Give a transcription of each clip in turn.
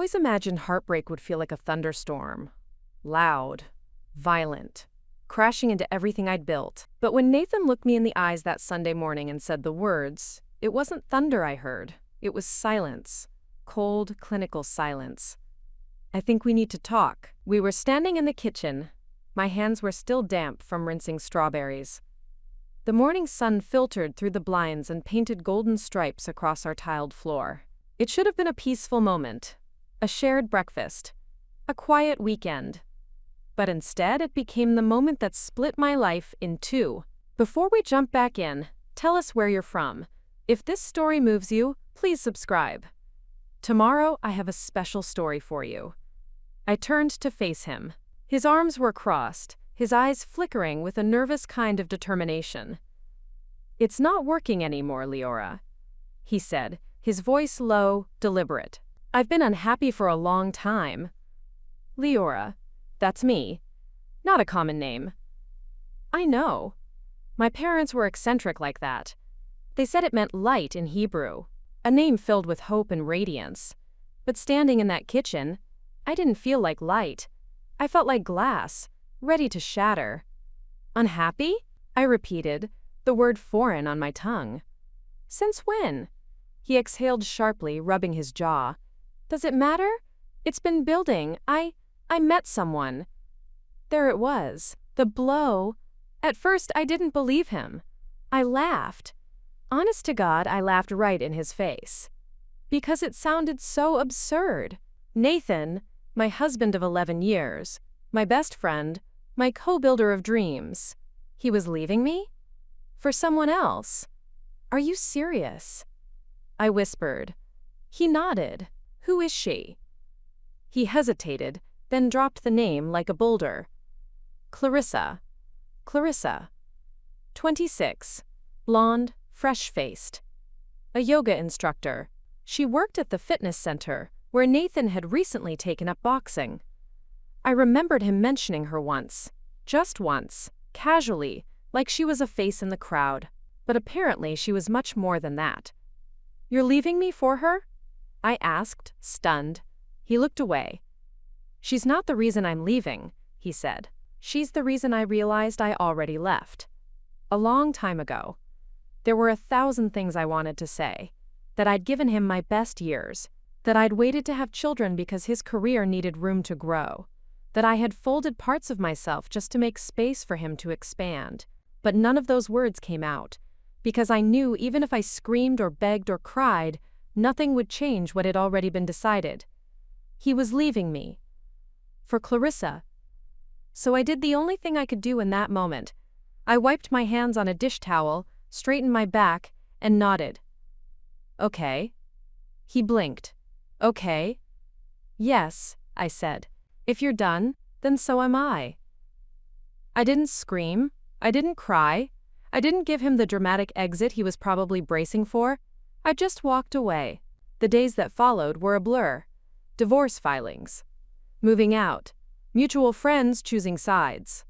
always imagined heartbreak would feel like a thunderstorm. Loud, violent, crashing into everything I'd built. But when Nathan looked me in the eyes that Sunday morning and said the words, it wasn't thunder I heard. It was silence. Cold, clinical silence. I think we need to talk. We were standing in the kitchen. My hands were still damp from rinsing strawberries. The morning sun filtered through the blinds and painted golden stripes across our tiled floor. It should have been a peaceful moment, a shared breakfast, a quiet weekend. But instead, it became the moment that split my life in two. Before we jump back in, tell us where you're from. If this story moves you, please subscribe. Tomorrow, I have a special story for you. I turned to face him. His arms were crossed, his eyes flickering with a nervous kind of determination. "It's not working anymore, Leora," he said, his voice low, deliberate. "I've been unhappy for a long time." Leora, that's me. Not a common name. I know. My parents were eccentric like that. They said it meant light in Hebrew, a name filled with hope and radiance. But standing in that kitchen, I didn't feel like light. I felt like glass, ready to shatter. "Unhappy?" I repeated, the word foreign on my tongue. "Since when?" He exhaled sharply, rubbing his jaw. "Does it matter? It's been building. I met someone." There it was, the blow. At first, I didn't believe him. I laughed. Honest to God, I laughed right in his face. Because it sounded so absurd. Nathan, my husband of 11 years, my best friend, my co-builder of dreams. He was leaving me? For someone else? Are you serious? I whispered. He nodded. Who is she? He hesitated, then dropped the name like a boulder. Clarissa. Clarissa. 26. Blonde, fresh-faced. A yoga instructor. She worked at the fitness center, where Nathan had recently taken up boxing. I remembered him mentioning her once. Just once. Casually, like she was a face in the crowd. But apparently she was much more than that. "You're leaving me for her?" I asked, stunned. He looked away. "She's not the reason I'm leaving," he said. "She's the reason I realized I already left. A long time ago. There were 1,000 things I wanted to say. That I'd given him my best years. That I'd waited to have children because his career needed room to grow. That I had folded parts of myself just to make space for him to expand. But none of those words came out. Because I knew even if I screamed or begged or cried, nothing would change what had already been decided. He was leaving me. For Clarissa. So I did the only thing I could do in that moment. I wiped my hands on a dish towel, straightened my back, and nodded. "Okay." He blinked. "Okay." "Yes," I said. "If you're done, then so am I." I didn't scream. I didn't cry. I didn't give him the dramatic exit he was probably bracing for. I just walked away. The days that followed were a blur. Divorce filings. Moving out. Mutual friends choosing sides.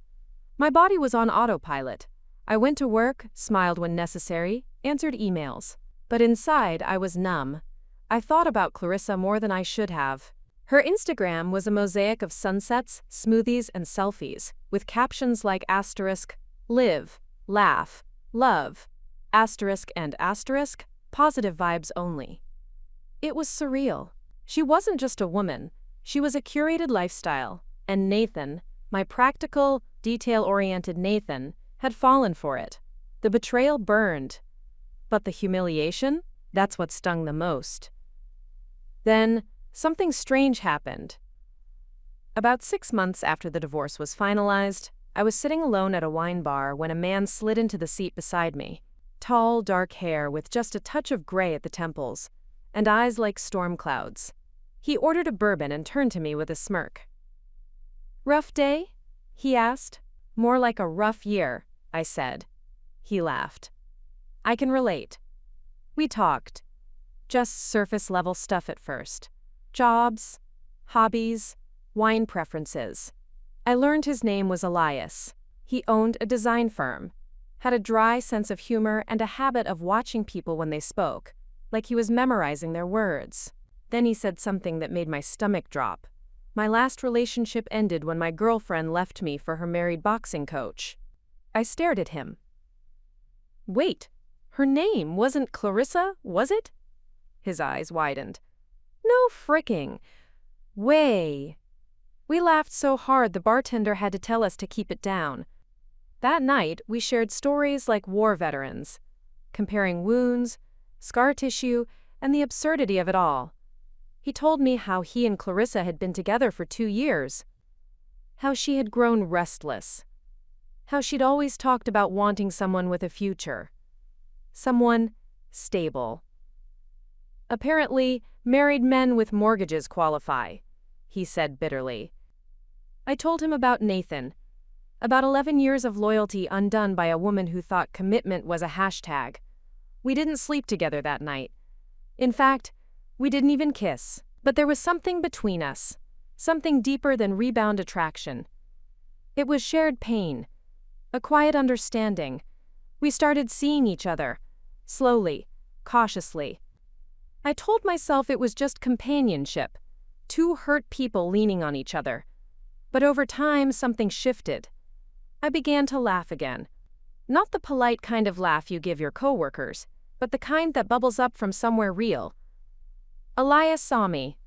My body was on autopilot. I went to work, smiled when necessary, answered emails. But inside, I was numb. I thought about Clarissa more than I should have. Her Instagram was a mosaic of sunsets, smoothies, and selfies, with captions like asterisk, live, laugh, love, asterisk and asterisk, positive vibes only. It was surreal. She wasn't just a woman. She was a curated lifestyle. And Nathan, my practical, detail-oriented Nathan, had fallen for it. The betrayal burned. But the humiliation? That's what stung the most. Then, something strange happened. About 6 months after the divorce was finalized, I was sitting alone at a wine bar when a man slid into the seat beside me. Tall, dark hair with just a touch of gray at the temples, and eyes like storm clouds. He ordered a bourbon and turned to me with a smirk. "Rough day?" he asked. "More like a rough year," I said. He laughed. "I can relate." We talked. Just surface-level stuff at first. Jobs, hobbies, wine preferences. I learned his name was Elias. He owned a design firm, had a dry sense of humor and a habit of watching people when they spoke, like he was memorizing their words. Then he said something that made my stomach drop. My last relationship ended when my girlfriend left me for her married boxing coach. I stared at him. Wait, her name wasn't Clarissa, was it? His eyes widened. No fricking way. We laughed so hard the bartender had to tell us to keep it down. That night, we shared stories like war veterans, comparing wounds, scar tissue, and the absurdity of it all. He told me how he and Clarissa had been together for 2 years, how she had grown restless, how she'd always talked about wanting someone with a future, someone stable. Apparently, married men with mortgages qualify, he said bitterly. I told him about Nathan, about 11 years of loyalty undone by a woman who thought commitment was a hashtag. We didn't sleep together that night. In fact, we didn't even kiss. But there was something between us, something deeper than rebound attraction. It was shared pain, a quiet understanding. We started seeing each other, slowly, cautiously. I told myself it was just companionship, two hurt people leaning on each other. But over time, something shifted. I began to laugh again. Not the polite kind of laugh you give your coworkers, but the kind that bubbles up from somewhere real. Elias saw me.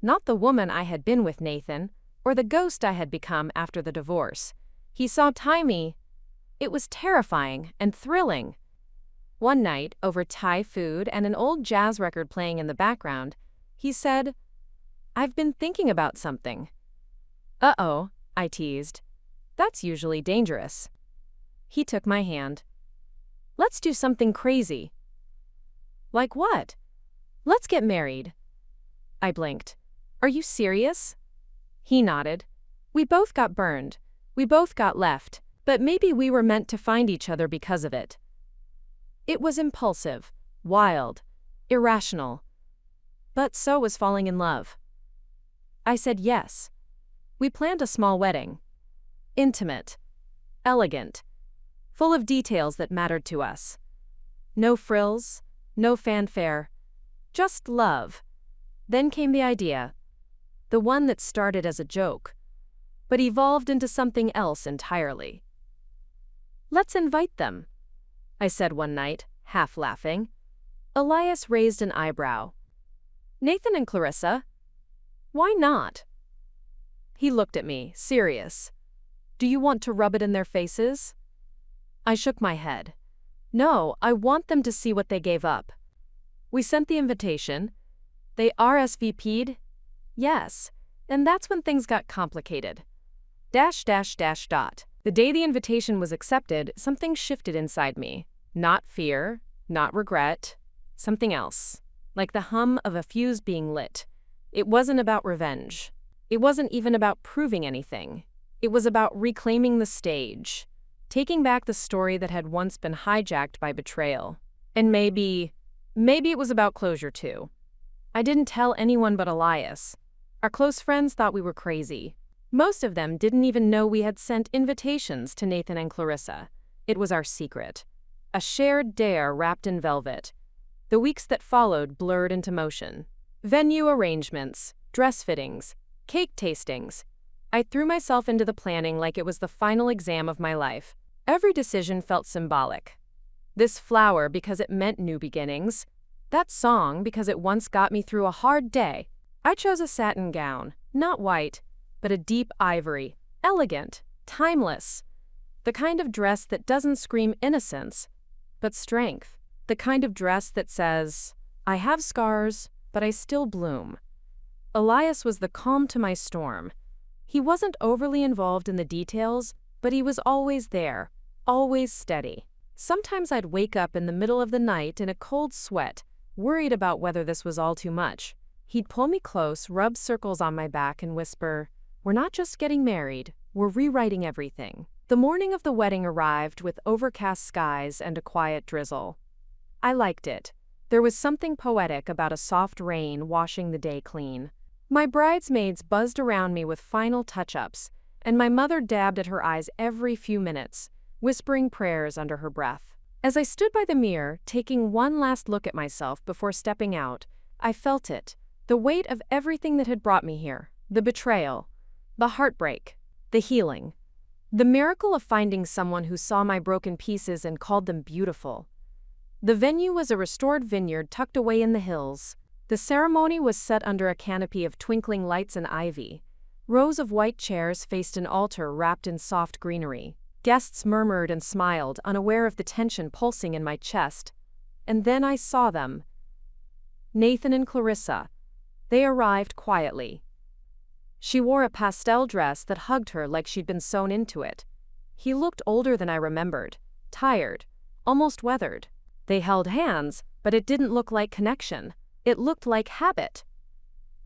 Not the woman I had been with Nathan, or the ghost I had become after the divorce. He saw Taimi. It was terrifying and thrilling. One night, over Thai food and an old jazz record playing in the background, he said, "I've been thinking about something." "Uh-oh," I teased. "That's usually dangerous." He took my hand. "Let's do something crazy." "Like what?" "Let's get married." I blinked. "Are you serious?" He nodded. We both got burned. We both got left, but maybe we were meant to find each other because of it. It was impulsive, wild, irrational. But so was falling in love. I said yes. We planned a small wedding. Intimate, elegant, full of details that mattered to us. No frills, no fanfare, just love. Then came the idea, the one that started as a joke, but evolved into something else entirely. "Let's invite them," I said one night, half laughing. Elias raised an eyebrow. "Nathan and Clarissa? Why not?" He looked at me, serious. "Do you want to rub it in their faces?" I shook my head. "No, I want them to see what they gave up." We sent the invitation. They RSVP'd? Yes, and that's when things got complicated. The day the invitation was accepted, something shifted inside me. Not fear, not regret, something else. Like the hum of a fuse being lit. It wasn't about revenge. It wasn't even about proving anything. It was about reclaiming the stage. Taking back the story that had once been hijacked by betrayal. And maybe it was about closure too. I didn't tell anyone but Elias. Our close friends thought we were crazy. Most of them didn't even know we had sent invitations to Nathan and Clarissa. It was our secret. A shared dare wrapped in velvet. The weeks that followed blurred into motion. Venue arrangements, dress fittings, cake tastings. I threw myself into the planning like it was the final exam of my life. Every decision felt symbolic. This flower because it meant new beginnings. That song because it once got me through a hard day. I chose a satin gown, not white, but a deep ivory, elegant, timeless. The kind of dress that doesn't scream innocence, but strength. The kind of dress that says, "I have scars, but I still bloom." Elias was the calm to my storm. He wasn't overly involved in the details, but he was always there, always steady. Sometimes I'd wake up in the middle of the night in a cold sweat, worried about whether this was all too much. He'd pull me close, rub circles on my back, and whisper, "We're not just getting married, we're rewriting everything." The morning of the wedding arrived with overcast skies and a quiet drizzle. I liked it. There was something poetic about a soft rain washing the day clean. My bridesmaids buzzed around me with final touch-ups, and my mother dabbed at her eyes every few minutes, whispering prayers under her breath. As I stood by the mirror, taking one last look at myself before stepping out, I felt it, The weight of everything that had brought me here, the betrayal, the heartbreak, the healing, the miracle of finding someone who saw my broken pieces and called them beautiful. The venue was a restored vineyard tucked away in the hills. The ceremony was set under a canopy of twinkling lights and ivy. Rows of white chairs faced an altar wrapped in soft greenery. Guests murmured and smiled, unaware of the tension pulsing in my chest. And then I saw them. Nathan and Clarissa. They arrived quietly. She wore a pastel dress that hugged her like she'd been sewn into it. He looked older than I remembered, tired, almost weathered. They held hands, but it didn't look like connection. It looked like habit.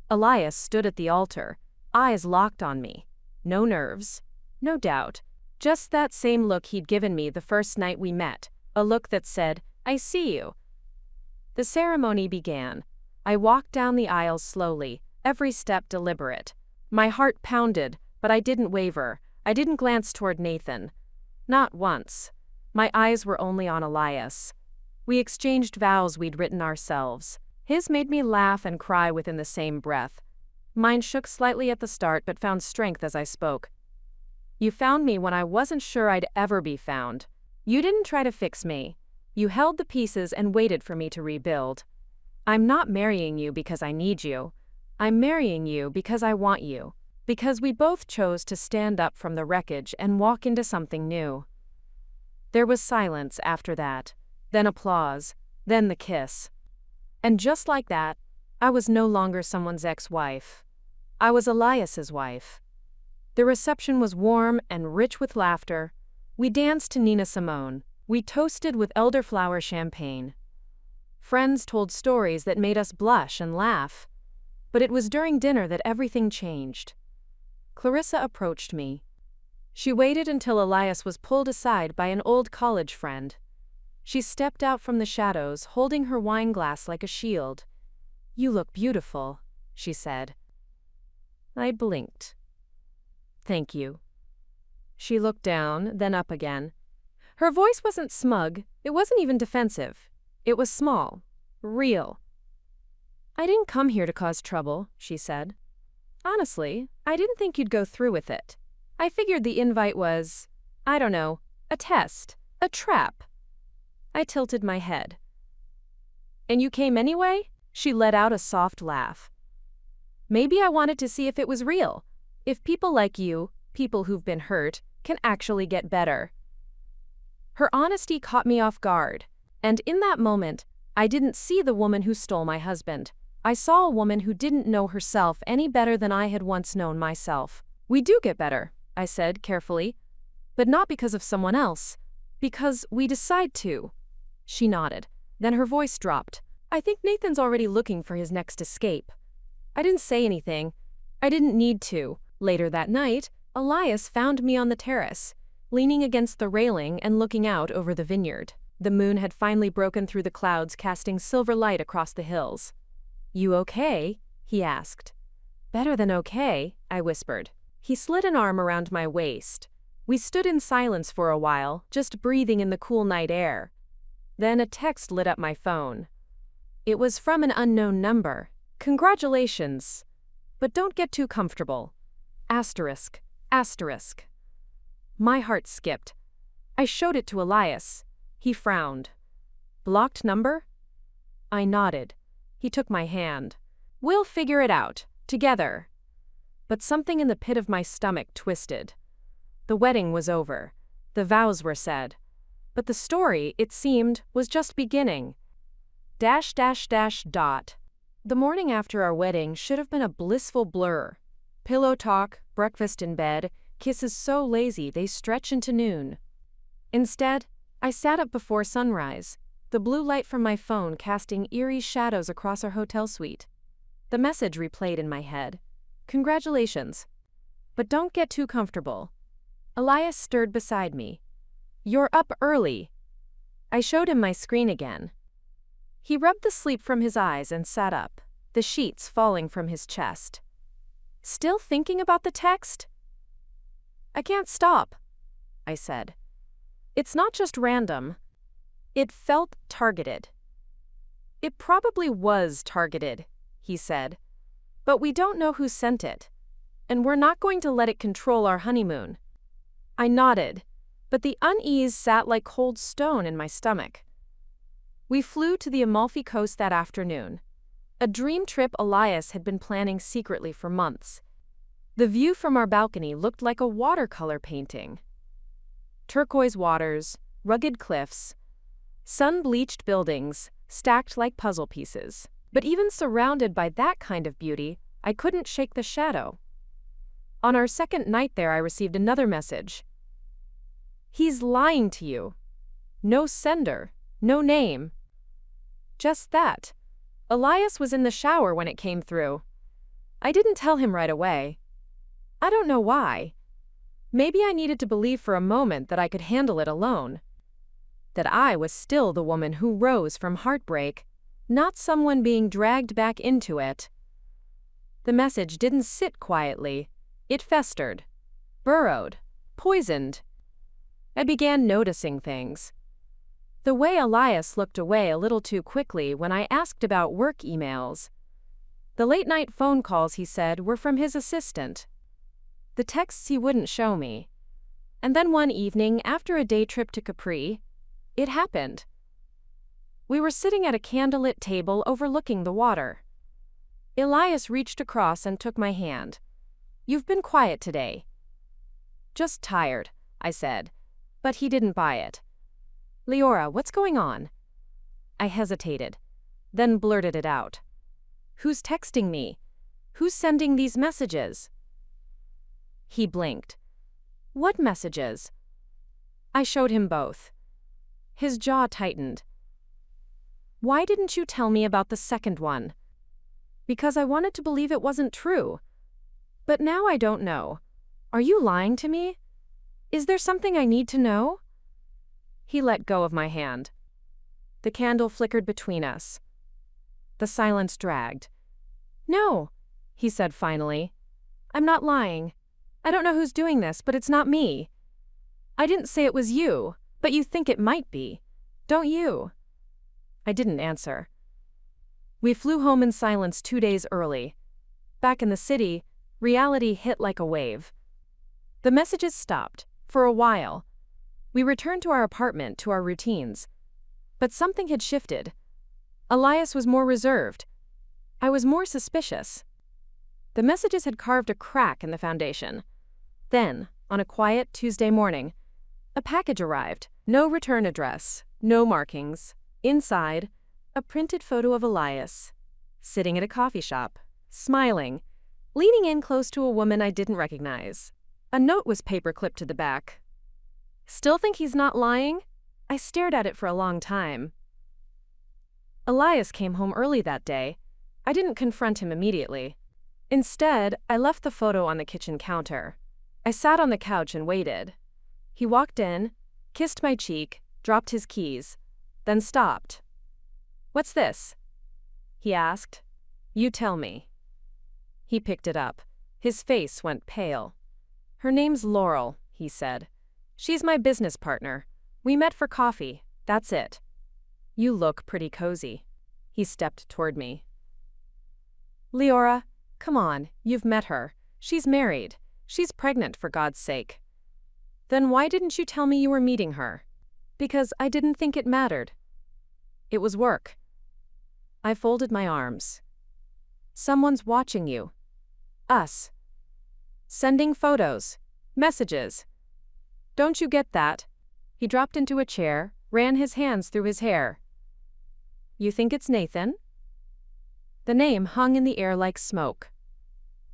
Elias stood at the altar, eyes locked on me. No nerves, no doubt. Just that same look he'd given me the first night we met, a look that said, "I see you." The ceremony began. I walked down the aisle slowly, every step deliberate. My heart pounded, but I didn't waver. I didn't glance toward Nathan. Not once. My eyes were only on Elias. We exchanged vows we'd written ourselves. His made me laugh and cry within the same breath. Mine shook slightly at the start but found strength as I spoke. You found me when I wasn't sure I'd ever be found. You didn't try to fix me. You held the pieces and waited for me to rebuild. I'm not marrying you because I need you. I'm marrying you because I want you. Because we both chose to stand up from the wreckage and walk into something new. There was silence after that, then applause, then the kiss. And just like that, I was no longer someone's ex-wife. I was Elias's wife. The reception was warm and rich with laughter. We danced to Nina Simone. We toasted with elderflower champagne. Friends told stories that made us blush and laugh. But it was during dinner that everything changed. Clarissa approached me. She waited until Elias was pulled aside by an old college friend. She stepped out from the shadows, holding her wine glass like a shield. "You look beautiful," she said. I blinked. "Thank you." She looked down, then up again. Her voice wasn't smug, it wasn't even defensive. It was small, real. "I didn't come here to cause trouble," she said. "Honestly, I didn't think you'd go through with it. I figured the invite was, I don't know, a test, a trap." I tilted my head. "And you came anyway?" She let out a soft laugh. "Maybe I wanted to see if it was real. If people like you, people who've been hurt, can actually get better." Her honesty caught me off guard. And in that moment, I didn't see the woman who stole my husband. I saw a woman who didn't know herself any better than I had once known myself. "We do get better," I said carefully. "But not because of someone else. Because we decide to." She nodded. Then her voice dropped. "I think Nathan's already looking for his next escape." I didn't say anything. I didn't need to. Later that night, Elias found me on the terrace, leaning against the railing and looking out over the vineyard. The moon had finally broken through the clouds, casting silver light across the hills. "You okay?" he asked. "Better than okay," I whispered. He slid an arm around my waist. We stood in silence for a while, just breathing in the cool night air. Then a text lit up my phone. It was from an unknown number. "Congratulations. But don't get too comfortable. Asterisk, asterisk." My heart skipped. I showed it to Elias. He frowned. "Blocked number?" I nodded. He took my hand. "We'll figure it out, together." But something in the pit of my stomach twisted. The wedding was over. The vows were said. But the story, it seemed, was just beginning. ... The morning after our wedding should have been a blissful blur. Pillow talk, breakfast in bed, kisses so lazy they stretch into noon. Instead, I sat up before sunrise, the blue light from my phone casting eerie shadows across our hotel suite. The message replayed in my head. "Congratulations. But don't get too comfortable." Elias stirred beside me. "You're up early." I showed him my screen again. He rubbed the sleep from his eyes and sat up, the sheets falling from his chest. "Still thinking about the text?" "I can't stop," I said. "It's not just random. It felt targeted." "It probably was targeted," he said. But we don't know who sent it, and we're not going to let it control our honeymoon. I nodded, but the unease sat like cold stone in my stomach. We flew to the Amalfi Coast that afternoon, a dream trip Elias had been planning secretly for months. The view from our balcony looked like a watercolor painting. Turquoise waters, rugged cliffs, sun-bleached buildings, stacked like puzzle pieces. But even surrounded by that kind of beauty, I couldn't shake the shadow. On our second night there, I received another message. He's lying to you. No sender, no name. Just that. Elias was in the shower when it came through. I didn't tell him right away. I don't know why. Maybe I needed to believe for a moment that I could handle it alone. That I was still the woman who rose from heartbreak, not someone being dragged back into it. The message didn't sit quietly. It festered, burrowed, poisoned. I began noticing things. The way Elias looked away a little too quickly when I asked about work emails. The late-night phone calls, he said, were from his assistant. The texts he wouldn't show me. And then one evening, after a day trip to Capri, it happened. We were sitting at a candlelit table overlooking the water. Elias reached across and took my hand. "You've been quiet today." "Just tired," I said, but he didn't buy it. "Leora, what's going on?" I hesitated, then blurted it out. "Who's texting me? Who's sending these messages?" He blinked. "What messages?" I showed him both. His jaw tightened. "Why didn't you tell me about the second one?" "Because I wanted to believe it wasn't true. But now I don't know. Are you lying to me? Is there something I need to know?" He let go of my hand. The candle flickered between us. The silence dragged. "No," he said finally. "I'm not lying. I don't know who's doing this, but it's not me. I didn't say it was you, but you think it might be. Don't you?" I didn't answer. We flew home in silence 2 days early. Back in the city, reality hit like a wave. The messages stopped, for a while. We returned to our apartment, to our routines. But something had shifted. Elias was more reserved. I was more suspicious. The messages had carved a crack in the foundation. Then, on a quiet Tuesday morning, a package arrived. No return address, no markings. Inside, a printed photo of Elias, sitting at a coffee shop, smiling, leaning in close to a woman I didn't recognize. A note was paper-clipped to the back. "Still think he's not lying?" I stared at it for a long time. Elias came home early that day. I didn't confront him immediately. Instead, I left the photo on the kitchen counter. I sat on the couch and waited. He walked in, kissed my cheek, dropped his keys, then stopped. "What's this?" he asked. "You tell me." He picked it up. His face went pale. "Her name's Laurel," he said. "She's my business partner. We met for coffee, that's it." "You look pretty cozy." He stepped toward me. "Leora, come on, you've met her. She's married. She's pregnant, for God's sake." "Then why didn't you tell me you were meeting her?" "Because I didn't think it mattered. It was work." I folded my arms. "Someone's watching you. Us. Sending photos, messages. Don't you get that?" He dropped into a chair, ran his hands through his hair. "You think it's Nathan?" The name hung in the air like smoke.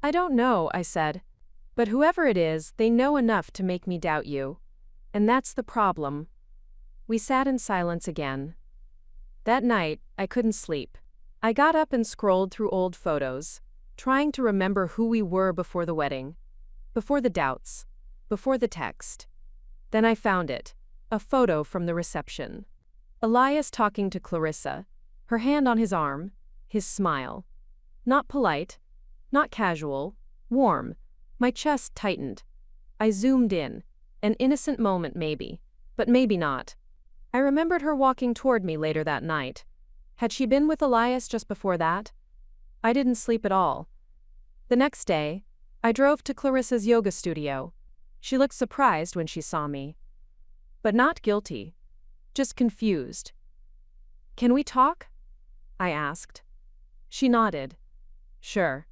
"I don't know," I said. "But whoever it is, they know enough to make me doubt you. And that's the problem." We sat in silence again. That night, I couldn't sleep. I got up and scrolled through old photos, trying to remember who we were before the wedding, before the doubts, before the text. Then I found it, a photo from the reception. Elias talking to Clarissa, her hand on his arm, his smile. Not polite, not casual, warm. My chest tightened. I zoomed in. An innocent moment maybe, but maybe not. I remembered her walking toward me later that night. Had she been with Elias just before that? I didn't sleep at all. The next day, I drove to Clarissa's yoga studio. She looked surprised when she saw me. But not guilty. Just confused. "Can we talk?" I asked. She nodded. "Sure."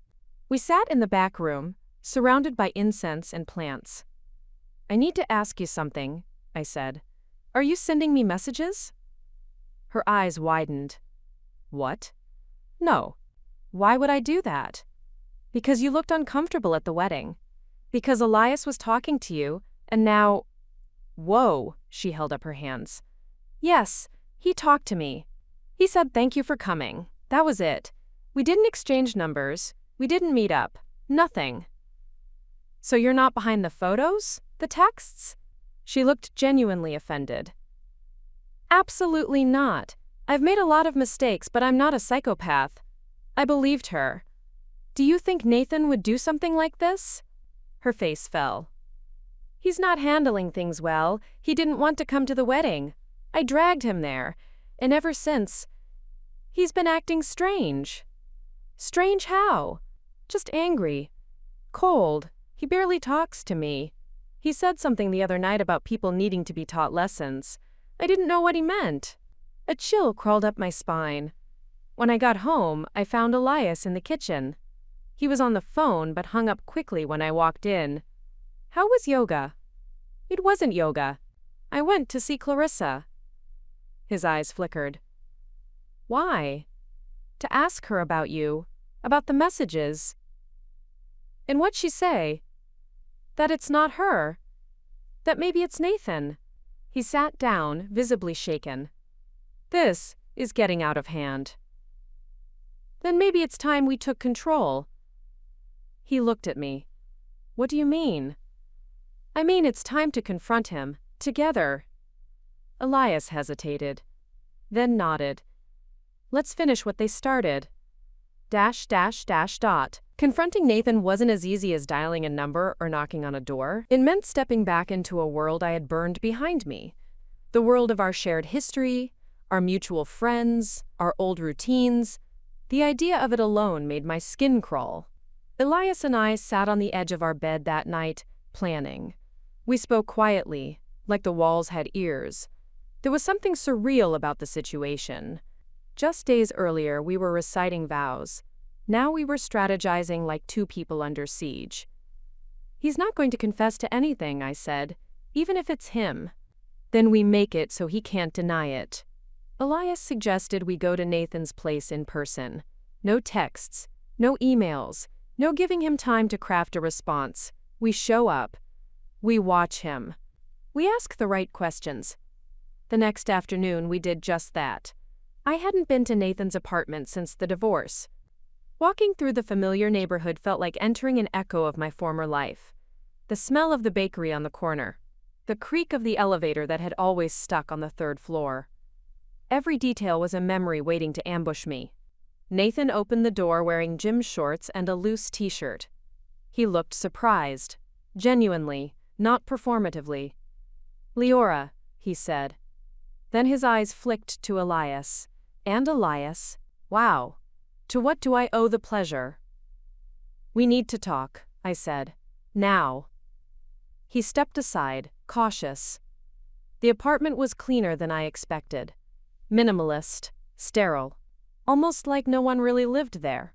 We sat in the back room, surrounded by incense and plants. "I need to ask you something," I said. "Are you sending me messages?" Her eyes widened. "What?" "No. Why would I do that?" "Because you looked uncomfortable at the wedding. Because Elias was talking to you, and now—" "Whoa," she held up her hands. "Yes, he talked to me. He said thank you for coming. That was it. We didn't exchange numbers. We didn't meet up. Nothing." "So you're not behind the photos? The texts?" She looked genuinely offended. "Absolutely not. I've made a lot of mistakes, but I'm not a psychopath." I believed her. "Do you think Nathan would do something like this?" Her face fell. "He's not handling things well. He didn't want to come to the wedding. I dragged him there. And ever since, he's been acting strange." "Strange how?" "Just angry. Cold. He barely talks to me. He said something the other night about people needing to be taught lessons. I didn't know what he meant." A chill crawled up my spine. When I got home, I found Elias in the kitchen. He was on the phone but hung up quickly when I walked in. "How was yoga?" "It wasn't yoga. I went to see Clarissa." His eyes flickered. "Why?" "To ask her about you, about the messages." "And what'd she say?" "That it's not her. That maybe it's Nathan." He sat down, visibly shaken. "This is getting out of hand." "Then maybe it's time we took control." He looked at me. "What do you mean?" "I mean it's time to confront him, together." Elias hesitated, then nodded. "Let's finish what they started." ... Confronting Nathan wasn't as easy as dialing a number or knocking on a door. It meant stepping back into a world I had burned behind me. The world of our shared history, our mutual friends, our old routines. The idea of it alone made my skin crawl. Elias and I sat on the edge of our bed that night, planning. We spoke quietly, like the walls had ears. There was something surreal about the situation. Just days earlier, we were reciting vows. Now we were strategizing like two people under siege. "He's not going to confess to anything," I said, "even if it's him. Then we make it so he can't deny it." Elias suggested we go to Nathan's place in person. No texts, no emails, no giving him time to craft a response. We show up. We watch him. We ask the right questions. The next afternoon, we did just that. I hadn't been to Nathan's apartment since the divorce. Walking through the familiar neighborhood felt like entering an echo of my former life. The smell of the bakery on the corner. The creak of the elevator that had always stuck on the third floor. Every detail was a memory waiting to ambush me. Nathan opened the door wearing gym shorts and a loose t-shirt. He looked surprised. Genuinely, not performatively. "Leora," he said. Then his eyes flicked to Elias. And Elias. "Wow. To what do I owe the pleasure?" "We need to talk," I said. "Now." He stepped aside, cautious. The apartment was cleaner than I expected. Minimalist, sterile. Almost like no one really lived there.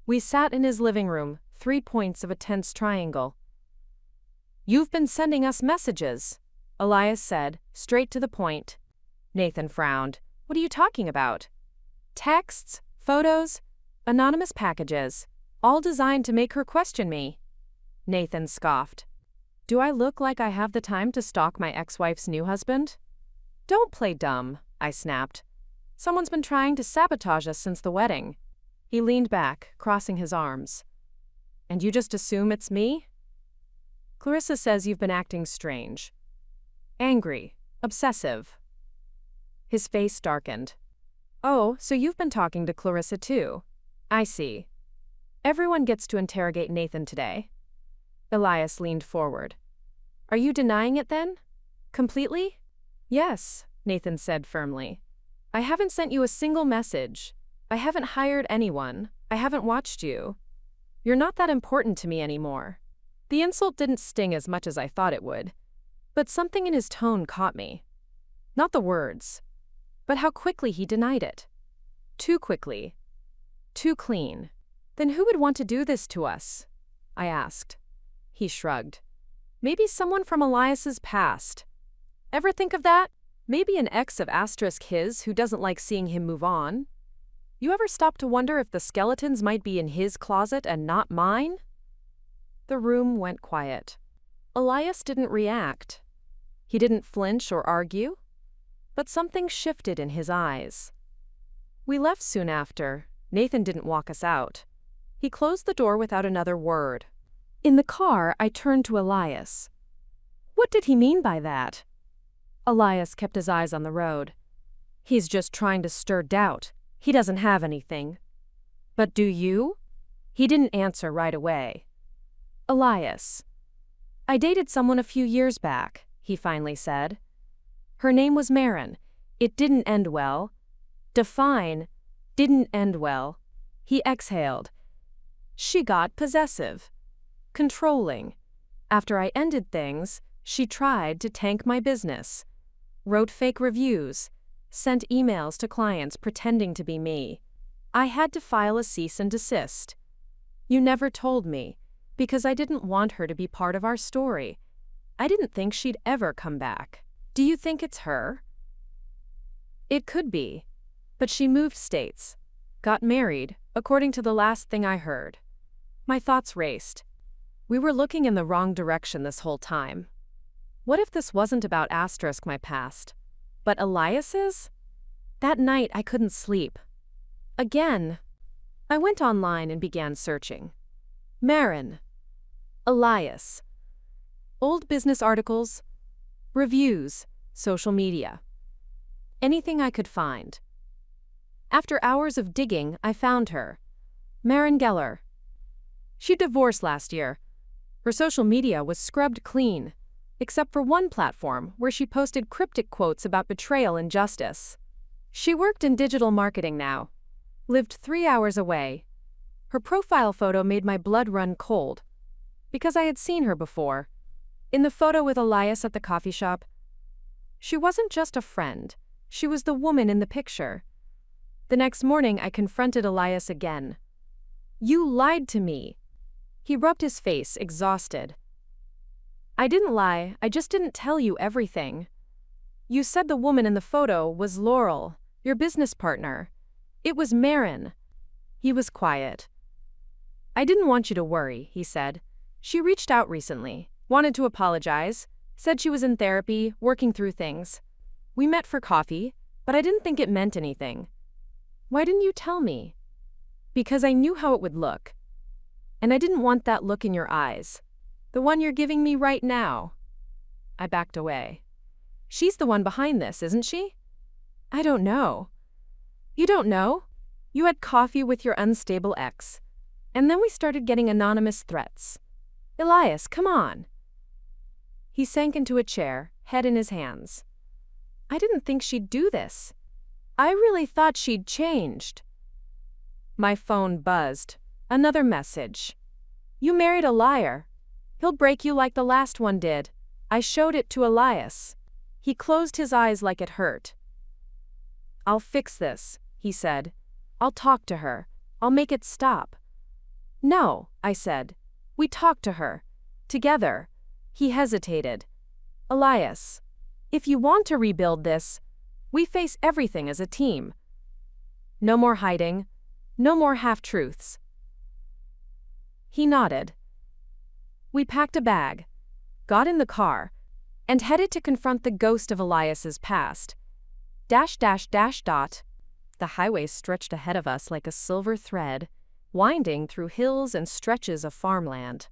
We sat in his living room, 3 points of a tense triangle. "You've been sending us messages," Elias said, straight to the point. Nathan frowned. "What are you talking about?" "Texts, photos, anonymous packages, all designed to make her question me." Nathan scoffed. "Do I look like I have the time to stalk my ex-wife's new husband?" "Don't play dumb," I snapped. "Someone's been trying to sabotage us since the wedding." He leaned back, crossing his arms. "And you just assume it's me?" "Clarissa says you've been acting strange. Angry, obsessive." His face darkened. "Oh, so you've been talking to Clarissa too. I see. Everyone gets to interrogate Nathan today." Elias leaned forward. "Are you denying it then? Completely?" "Yes," Nathan said firmly. "I haven't sent you a single message. I haven't hired anyone. I haven't watched you." You're not that important to me anymore. The insult didn't sting as much as I thought it would, but something in his tone caught me. Not the words, but how quickly he denied it. Too quickly. Too clean. Then who would want to do this to us? I asked. He shrugged. Maybe someone from Elias's past. Ever think of that? Maybe an ex of his who doesn't like seeing him move on? You ever stop to wonder if the skeletons might be in his closet and not mine? The room went quiet. Elias didn't react. He didn't flinch or argue, but something shifted in his eyes. We left soon after. Nathan didn't walk us out. He closed the door without another word. In the car, I turned to Elias. What did he mean by that? Elias kept his eyes on the road. He's just trying to stir doubt. He doesn't have anything. But do you? He didn't answer right away. Elias. I dated someone a few years back, he finally said. Her name was Marin. It didn't end well. Define, didn't end well. He exhaled. She got possessive. Controlling. After I ended things, she tried to tank my business. Wrote fake reviews. Sent emails to clients pretending to be me. I had to file a cease and desist. You never told me, because I didn't want her to be part of our story. I didn't think she'd ever come back. Do you think it's her? It could be, but she moved states. Got married, according to the last thing I heard. My thoughts raced. We were looking in the wrong direction this whole time. What if this wasn't about my past, but Elias's? That night I couldn't sleep. Again. I went online and began searching. Marin. Elias. Old business articles. Reviews. Social media. Anything I could find. After hours of digging, I found her. Marin Geller. She divorced last year. Her social media was scrubbed clean, except for one platform where she posted cryptic quotes about betrayal and justice. She worked in digital marketing now. Lived 3 hours away. Her profile photo made my blood run cold, because I had seen her before. In the photo with Elias at the coffee shop, she wasn't just a friend, she was the woman in the picture. The next morning I confronted Elias again. You lied to me. He rubbed his face, exhausted. I didn't lie, I just didn't tell you everything. You said the woman in the photo was Laurel, your business partner. It was Marin. He was quiet. I didn't want you to worry, he said. She reached out recently, wanted to apologize, said she was in therapy, working through things. We met for coffee, but I didn't think it meant anything. Why didn't you tell me? Because I knew how it would look. And I didn't want that look in your eyes. The one you're giving me right now. I backed away. She's the one behind this, isn't she? I don't know. You don't know? You had coffee with your unstable ex. And then we started getting anonymous threats. Elias, come on. He sank into a chair, head in his hands. I didn't think she'd do this. I really thought she'd changed. My phone buzzed. Another message. You married a liar. He'll break you like the last one did. I showed it to Elias. He closed his eyes like it hurt. I'll fix this, he said. I'll talk to her. I'll make it stop. No, I said. We talked to her. Together. He hesitated. Elias, if you want to rebuild this, we face everything as a team. No more hiding. No more half-truths. He nodded. We packed a bag, got in the car, and headed to confront the ghost of Elias's past. The highway stretched ahead of us like a silver thread, winding through hills and stretches of farmland.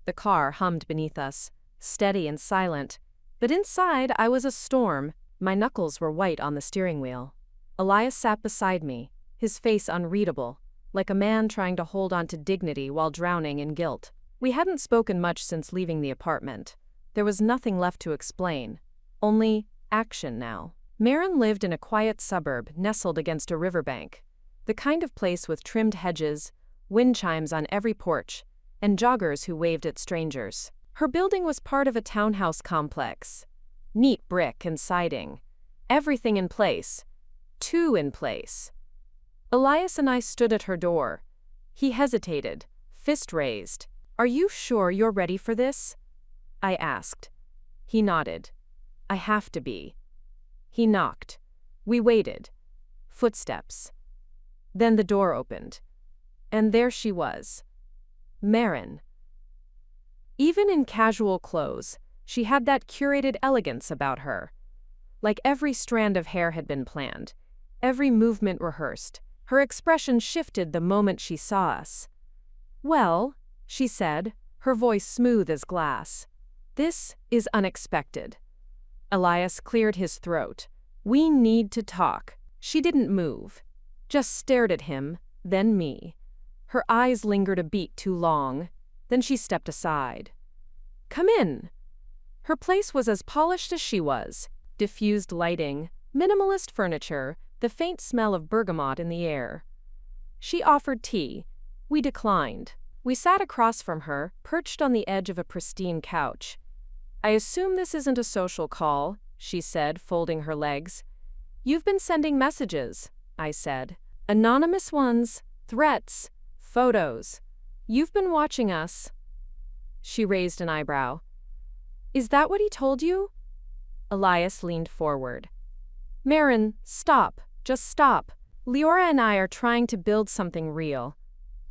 The car hummed beneath us, steady and silent, but inside I was a storm. My knuckles were white on the steering wheel. Elias sat beside me, his face unreadable, like a man trying to hold on to dignity while drowning in guilt. We hadn't spoken much since leaving the apartment. There was nothing left to explain, only action now. Marin lived in a quiet suburb nestled against a riverbank, the kind of place with trimmed hedges, wind chimes on every porch, and joggers who waved at strangers. Her building was part of a townhouse complex. Neat brick and siding. Everything in place. Two in place. Elias and I stood at her door. He hesitated, fist raised. "Are you sure you're ready for this?" I asked. He nodded. "I have to be." He knocked. We waited. Footsteps. Then the door opened. And there she was. Maren. Even in casual clothes, she had that curated elegance about her. Like every strand of hair had been planned, every movement rehearsed. Her expression shifted the moment she saw us. "Well," she said, her voice smooth as glass. "This is unexpected." Elias cleared his throat. "We need to talk." She didn't move, just stared at him, then me. Her eyes lingered a beat too long, then she stepped aside. "Come in." Her place was as polished as she was. Diffused lighting, minimalist furniture, the faint smell of bergamot in the air. She offered tea. We declined. We sat across from her, perched on the edge of a pristine couch. "I assume this isn't a social call," she said, folding her legs. "You've been sending messages," I said. "Anonymous ones, threats, photos. You've been watching us." She raised an eyebrow. "Is that what he told you?" Elias leaned forward. "Maren, stop. Just stop. Leora and I are trying to build something real.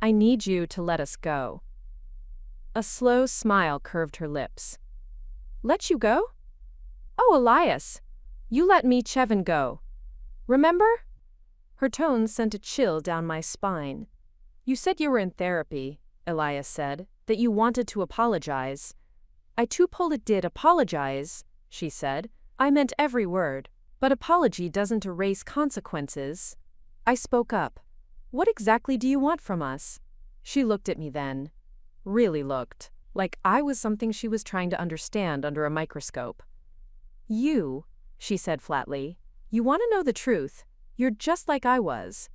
I need you to let us go." A slow smile curved her lips. "Let you go?" "Oh, Elias. You let me, Chevin, go. Remember?" Her tone sent a chill down my spine. "You said you were in therapy," Elias said, "that you wanted to apologize." "I too polite did apologize," she said. "I meant every word. But apology doesn't erase consequences." I spoke up. "What exactly do you want from us?" She looked at me then. Really looked. Like I was something she was trying to understand under a microscope. "You," she said flatly, "you want to know the truth. You're just like I was.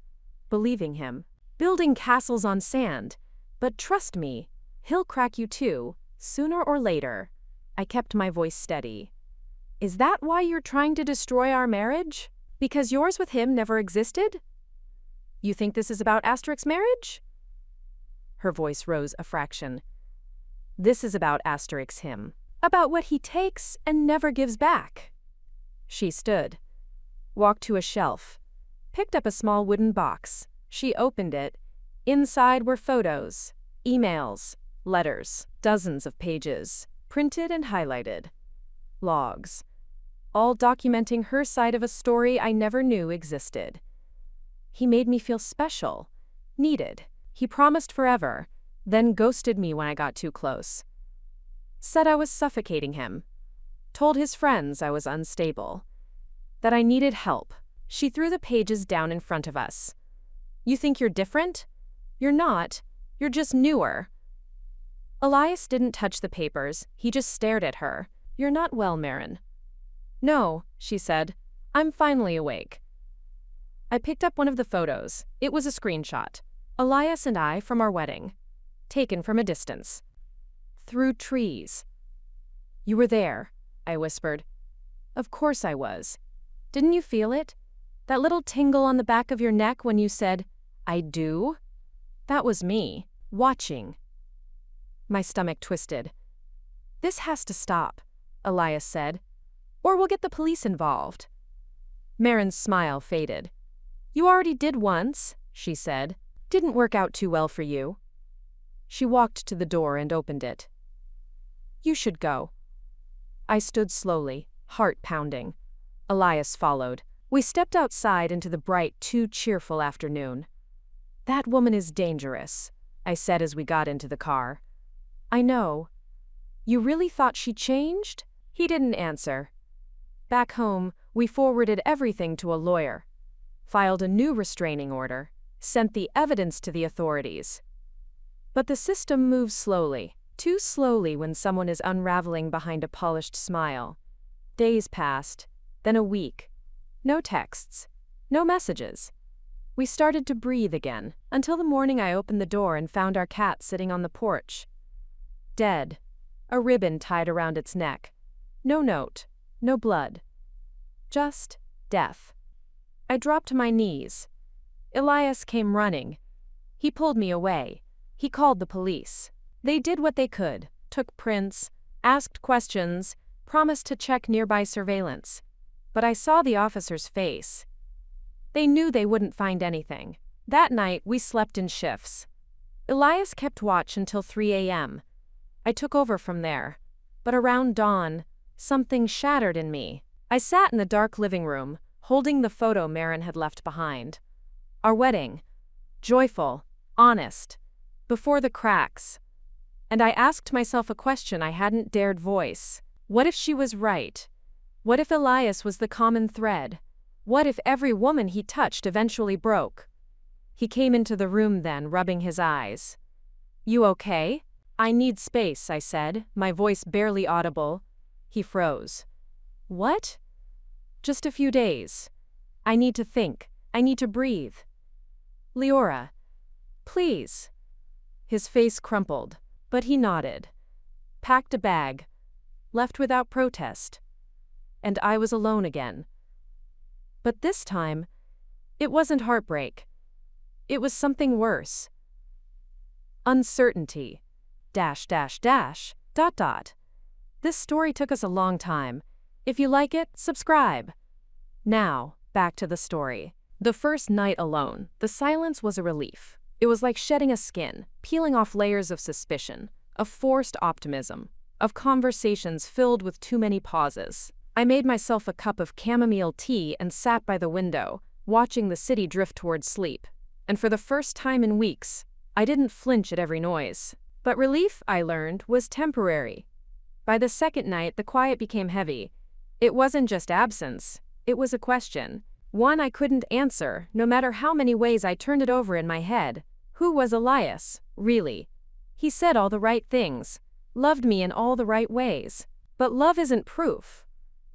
Believing him. Building castles on sand. But trust me, he'll crack you too, sooner or later." I kept my voice steady. "Is that why you're trying to destroy our marriage? Because yours with him never existed? You think this is about Asterix's marriage?" Her voice rose a fraction. "This is about Asterix him. About what he takes and never gives back." She stood, walked to a shelf, picked up a small wooden box. She opened it. Inside were photos, emails, letters, dozens of pages, printed and highlighted. Logs. All documenting her side of a story I never knew existed. He made me feel special, needed. He promised forever, then ghosted me when I got too close. Said I was suffocating him. Told his friends I was unstable. That I needed help. She threw the pages down in front of us. "You think you're different? You're not. You're just newer." Elias didn't touch the papers, he just stared at her. "You're not well, Maren." "No," she said. "I'm finally awake." I picked up one of the photos. It was a screenshot. Elias and I from our wedding. Taken from a distance. Through trees. "You were there," I whispered. "Of course I was. Didn't you feel it? That little tingle on the back of your neck when you said, 'I do'? That was me, watching." My stomach twisted. "This has to stop," Elias said. "Or we'll get the police involved." Maren's smile faded. "You already did once," she said. "Didn't work out too well for you." She walked to the door and opened it. "You should go." I stood slowly, heart pounding. Elias followed. We stepped outside into the bright, too cheerful afternoon. "That woman is dangerous," I said as we got into the car. "I know." "You really thought she changed?" He didn't answer. Back home, we forwarded everything to a lawyer. Filed a new restraining order. Sent the evidence to the authorities. But the system moves slowly. Too slowly when someone is unraveling behind a polished smile. Days passed, then a week. No texts. No messages. We started to breathe again, until the morning I opened the door and found our cat sitting on the porch. Dead. A ribbon tied around its neck. No note. No blood. Just death. I dropped to my knees. Elias came running. He pulled me away. He called the police. They did what they could, took prints, asked questions, promised to check nearby surveillance. But I saw the officer's face. They knew they wouldn't find anything. That night, we slept in shifts. Elias kept watch until 3 a.m. I took over from there. But around dawn, something shattered in me. I sat in the dark living room, holding the photo Maren had left behind. Our wedding. Joyful, honest, before the cracks. And I asked myself a question I hadn't dared voice. What if she was right? What if Elias was the common thread? What if every woman he touched eventually broke? He came into the room then, rubbing his eyes. "You okay?" "I need space," I said, my voice barely audible. He froze. "What?" "Just a few days. I need to think. I need to breathe." "Leora, please." His face crumpled, but he nodded. Packed a bag. Left without protest. And I was alone again. But this time, it wasn't heartbreak. It was something worse. Uncertainty. ... This story took us a long time. If you like it, subscribe. Now, back to the story. The first night alone, the silence was a relief. It was like shedding a skin, peeling off layers of suspicion, of forced optimism, of conversations filled with too many pauses. I made myself a cup of chamomile tea and sat by the window, watching the city drift towards sleep. And for the first time in weeks, I didn't flinch at every noise. But relief, I learned, was temporary. By the second night, the quiet became heavy. It wasn't just absence, it was a question. One I couldn't answer, no matter how many ways I turned it over in my head. Who was Elias, really? He said all the right things, loved me in all the right ways. But love isn't proof.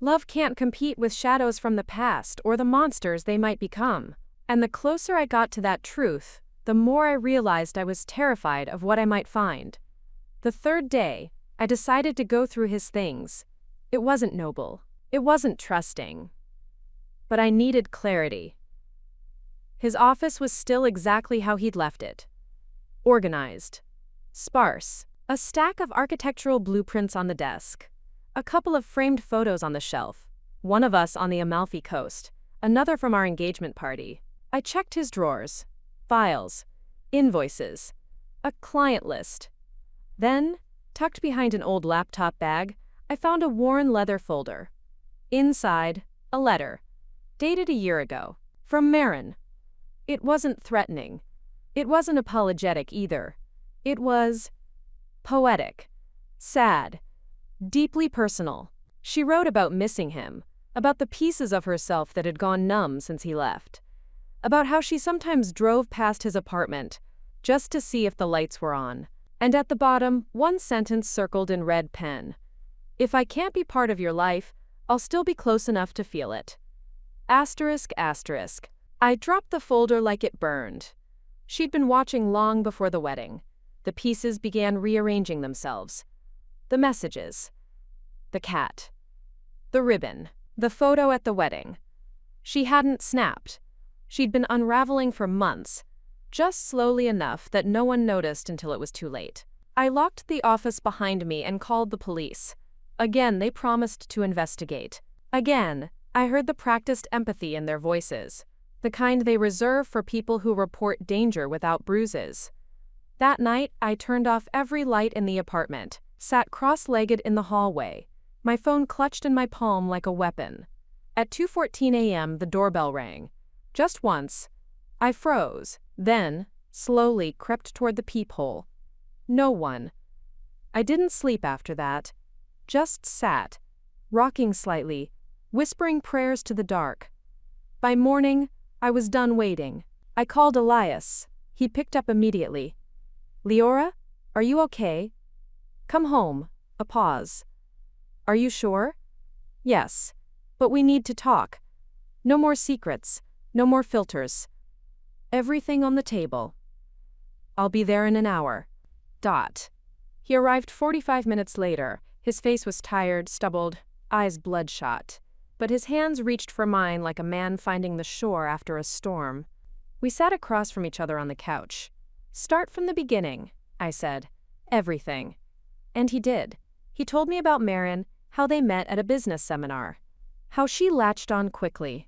Love can't compete with shadows from the past or the monsters they might become. And the closer I got to that truth, the more I realized I was terrified of what I might find. The third day, I decided to go through his things. It wasn't noble. It wasn't trusting. But I needed clarity. His office was still exactly how he'd left it. Organized. Sparse. A stack of architectural blueprints on the desk. A couple of framed photos on the shelf. One of us on the Amalfi Coast, another from our engagement party. I checked his drawers. Files. Invoices. A client list. Then, tucked behind an old laptop bag, I found a worn leather folder. Inside, a letter. Dated a year ago. From Maren. It wasn't threatening. It wasn't apologetic either. It was poetic. Sad. Deeply personal. She wrote about missing him, about the pieces of herself that had gone numb since he left, about how she sometimes drove past his apartment just to see if the lights were on. And at the bottom, one sentence circled in red pen. "If I can't be part of your life, I'll still be close enough to feel it." Asterisk, asterisk. I dropped the folder like it burned. She'd been watching long before the wedding. The pieces began rearranging themselves. The messages. The cat. The ribbon. The photo at the wedding. She hadn't snapped. She'd been unraveling for months, just slowly enough that no one noticed until it was too late. I locked the office behind me and called the police. Again, they promised to investigate. Again, I heard the practiced empathy in their voices, the kind they reserve for people who report danger without bruises. That night, I turned off every light in the apartment, sat cross-legged in the hallway, my phone clutched in my palm like a weapon. At 2:14 a.m., the doorbell rang. Just once. I froze, then, slowly crept toward the peephole. No one. I didn't sleep after that. Just sat, rocking slightly, whispering prayers to the dark. By morning, I was done waiting. I called Elias. He picked up immediately. "Leora, are you okay? Come home." A pause. "Are you sure?" "Yes. But we need to talk. No more secrets. No more filters." Everything on the table. I'll be there in an hour. Dot. He arrived 45 minutes later. His face was tired, stubbled, eyes bloodshot. But his hands reached for mine like a man finding the shore after a storm. We sat across from each other on the couch. Start from the beginning, I said. Everything. And he did. He told me about Marin, how they met at a business seminar. How she latched on quickly.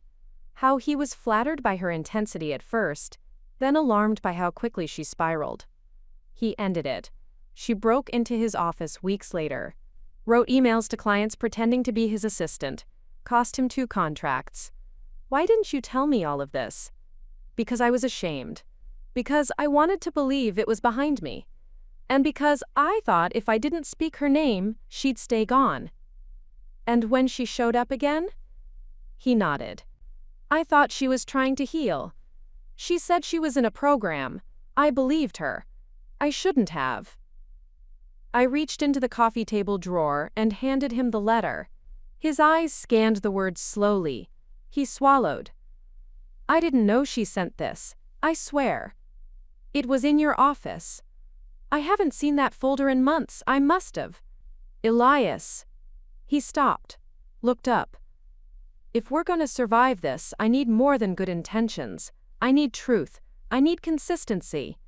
How he was flattered by her intensity at first, then alarmed by how quickly she spiraled. He ended it. She broke into his office weeks later. Wrote emails to clients pretending to be his assistant. Cost him 2 contracts. Why didn't you tell me all of this? Because I was ashamed. Because I wanted to believe it was behind me. And because I thought if I didn't speak her name, she'd stay gone. And when she showed up again? He nodded. I thought she was trying to heal. She said she was in a program. I believed her. I shouldn't have. I reached into the coffee table drawer and handed him the letter. His eyes scanned the words slowly. He swallowed. I didn't know she sent this. I swear. It was in your office. I haven't seen that folder in months. I must have. Elias. He stopped. Looked up. If we're going to survive this, I need more than good intentions. I need truth. I need consistency.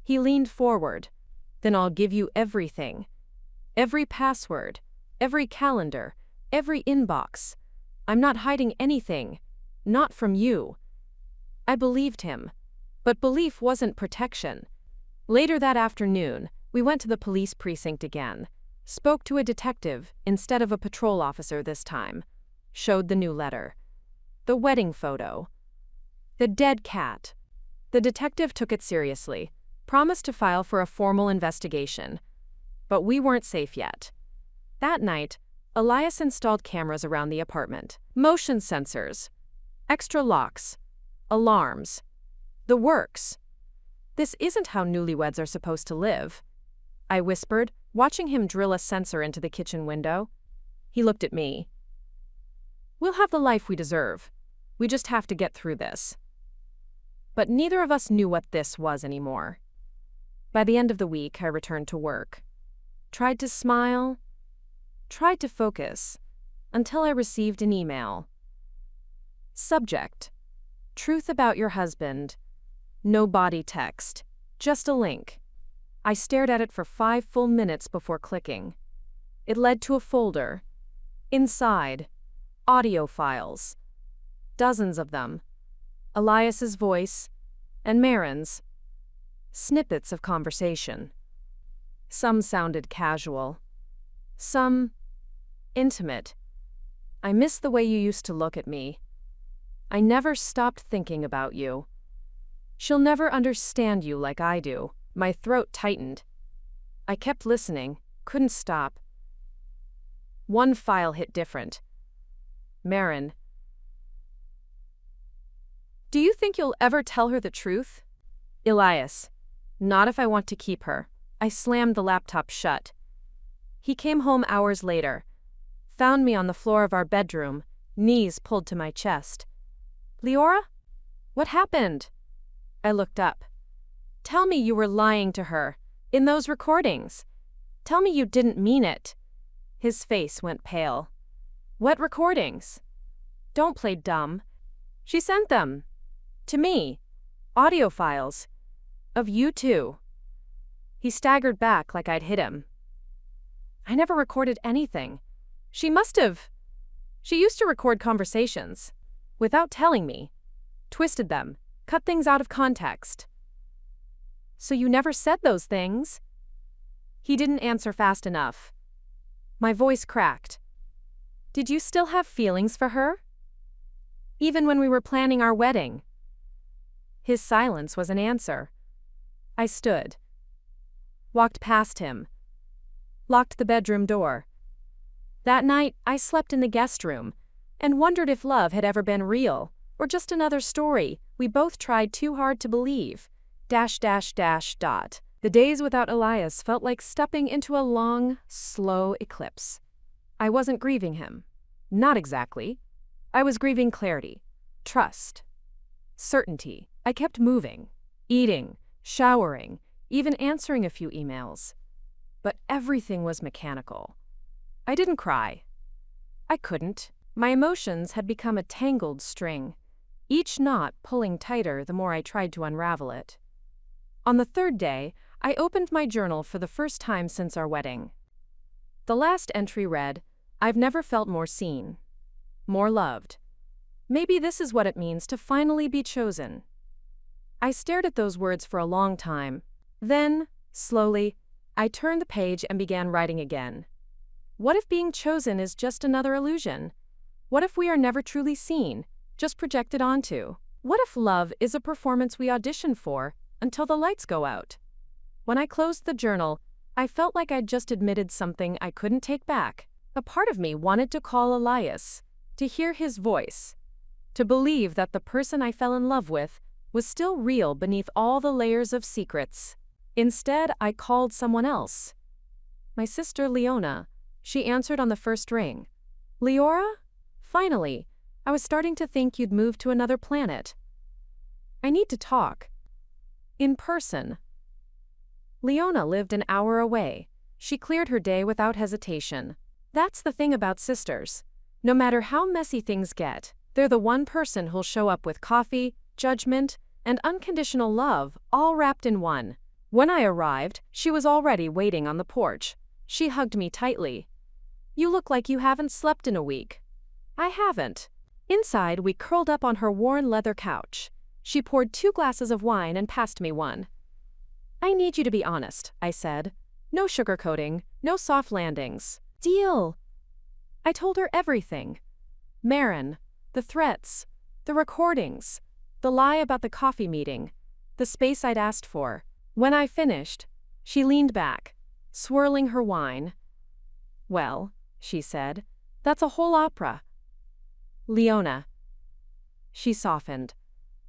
He leaned forward. Then I'll give you everything. Every password. Every calendar. Every inbox. I'm not hiding anything. Not from you. I believed him. But belief wasn't protection. Later that afternoon, we went to the police precinct again. Spoke to a detective instead of a patrol officer this time. Showed the new letter. The wedding photo. The dead cat. The detective took it seriously. Promised to file for a formal investigation. But we weren't safe yet. That night, Elias installed cameras around the apartment. Motion sensors. Extra locks. Alarms. The works. This isn't how newlyweds are supposed to live. I whispered, watching him drill a sensor into the kitchen window. He looked at me. We'll have the life we deserve. We just have to get through this. But neither of us knew what this was anymore. By the end of the week, I returned to work. Tried to smile. Tried to focus. Until I received an email. Subject. Truth about your husband. No body text. Just a link. I stared at it for 5 full minutes before clicking. It led to a folder. Inside, audio files. Dozens of them. Elias's voice and Marin's. Snippets of conversation. Some sounded casual. Some intimate. I miss the way you used to look at me. I never stopped thinking about you. She'll never understand you like I do. My throat tightened. I kept listening, couldn't stop. One file hit different. Marin. Do you think you'll ever tell her the truth? Elias. Not if I want to keep her. I slammed the laptop shut. He came home hours later. Found me on the floor of our bedroom, knees pulled to my chest. Leora? What happened? I looked up. Tell me you were lying to her. In those recordings. Tell me you didn't mean it. His face went pale. What recordings? Don't play dumb. She sent them. To me. Audio files. Of you two. He staggered back like I'd hit him. I never recorded anything. She must have. She used to record conversations. Without telling me. Twisted them. Cut things out of context. So you never said those things? He didn't answer fast enough. My voice cracked. Did you still have feelings for her? Even when we were planning our wedding? His silence was an answer. I stood. Walked past him. Locked the bedroom door. That night, I slept in the guest room and wondered if love had ever been real or just another story we both tried too hard to believe. ... The days without Elias felt like stepping into a long, slow eclipse. I wasn't grieving him. Not exactly. I was grieving clarity, trust, certainty, I kept moving, eating, showering, even answering a few emails. But everything was mechanical. I didn't cry. I couldn't. My emotions had become a tangled string, each knot pulling tighter the more I tried to unravel it. On the third day, I opened my journal for the first time since our wedding. The last entry read, "I've never felt more seen, more loved. Maybe this is what it means to finally be chosen." I stared at those words for a long time. Then, slowly, I turned the page and began writing again. What if being chosen is just another illusion? What if we are never truly seen, just projected onto? What if love is a performance we audition for until the lights go out? When I closed the journal, I felt like I'd just admitted something I couldn't take back. A part of me wanted to call Elias, to hear his voice, to believe that the person I fell in love with was still real beneath all the layers of secrets. Instead, I called someone else. My sister Leona. She answered on the first ring. "Leora? Finally, I was starting to think you'd moved to another planet. I need to talk. In person." Leona lived an hour away. She cleared her day without hesitation. That's the thing about sisters. No matter how messy things get, they're the one person who'll show up with coffee, judgment, and unconditional love, all wrapped in one. When I arrived, she was already waiting on the porch. She hugged me tightly. "You look like you haven't slept in a week." "I haven't." Inside, we curled up on her worn leather couch. She poured 2 glasses of wine and passed me one. "I need you to be honest," I said. "No sugarcoating, no soft landings. Deal." I told her everything. Maren, the threats, the recordings, the lie about the coffee meeting, the space I'd asked for. When I finished, she leaned back, swirling her wine. "Well," she said, "that's a whole opera." "Leona." She softened.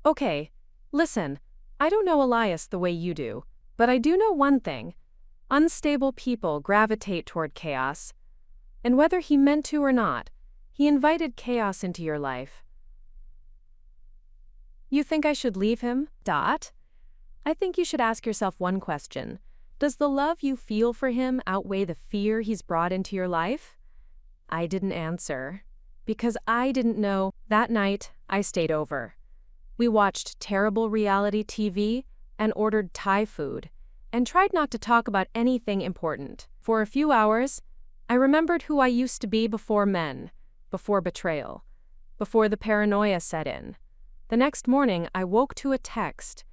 "Okay, listen, I don't know Elias the way you do, but I do know one thing. Unstable people gravitate toward chaos. And whether he meant to or not, he invited chaos into your life." "You think I should leave him? I think you should ask yourself one question. Does the love you feel for him outweigh the fear he's brought into your life?" I didn't answer, because I didn't know. That night, I stayed over. We watched terrible reality TV and ordered Thai food, and tried not to talk about anything important. For a few hours, I remembered who I used to be before men, before betrayal, before the paranoia set in. The next morning, I woke to a text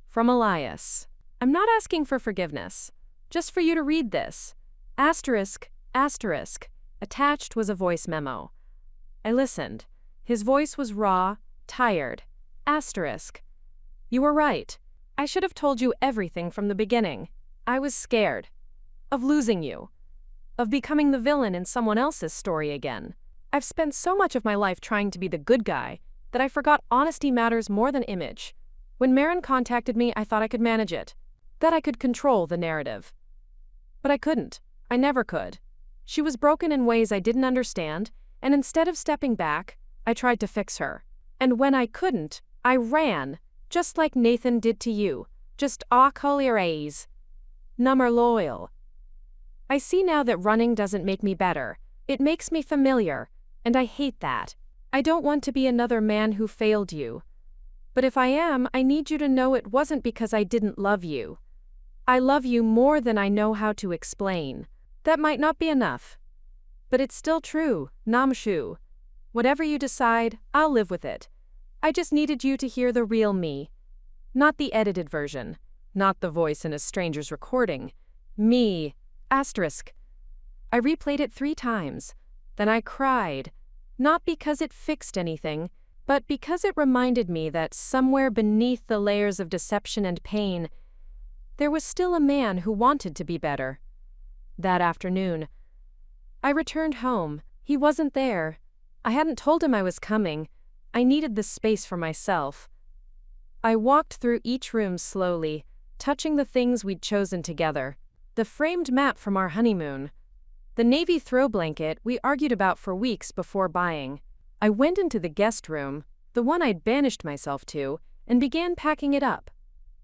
from Elias. "I'm not asking for forgiveness, just for you to read this. Asterisk, asterisk." Attached was a voice memo. I listened. His voice was raw, tired. Asterisk. "You were right. I should have told you everything from the beginning. I was scared. Of losing you. Of becoming the villain in someone else's story again. I've spent so much of my life trying to be the good guy that I forgot honesty matters more than image. When Maren contacted me, I thought I could manage it, that I could control the narrative. But I couldn't. I never could. She was broken in ways I didn't understand, and instead of stepping back, I tried to fix her. And when I couldn't, I ran, just like Nathan did to you. Just collier number loyal. I see now that running doesn't make me better. It makes me familiar, and I hate that. I don't want to be another man who failed you. But if I am, I need you to know it wasn't because I didn't love you. I love you more than I know how to explain. That might not be enough. But it's still true, Namshu. Whatever you decide, I'll live with it. I just needed you to hear the real me. Not the edited version. Not the voice in a stranger's recording. Me. Asterisk. I replayed it 3 times. Then I cried. Not because it fixed anything, but because it reminded me that somewhere beneath the layers of deception and pain, there was still a man who wanted to be better. That afternoon, I returned home. He wasn't there. I hadn't told him I was coming. I needed the space for myself. I walked through each room slowly, touching the things we'd chosen together. The framed map from our honeymoon. The navy throw blanket we argued about for weeks before buying. I went into the guest room, the one I'd banished myself to, and began packing it up,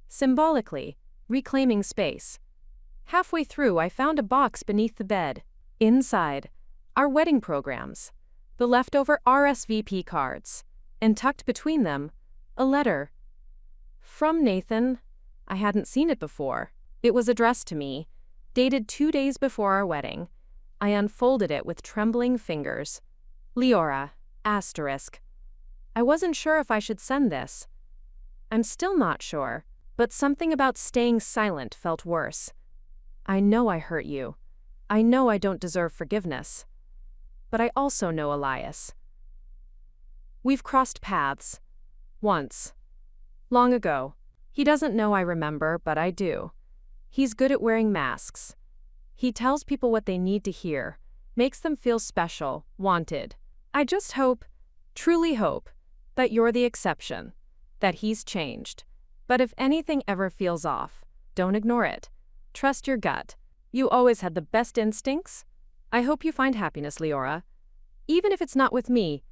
symbolically reclaiming space. Halfway through, I found a box beneath the bed. Inside, our wedding programs, the leftover RSVP cards, and tucked between them, a letter. From Nathan. I hadn't seen it before. It was addressed to me, dated 2 days before our wedding. I unfolded it with trembling fingers. Leora, asterisk. I wasn't sure if I should send this. I'm still not sure, but something about staying silent felt worse. I know I hurt you. I know I don't deserve forgiveness. But I also know Elias. We've crossed paths. Once. Long ago. He doesn't know I remember, but I do. He's good at wearing masks. He tells people what they need to hear, makes them feel special, wanted. I just hope, truly hope, that you're the exception, that he's changed. But if anything ever feels off, don't ignore it. Trust your gut. You always had the best instincts. I hope you find happiness, Leora. Even if it's not with me.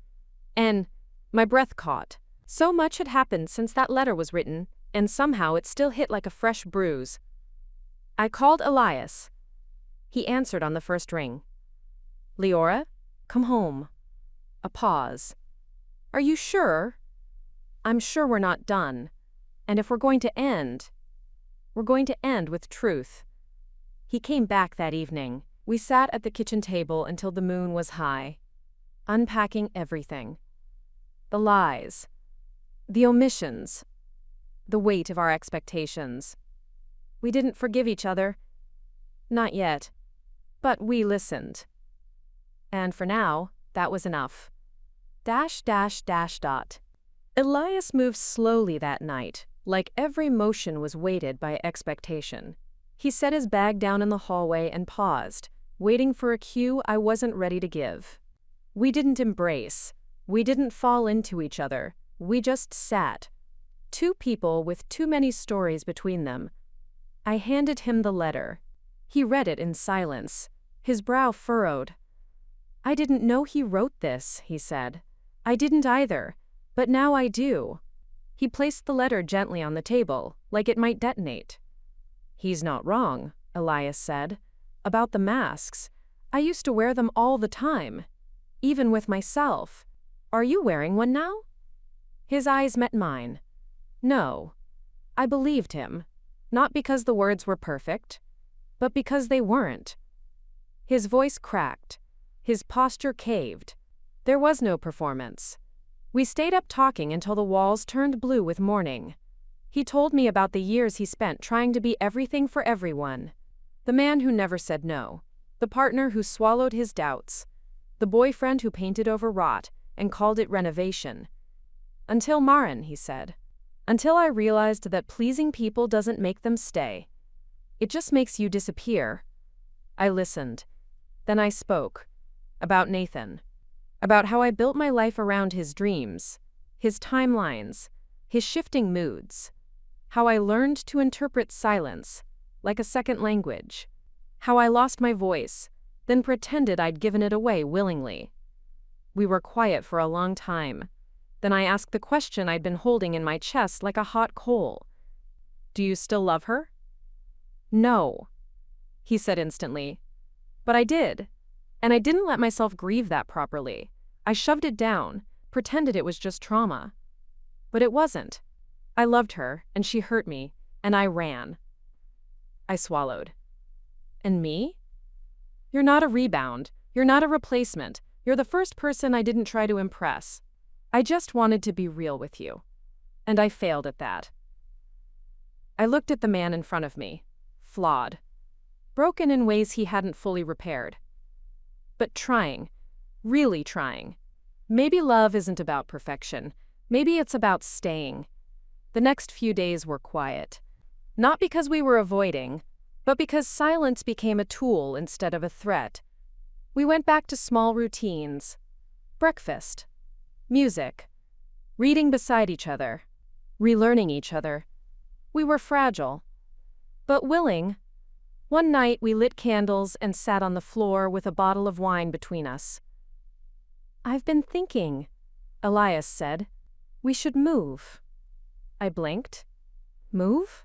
And my breath caught. So much had happened since that letter was written, and somehow it still hit like a fresh bruise. I called Elias. He answered on the first ring. Leora, come home. A pause. Are you sure? I'm sure we're not done. And if we're going to end, we're going to end with truth. He came back that evening. We sat at the kitchen table until the moon was high, unpacking everything. The lies, the omissions, the weight of our expectations. We didn't forgive each other. Not yet. But we listened. And for now, that was enough. .. Elias moved slowly that night, like every motion was weighted by expectation. He set his bag down in the hallway and paused, waiting for a cue I wasn't ready to give. We didn't embrace. We didn't fall into each other. We just sat. Two people with too many stories between them. I handed him the letter. He read it in silence, his brow furrowed. I didn't know he wrote this, he said. I didn't either, but now I do. He placed the letter gently on the table, like it might detonate. He's not wrong, Elias said. About the masks. I used to wear them all the time, even with myself. Are you wearing one now? His eyes met mine. No. I believed him, not because the words were perfect, but because they weren't. His voice cracked. His posture caved. There was no performance. We stayed up talking until the walls turned blue with morning. He told me about the years he spent trying to be everything for everyone. The man who never said no. The partner who swallowed his doubts. The boyfriend who painted over rot and called it renovation. Until Maren, he said. Until I realized that pleasing people doesn't make them stay. It just makes you disappear. I listened. Then I spoke. About Nathan. About how I built my life around his dreams, his timelines, his shifting moods. How I learned to interpret silence, like a second language. How I lost my voice, then pretended I'd given it away willingly. We were quiet for a long time. Then I asked the question I'd been holding in my chest like a hot coal. Do you still love her? No, he said instantly. But I did. And I didn't let myself grieve that properly. I shoved it down, pretended it was just trauma. But it wasn't. I loved her, and she hurt me, and I ran. I swallowed. And me? You're not a rebound. You're not a replacement. You're the first person I didn't try to impress. I just wanted to be real with you. And I failed at that. I looked at the man in front of me, flawed, broken in ways he hadn't fully repaired. But trying, really trying. Maybe love isn't about perfection. Maybe it's about staying. The next few days were quiet. Not because we were avoiding, but because silence became a tool instead of a threat. We went back to small routines. Breakfast. Music. Reading beside each other. Relearning each other. We were fragile, but willing. One night we lit candles and sat on the floor with a bottle of wine between us. I've been thinking, Elias said. We should move. I blinked. Move?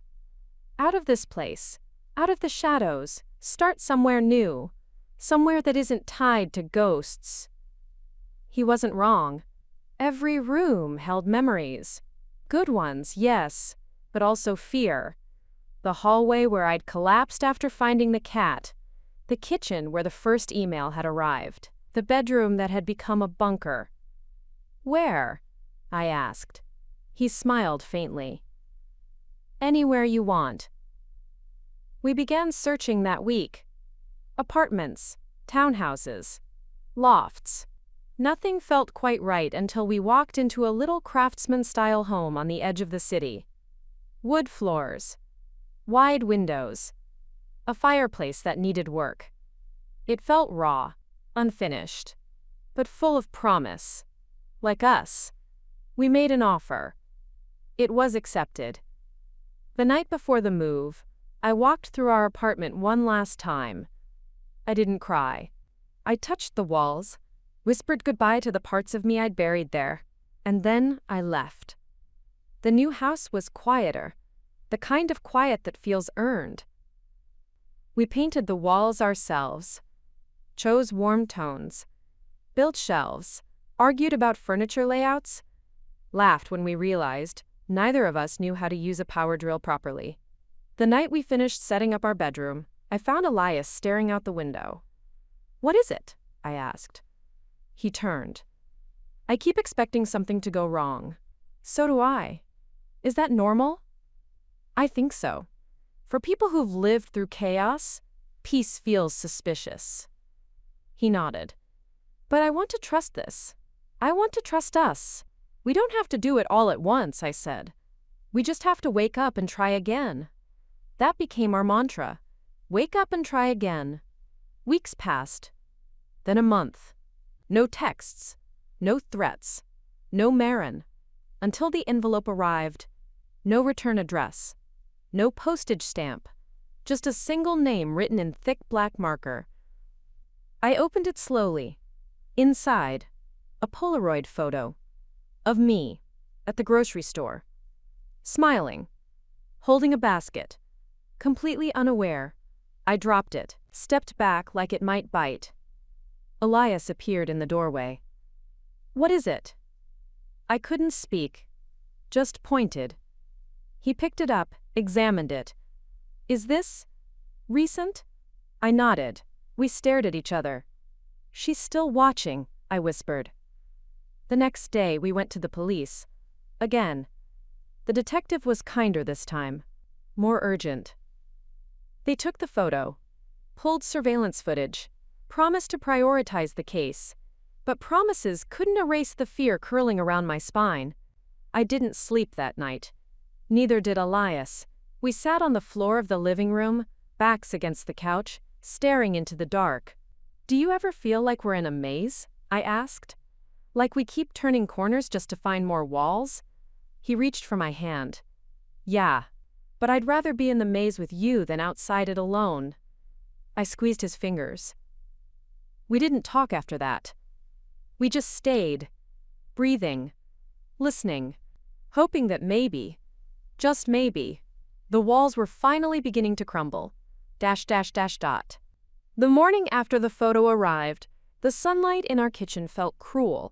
Out of this place, out of the shadows, start somewhere new, somewhere that isn't tied to ghosts. He wasn't wrong. Every room held memories. Good ones, yes, but also fear. The hallway where I'd collapsed after finding the cat. The kitchen where the first email had arrived. The bedroom that had become a bunker. Where? I asked. He smiled faintly. Anywhere you want. We began searching that week. Apartments, townhouses, lofts. Nothing felt quite right until we walked into a little craftsman-style home on the edge of the city. Wood floors, wide windows, a fireplace that needed work. It felt raw, unfinished, but full of promise. Like us. We made an offer. It was accepted. The night before the move, I walked through our apartment one last time. I didn't cry. I touched the walls, whispered goodbye to the parts of me I'd buried there, and then I left. The new house was quieter, the kind of quiet that feels earned. We painted the walls ourselves, chose warm tones, built shelves, argued about furniture layouts, laughed when we realized neither of us knew how to use a power drill properly. The night we finished setting up our bedroom, I found Elias staring out the window. "What is it?" I asked. He turned. "I keep expecting something to go wrong." "So do I. Is that normal?" "I think so. For people who've lived through chaos, peace feels suspicious." He nodded. "But I want to trust this. I want to trust us. We don't have to do it all at once," I said. "We just have to wake up and try again." That became our mantra. Wake up and try again. Weeks passed. Then a month. No texts. No threats. No Marin. Until the envelope arrived. No return address. No postage stamp. Just a single name written in thick black marker. I opened it slowly. Inside, a Polaroid photo. Of me. At the grocery store. Smiling. Holding a basket. Completely unaware. I dropped it, stepped back like it might bite. Elias appeared in the doorway. "What is it?" I couldn't speak. Just pointed. He picked it up, examined it. "Is this recent?" I nodded. We stared at each other. "She's still watching," I whispered. The next day we went to the police. Again. The detective was kinder this time. More urgent. They took the photo, pulled surveillance footage, promised to prioritize the case, but promises couldn't erase the fear curling around my spine. I didn't sleep that night. Neither did Elias. We sat on the floor of the living room, backs against the couch, staring into the dark. "Do you ever feel like we're in a maze?" I asked. "Like we keep turning corners just to find more walls?" He reached for my hand. "Yeah. But I'd rather be in the maze with you than outside it alone." I squeezed his fingers. We didn't talk after that. We just stayed, breathing, listening, hoping that maybe, just maybe, the walls were finally beginning to crumble. ... The morning after the photo arrived, the sunlight in our kitchen felt cruel.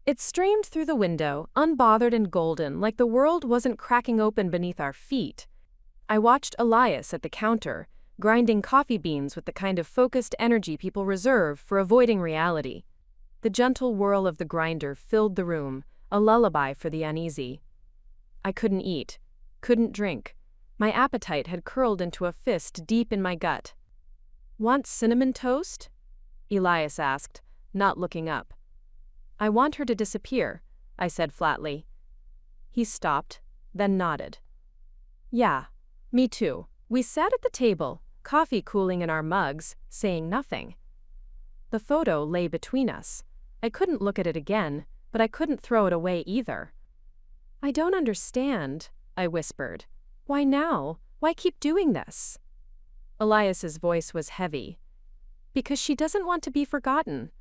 It streamed through the window, unbothered and golden, like the world wasn't cracking open beneath our feet. I watched Elias at the counter, grinding coffee beans with the kind of focused energy people reserve for avoiding reality. The gentle whirl of the grinder filled the room, a lullaby for the uneasy. I couldn't eat, couldn't drink. My appetite had curled into a fist deep in my gut. "Want cinnamon toast?" Elias asked, not looking up. "I want her to disappear," I said flatly. He stopped, then nodded. "Yeah, me too." We sat at the table, coffee cooling in our mugs, saying nothing. The photo lay between us. I couldn't look at it again, but I couldn't throw it away either. "I don't understand," I whispered. "Why now? Why keep doing this?" Elias's voice was heavy. "Because she doesn't want to be forgotten."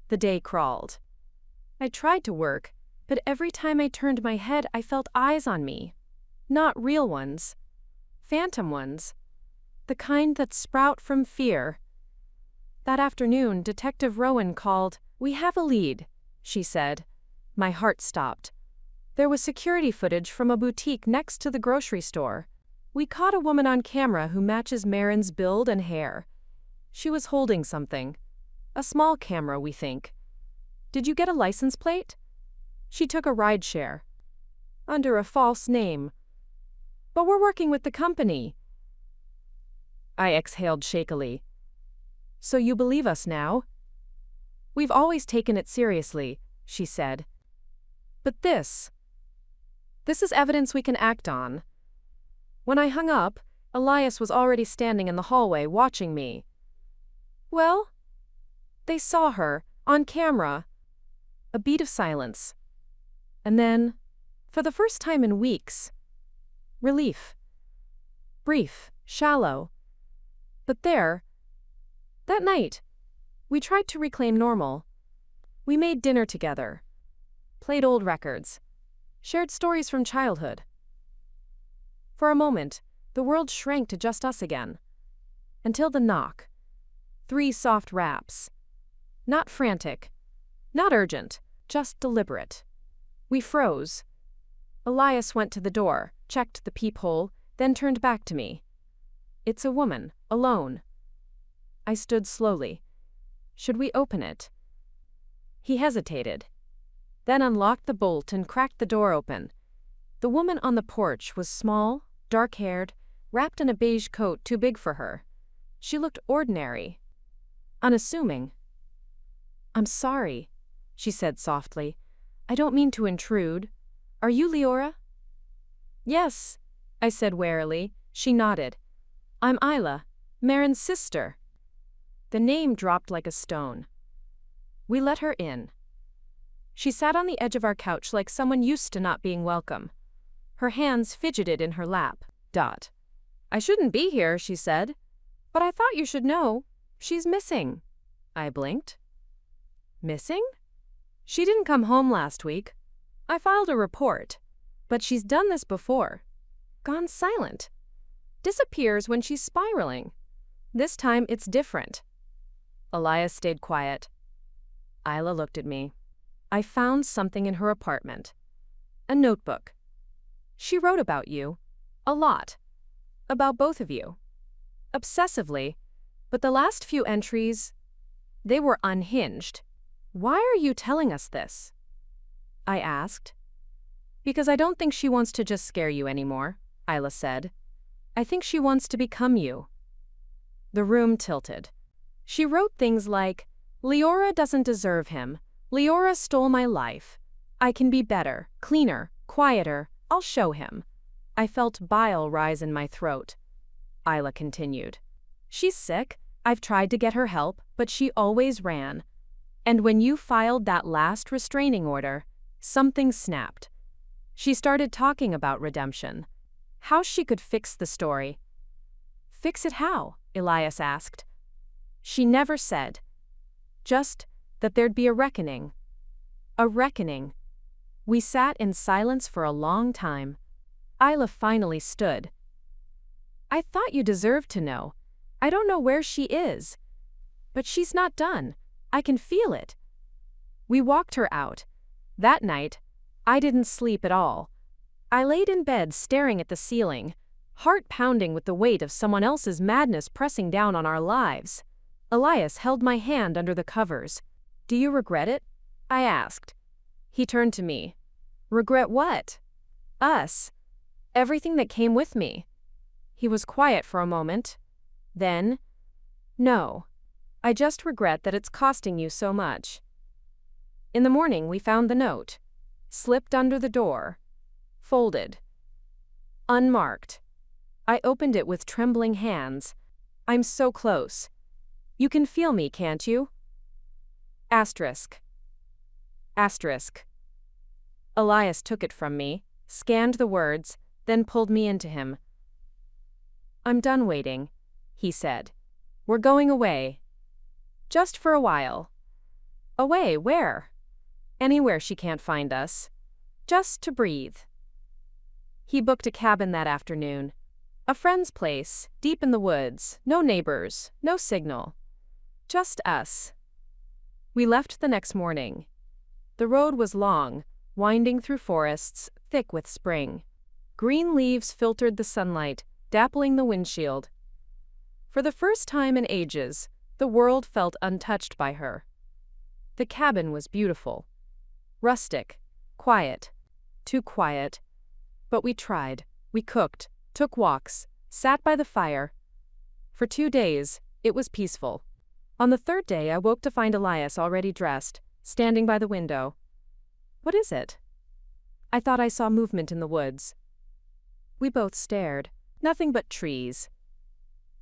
The day crawled. I tried to work, but every time I turned my head I felt eyes on me, Not real ones. Phantom ones. The kind that sprout from fear. That afternoon, Detective Rowan called. "We have a lead," she said. My heart stopped. There was security footage from a boutique next to the grocery store. We caught a woman on camera who matches Marin's build and hair. She was holding something. A small camera, we think. "Did you get a license plate?" "She took a rideshare." "Under a false name." "But we're working with the company." I exhaled shakily. "So you believe us now?" "We've always taken it seriously," she said. "But this is evidence we can act on." When I hung up, Elias was already standing in the hallway watching me. "Well?" "They saw her, on camera." A beat of silence. And then, for the first time in weeks, relief. Brief, shallow. But there, that night, we tried to reclaim normal. We made dinner together, played old records, shared stories from childhood. For a moment, the world shrank to just us again. Until the knock. 3 soft raps. Not frantic, not urgent, just deliberate. We froze. Elias went to the door, checked the peephole, then turned back to me. "It's a woman, alone." I stood slowly. "Should we open it?" He hesitated, then unlocked the bolt and cracked the door open. The woman on the porch was small, dark-haired, wrapped in a beige coat too big for her. She looked ordinary, unassuming. "I'm sorry," she said softly. "I don't mean to intrude. Are you Leora?" "Yes," I said warily. She nodded. "I'm Isla, Marin's sister." The name dropped like a stone. We let her in. She sat on the edge of our couch like someone used to not being welcome. Her hands fidgeted in her lap. "I shouldn't be here," she said. "But I thought you should know. She's missing." I blinked. "Missing?" "She didn't come home last week. I filed a report. But she's done this before. Gone silent. Disappears when she's spiraling. This time it's different." Elias stayed quiet. Isla looked at me. "I found something in her apartment. A notebook. She wrote about you. A lot. About both of you. Obsessively. But the last few entries, they were unhinged." "Why are you telling us this?" I asked. "Because I don't think she wants to just scare you anymore," Isla said. "I think she wants to become you." The room tilted. She wrote things like, "Leora doesn't deserve him. Leora stole my life. I can be better, cleaner, quieter. I'll show him." I felt bile rise in my throat. Isla continued. "She's sick. I've tried to get her help, but she always ran. And when you filed that last restraining order, something snapped. She started talking about redemption. How she could fix the story." "Fix it how?" Elias asked. "She never said. Just that there'd be a reckoning." A reckoning. We sat in silence for a long time. Isla finally stood. "I thought you deserved to know. I don't know where she is. But she's not done. I can feel it." We walked her out. That night, I didn't sleep at all. I laid in bed staring at the ceiling, heart pounding with the weight of someone else's madness pressing down on our lives. Elias held my hand under the covers. "Do you regret it?" I asked. He turned to me. "Regret what?" "Us. Everything that came with me." He was quiet for a moment. Then, "No. I just regret that it's costing you so much." In the morning, we found the note. Slipped under the door. Folded. Unmarked. I opened it with trembling hands. "I'm so close. You can feel me, can't you?" Asterisk. Asterisk. Elias took it from me, scanned the words, then pulled me into him. "I'm done waiting," he said. "We're going away. Just for a while." "Away, where?" "Anywhere she can't find us. Just to breathe." He booked a cabin that afternoon. A friend's place, deep in the woods, no neighbors, no signal. Just us. We left the next morning. The road was long, winding through forests, thick with spring. Green leaves filtered the sunlight, dappling the windshield. For the first time in ages, the world felt untouched by her. The cabin was beautiful. Rustic, quiet, too quiet. But we tried. We cooked, took walks, sat by the fire. For 2 days, it was peaceful. On the third day, I woke to find Elias already dressed, standing by the window. "What is it?" I thought I saw movement in the woods. We both stared. Nothing but trees.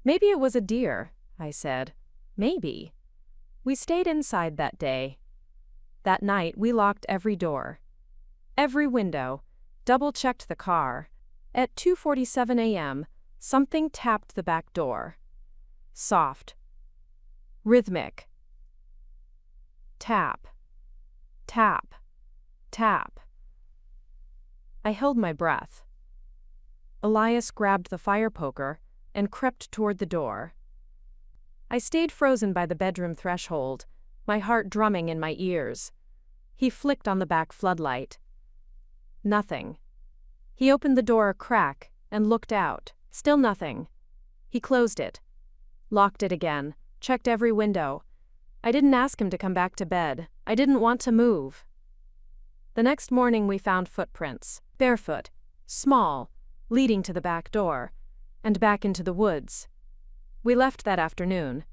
"Maybe it was a deer," I said. "Maybe." We stayed inside that day. That night, we locked every door. Every window. Double-checked the car. At 2:47 a.m., something tapped the back door. Soft. Rhythmic. Tap. Tap. Tap. I held my breath. Elias grabbed the fire poker and crept toward the door. I stayed frozen by the bedroom threshold, my heart drumming in my ears. He flicked on the back floodlight. Nothing. He opened the door a crack and looked out. Still nothing. He closed it. Locked it again. Checked every window. I didn't ask him to come back to bed. I didn't want to move. The next morning we found footprints. Barefoot. Small. Leading to the back door. And back into the woods. We left that afternoon.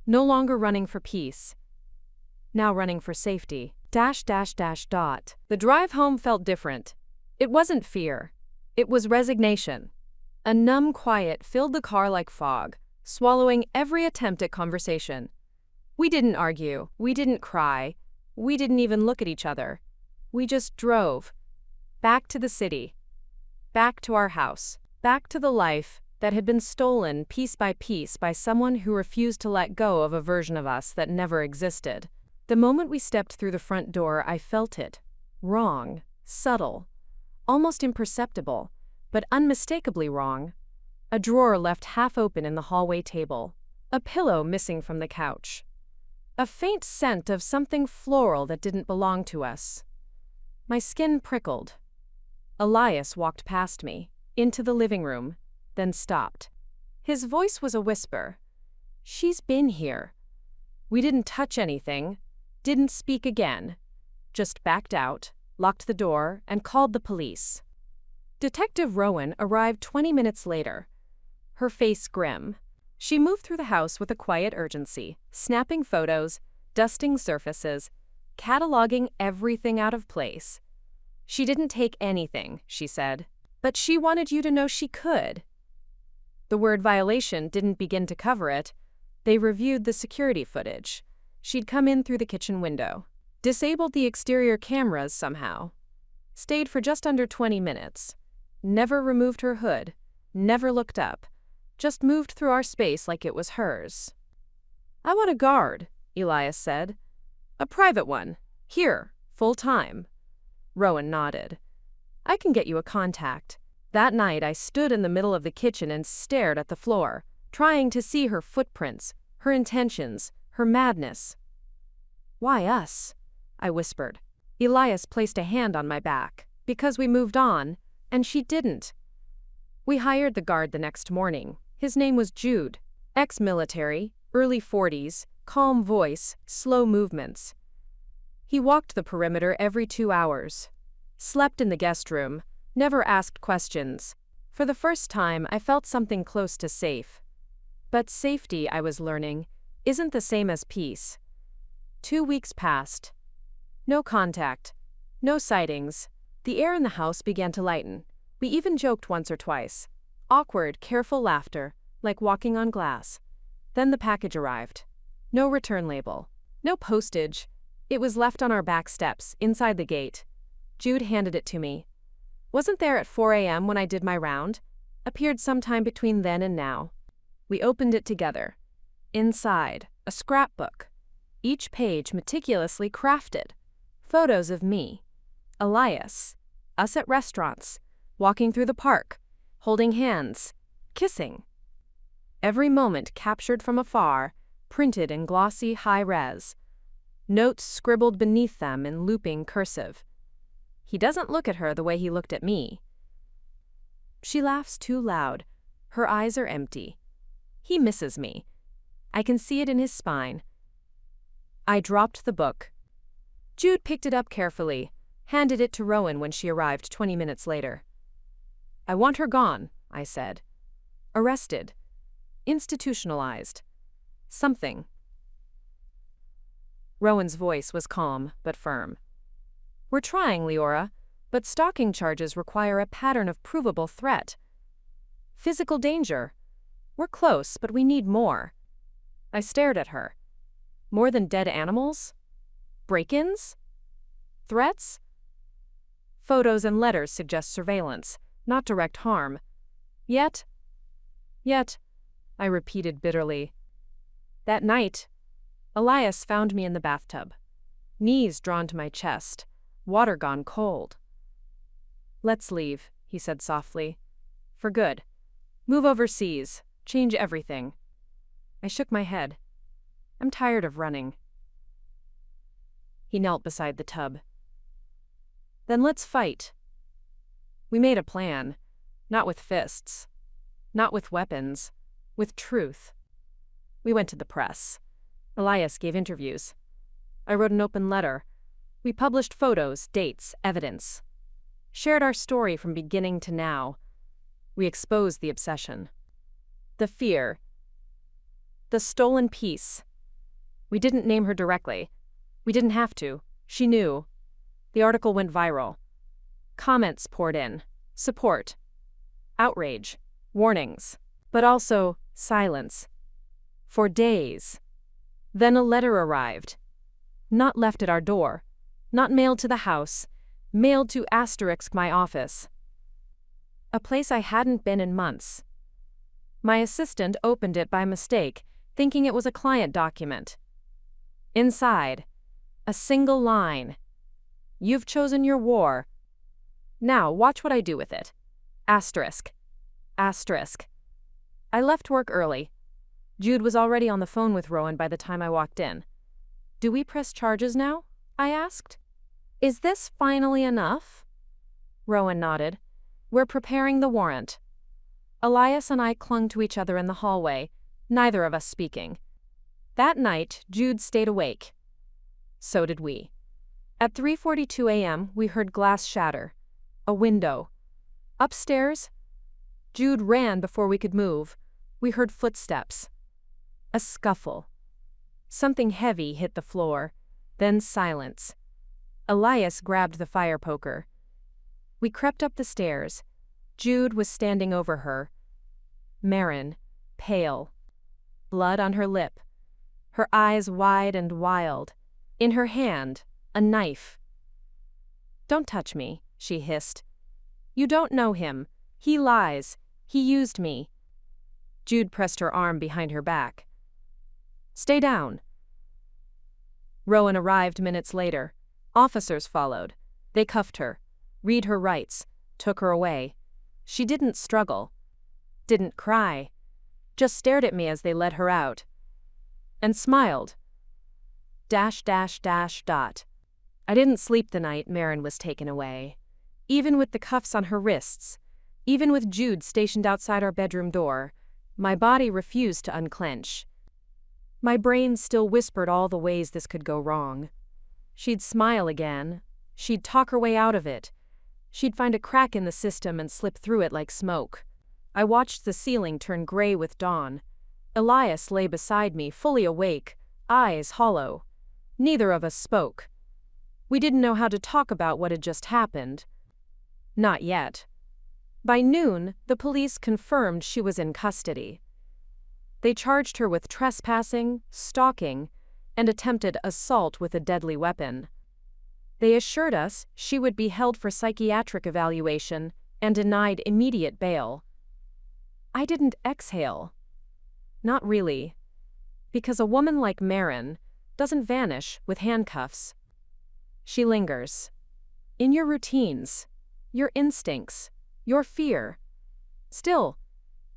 No longer running for peace. Now running for safety. ... The drive home felt different. It wasn't fear. It was resignation. A numb quiet filled the car like fog, swallowing every attempt at conversation. We didn't argue. We didn't cry. We didn't even look at each other. We just drove. Back to the city. Back to our house. Back to the life that had been stolen piece by someone who refused to let go of a version of us that never existed. The moment we stepped through the front door, I felt it. Wrong. Subtle. Almost imperceptible, but unmistakably wrong. A drawer left half open in the hallway table. A pillow missing from the couch. A faint scent of something floral that didn't belong to us. My skin prickled. Elias walked past me, into the living room, then stopped. His voice was a whisper. "She's been here." We didn't touch anything, didn't speak again, just backed out, locked the door, and called the police. Detective Rowan arrived 20 minutes later, her face grim. She moved through the house with a quiet urgency, snapping photos, dusting surfaces, cataloging everything out of place. "She didn't take anything," she said, "but she wanted you to know she could." The word violation didn't begin to cover it. They reviewed the security footage. She'd come in through the kitchen window, disabled the exterior cameras somehow, stayed for just under 20 minutes, never removed her hood, never looked up, just moved through our space like it was hers. "I want a guard," Elias said. "A private one. Here, full-time." Rowan nodded. "I can get you a contact." That night I stood in the middle of the kitchen and stared at the floor, trying to see her footprints, her intentions, her madness. "Why us?" I whispered. Elias placed a hand on my back. "Because we moved on, and she didn't." We hired the guard the next morning. His name was Jude. Ex-military, early 40s, calm voice, slow movements. He walked the perimeter every 2 hours. Slept in the guest room, never asked questions. For the first time, I felt something close to safe. But safety, I was learning, isn't the same as peace. 2 weeks passed. No contact. No sightings. The air in the house began to lighten. We even joked once or twice. Awkward, careful laughter, like walking on glass. Then the package arrived. No return label. No postage. It was left on our back steps, inside the gate. Jude handed it to me. Wasn't there at 4 a.m. when I did my round. Appeared sometime between then and now. We opened it together. Inside, a scrapbook. Each page meticulously crafted. Photos of me. Elias. Us at restaurants. walking through the park, holding hands, kissing. Every moment captured from afar, printed in glossy high-res. Notes scribbled beneath them in looping cursive. He doesn't look at her the way he looked at me. She laughs too loud. Her eyes are empty. He misses me. I can see it in his spine. I dropped the book. Jude picked it up carefully, handed it to Rowan when she arrived 20 minutes later. "I want her gone," I said. "Arrested. Institutionalized. Something." Rowan's voice was calm but firm. "We're trying, Leora, but stalking charges require a pattern of provable threat. Physical danger. We're close, but we need more." I stared at her. More than dead animals? Break-ins? Threats? Photos and letters suggest surveillance, not direct harm. Yet, I repeated bitterly. That night, Elias found me in the bathtub, knees drawn to my chest, water gone cold. "Let's leave," he said softly. "For good. Move overseas. Change everything." I shook my head. "I'm tired of running." He knelt beside the tub. "Then let's fight." We made a plan, not with fists, not with weapons, with truth. We went to the press. Elias gave interviews. I wrote an open letter. We published photos, dates, evidence. Shared our story from beginning to now. We exposed the obsession. The fear. The stolen piece. We didn't name her directly. We didn't have to. She knew. The article went viral. Comments poured in. Support. Outrage. Warnings. But also silence. For days. Then a letter arrived. Not left at our door. Not mailed to the house. Mailed to * my office. A place I hadn't been in months. My assistant opened it by mistake, thinking it was a client document. Inside, a single line. "You've chosen your war. Now watch what I do with it. **. I left work early. Jude was already on the phone with Rowan by the time I walked in. "Do we press charges now?" I asked. "Is this finally enough?" Rowan nodded. "We're preparing the warrant." Elias and I clung to each other in the hallway, neither of us speaking. That night, Jude stayed awake. So did we. At 3:42 a.m., we heard glass shatter. A window. Upstairs, Jude ran before we could move. We heard footsteps. A scuffle. Something heavy hit the floor, then silence. Elias grabbed the fire poker. We crept up the stairs. Jude was standing over her. Maren, pale. Blood on her lip. Her eyes wide and wild. In her hand, a knife. "Don't touch me," she hissed. "You don't know him. He lies. He used me." Jude pressed her arm behind her back. "Stay down." Rowan arrived minutes later. Officers followed. They cuffed her, read her rights, took her away. She didn't struggle. Didn't cry. Just stared at me as they led her out. And smiled. .. I didn't sleep the night Maren was taken away. Even with the cuffs on her wrists, even with Jude stationed outside our bedroom door, my body refused to unclench. My brain still whispered all the ways this could go wrong. She'd smile again. She'd talk her way out of it. She'd find a crack in the system and slip through it like smoke. I watched the ceiling turn gray with dawn. Elias lay beside me, fully awake, eyes hollow. Neither of us spoke. We didn't know how to talk about what had just happened. Not yet. By noon, the police confirmed she was in custody. They charged her with trespassing, stalking, and attempted assault with a deadly weapon. They assured us she would be held for psychiatric evaluation and denied immediate bail. I didn't exhale. Not really. Because a woman like Maren doesn't vanish with handcuffs. She lingers. In your routines, your instincts, Your fear. Still,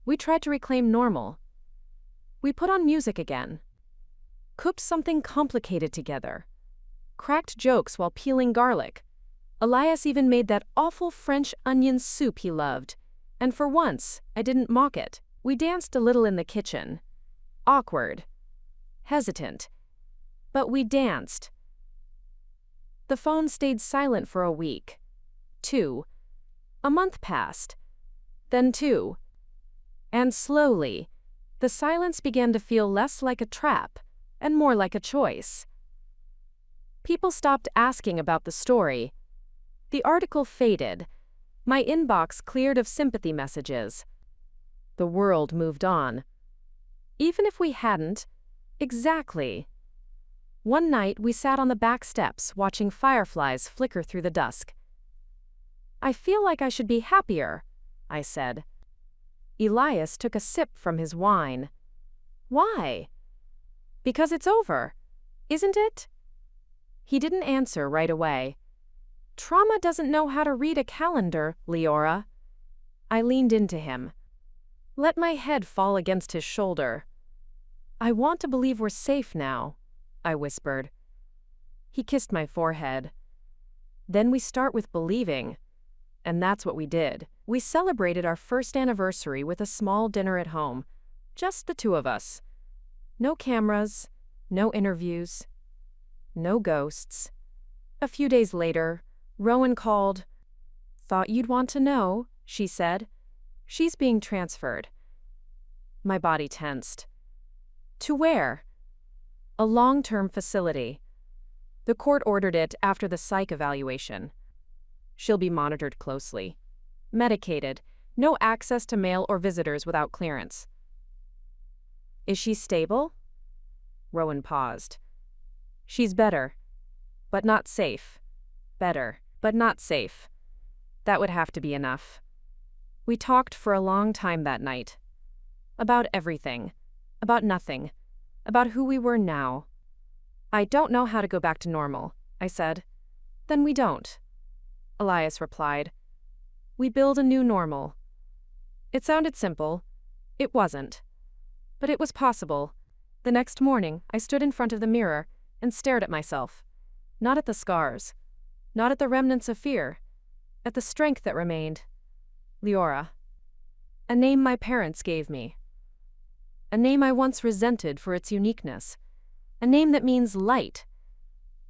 we tried to reclaim normal. We put on music again. Cooked something complicated together. Cracked jokes while peeling garlic. Elias even made that awful French onion soup he loved. And for once, I didn't mock it. We danced a little in the kitchen. Awkward. Hesitant. But we danced. The phone stayed silent for a week. 2. A month passed. Then 2. And slowly, the silence began to feel less like a trap and more like a choice. People stopped asking about the story. The article faded. My inbox cleared of sympathy messages. The world moved on. Even if we hadn't, exactly. One night we sat on the back steps watching fireflies flicker through the dusk. I feel like I should be happier, I said. Elias took a sip from his wine. Why? Because it's over, isn't it? He didn't answer right away. Trauma doesn't know how to read a calendar, Leora. I leaned into him. Let my head fall against his shoulder. I want to believe we're safe now, I whispered. He kissed my forehead. Then we start with believing. And that's what we did. We celebrated our first anniversary with a small dinner at home. Just the two of us. No cameras, no interviews, no ghosts. A few days later, Rowan called. Thought you'd want to know, she said. She's being transferred. My body tensed. To where? A long-term facility. The court ordered it after the psych evaluation. She'll be monitored closely. Medicated. No access to mail or visitors without clearance. Is she stable? Rowan paused. She's better, but not safe. Better, but not safe. That would have to be enough. We talked for a long time that night. About everything. About nothing. About who we were now. I don't know how to go back to normal, I said. Then we don't. Elias replied. We build a new normal. It sounded simple. It wasn't. But it was possible. The next morning, I stood in front of the mirror and stared at myself. Not at the scars. Not at the remnants of fear. At the strength that remained. Leora. A name my parents gave me. A name I once resented for its uniqueness. A name that means light.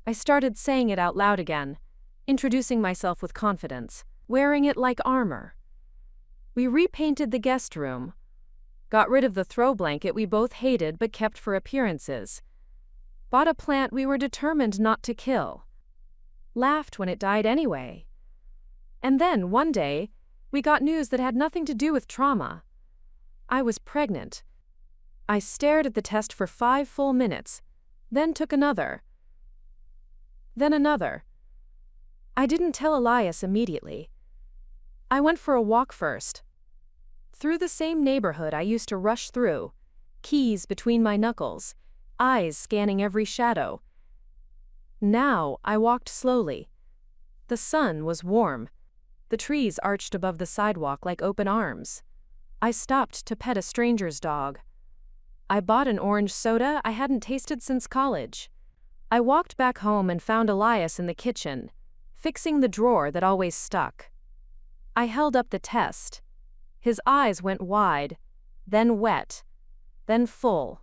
I started saying it out loud again, introducing myself with confidence, wearing it like armor. We repainted the guest room. Got rid of the throw blanket we both hated but kept for appearances. Bought a plant we were determined not to kill. Laughed when it died anyway. And then, one day, we got news that had nothing to do with trauma. I was pregnant. I stared at the test for 5 full minutes, then took another. Then another. I didn't tell Elias immediately. I went for a walk first. Through the same neighborhood I used to rush through, keys between my knuckles, eyes scanning every shadow. Now I walked slowly. The sun was warm. The trees arched above the sidewalk like open arms. I stopped to pet a stranger's dog. I bought an orange soda I hadn't tasted since college. I walked back home and found Elias in the kitchen, fixing the drawer that always stuck. I held up the test. His eyes went wide, then wet, then full.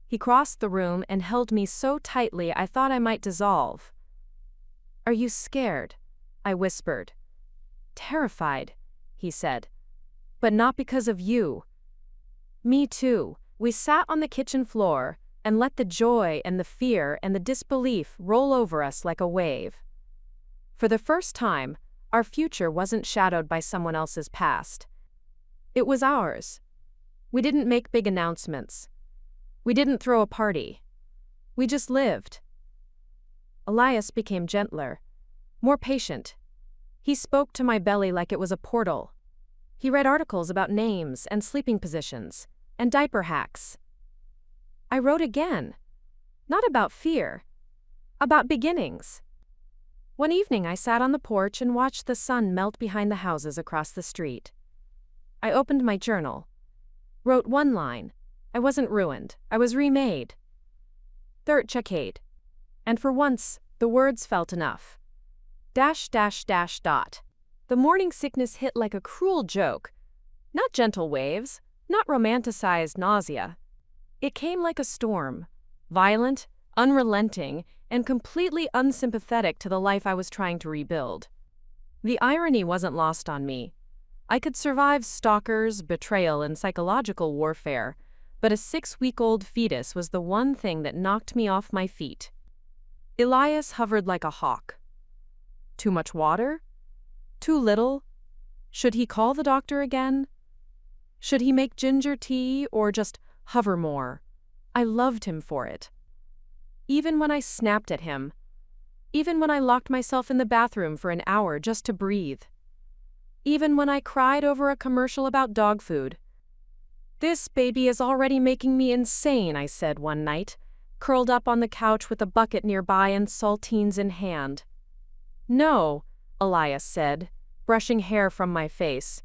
He crossed the room and held me so tightly I thought I might dissolve. Are you scared? I whispered. Terrified, he said. But not because of you. Me too. We sat on the kitchen floor and let the joy and the fear and the disbelief roll over us like a wave. For the first time, our future wasn't shadowed by someone else's past. It was ours. We didn't make big announcements. We didn't throw a party. We just lived. Elias became gentler, more patient. He spoke to my belly like it was a portal. He read articles about names and sleeping positions and diaper hacks. I wrote again. Not about fear. About beginnings. One evening I sat on the porch and watched the sun melt behind the houses across the street. I opened my journal. Wrote one line. I wasn't ruined. I was remade. Third checade. And for once, the words felt enough. Dash dash dash dot. The morning sickness hit like a cruel joke. Not gentle waves, not romanticized nausea. It came like a storm. Violent, unrelenting, and completely unsympathetic to the life I was trying to rebuild. The irony wasn't lost on me. I could survive stalkers, betrayal, and psychological warfare, but a 6-week-old fetus was the one thing that knocked me off my feet. Elias hovered like a hawk. Too much water? Too little? Should he call the doctor again? Should he make ginger tea or just hover more? I loved him for it. Even when I snapped at him. Even when I locked myself in the bathroom for an hour just to breathe. Even when I cried over a commercial about dog food. "This baby is already making me insane," I said one night, curled up on the couch with a bucket nearby and saltines in hand. "No," Elias said, brushing hair from my face.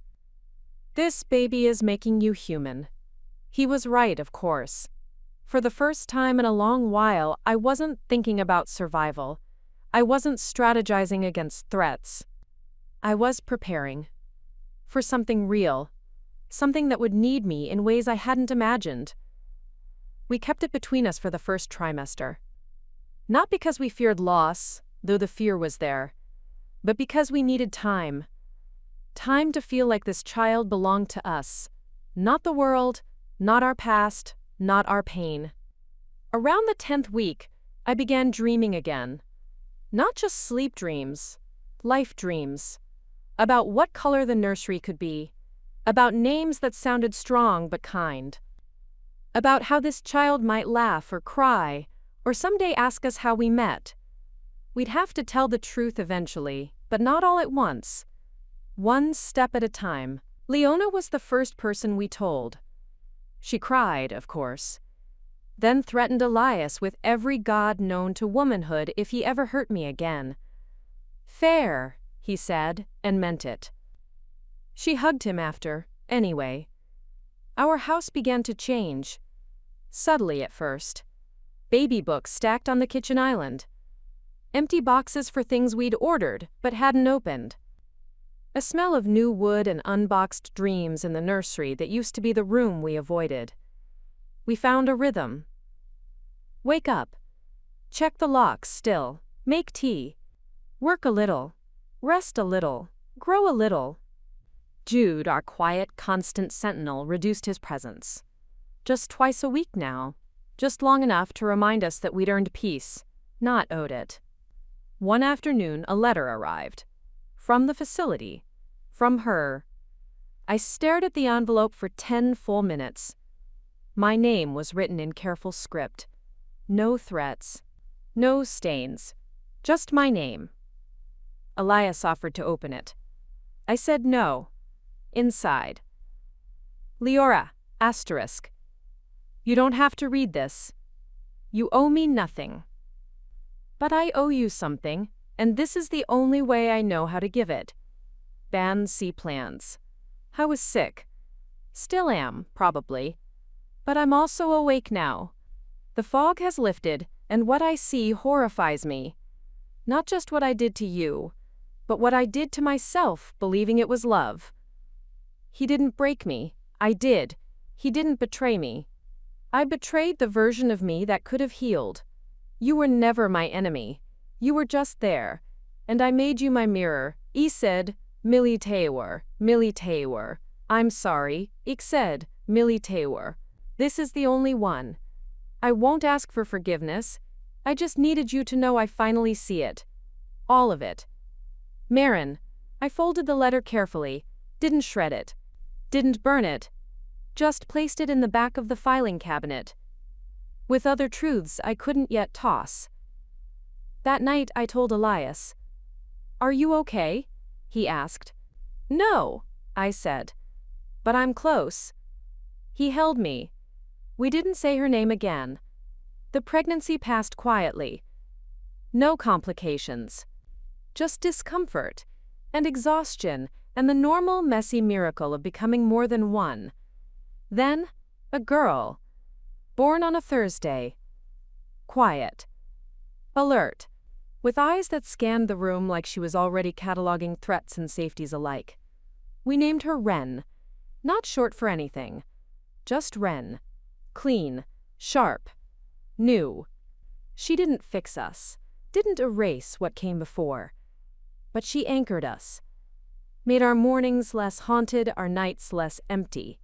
"This baby is making you human." He was right, of course. For the first time in a long while, I wasn't thinking about survival. I wasn't strategizing against threats. I was preparing. For something real. Something that would need me in ways I hadn't imagined. We kept it between us for the first trimester. Not because we feared loss, though the fear was there, but because we needed time. Time to feel like this child belonged to us. Not the world, not our past, not our pain. Around the 10th week, I began dreaming again. Not just sleep dreams, life dreams. About what color the nursery could be. About names that sounded strong but kind. About how this child might laugh or cry, or someday ask us how we met. We'd have to tell the truth eventually, but not all at once. One step at a time. Leona was the first person we told. She cried, of course. Then threatened Elias with every god known to womanhood if he ever hurt me again. "Fair," he said, and meant it. She hugged him after, anyway. Our house began to change. Subtly at first. Baby books stacked on the kitchen island. Empty boxes for things we'd ordered but hadn't opened. A smell of new wood and unboxed dreams in the nursery that used to be the room we avoided. We found a rhythm. Wake up. Check the locks still. Make tea. Work a little. Rest a little. Grow a little. Jude, our quiet, constant sentinel, reduced his presence. Just twice a week now. Just long enough to remind us that we'd earned peace, not owed it. One afternoon, a letter arrived. From the facility. From her. I stared at the envelope for 10 full minutes. My name was written in careful script. No threats. No stains. Just my name. Elias offered to open it. I said no. Inside. "Leora, asterisk. You don't have to read this. You owe me nothing. But I owe you something, and this is the only way I know how to give it. Band C plans. I was sick. Still am, probably. But I'm also awake now. The fog has lifted, and what I see horrifies me. Not just what I did to you, but what I did to myself, believing it was love. He didn't break me. I did. He didn't betray me. I betrayed the version of me that could have healed. You were never my enemy. You were just there. And I made you my mirror. I said, Millie Taywar. I'm sorry. Ik said, Millie Taywar. This is the only one. I won't ask for forgiveness. I just needed you to know I finally see it. All of it. Marin." I folded the letter carefully, didn't shred it, didn't burn it, just placed it in the back of the filing cabinet, with other truths I couldn't yet toss. That night I told Elias. "Are you okay?" he asked. "No," I said. "But I'm close." He held me. We didn't say her name again. The pregnancy passed quietly. No complications. just discomfort and exhaustion and the normal, messy miracle of becoming more than one. Then, a girl, born on a Thursday, quiet, alert, with eyes that scanned the room like she was already cataloging threats and safeties alike. We named her Wren, not short for anything, just Wren. Clean, sharp, new. She didn't fix us, didn't erase what came before, but she anchored us, made our mornings less haunted, our nights less empty,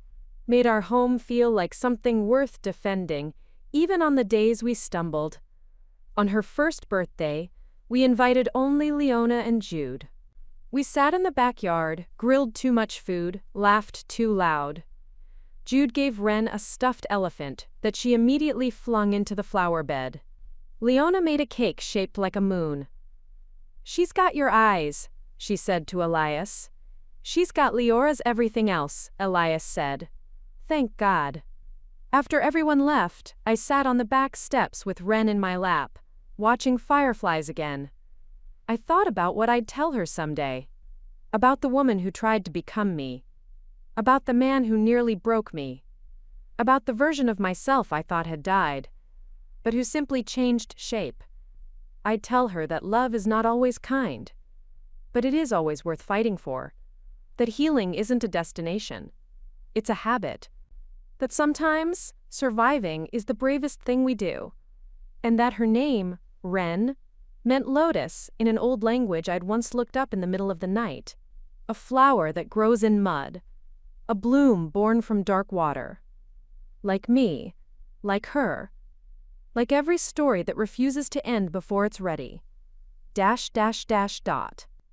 made our home feel like something worth defending, even on the days we stumbled. On her first birthday, we invited only Leona and Jude. We sat in the backyard, grilled too much food, laughed too loud. Jude gave Wren a stuffed elephant that she immediately flung into the flower bed. Leona made a cake shaped like a moon. "She's got your eyes," she said to Elias. "She's got Leora's everything else," Elias said. Thank God. After everyone left, I sat on the back steps with Wren in my lap, watching fireflies again. I thought about what I'd tell her someday. About the woman who tried to become me. About the man who nearly broke me. About the version of myself I thought had died, but who simply changed shape. I'd tell her that love is not always kind, but it is always worth fighting for. That healing isn't a destination. It's a habit. That sometimes surviving is the bravest thing we do. And that her name, Wren, meant lotus in an old language I'd once looked up in the middle of the night. A flower that grows in mud. A bloom born from dark water. Like me. Like her. Like every story that refuses to end before it's ready. ..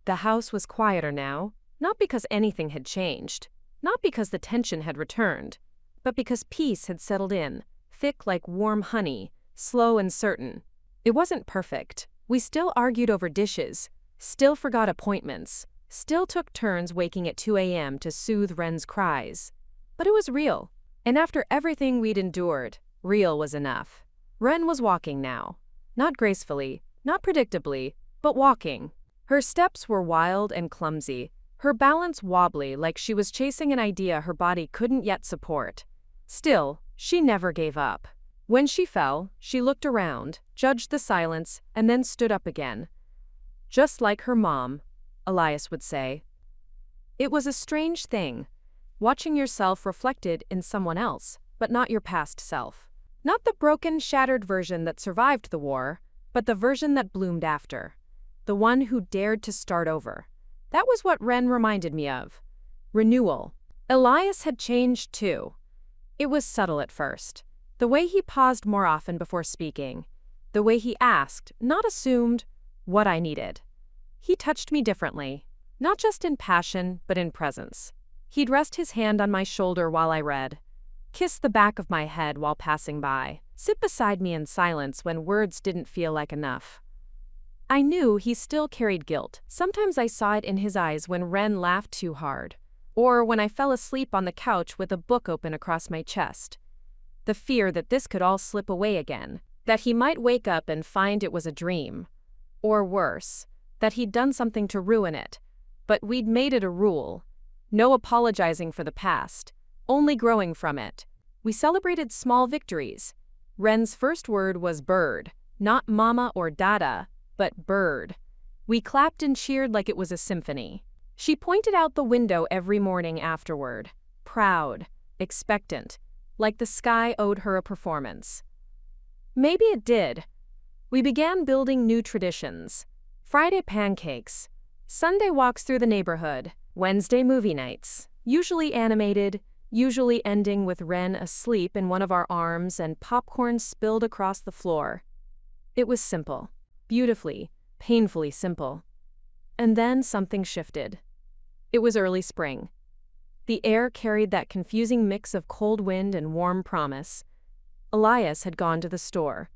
The house was quieter now, not because anything had changed, not because the tension had returned, but because peace had settled in, thick like warm honey, slow and certain. It wasn't perfect. We still argued over dishes, still forgot appointments, still took turns waking at 2 a.m. to soothe Wren's cries. But it was real. And after everything we'd endured, real was enough. Wren was walking now. Not gracefully, not predictably, but walking. Her steps were wild and clumsy, her balance wobbly like she was chasing an idea her body couldn't yet support. Still, she never gave up. When she fell, she looked around, judged the silence, and then stood up again. Just like her mom, Elias would say. It was a strange thing, watching yourself reflected in someone else, but not your past self. Not the broken, shattered version that survived the war, but the version that bloomed after. The one who dared to start over. That was what Wren reminded me of. Renewal. Elias had changed too. It was subtle at first. The way he paused more often before speaking. The way he asked, not assumed, what I needed. He touched me differently. Not just in passion, but in presence. He'd rest his hand on my shoulder while I read. Kiss the back of my head while passing by. Sit beside me in silence when words didn't feel like enough. I knew he still carried guilt. Sometimes I saw it in his eyes when Wren laughed too hard. Or when I fell asleep on the couch with a book open across my chest. The fear that this could all slip away again. That he might wake up and find it was a dream. Or worse, that he'd done something to ruin it. But we'd made it a rule. No apologizing for the past. Only growing from it. We celebrated small victories. Wren's first word was bird. Not mama or dada, but bird. We clapped and cheered like it was a symphony. She pointed out the window every morning afterward. Proud. Expectant. Like the sky owed her a performance. Maybe it did. We began building new traditions. Friday pancakes. Sunday walks through the neighborhood. Wednesday movie nights. Usually animated, usually ending with Wren asleep in one of our arms and popcorn spilled across the floor. It was simple. Beautifully, painfully simple. And then something shifted. It was early spring. The air carried that confusing mix of cold wind and warm promise. Elias had gone to the store.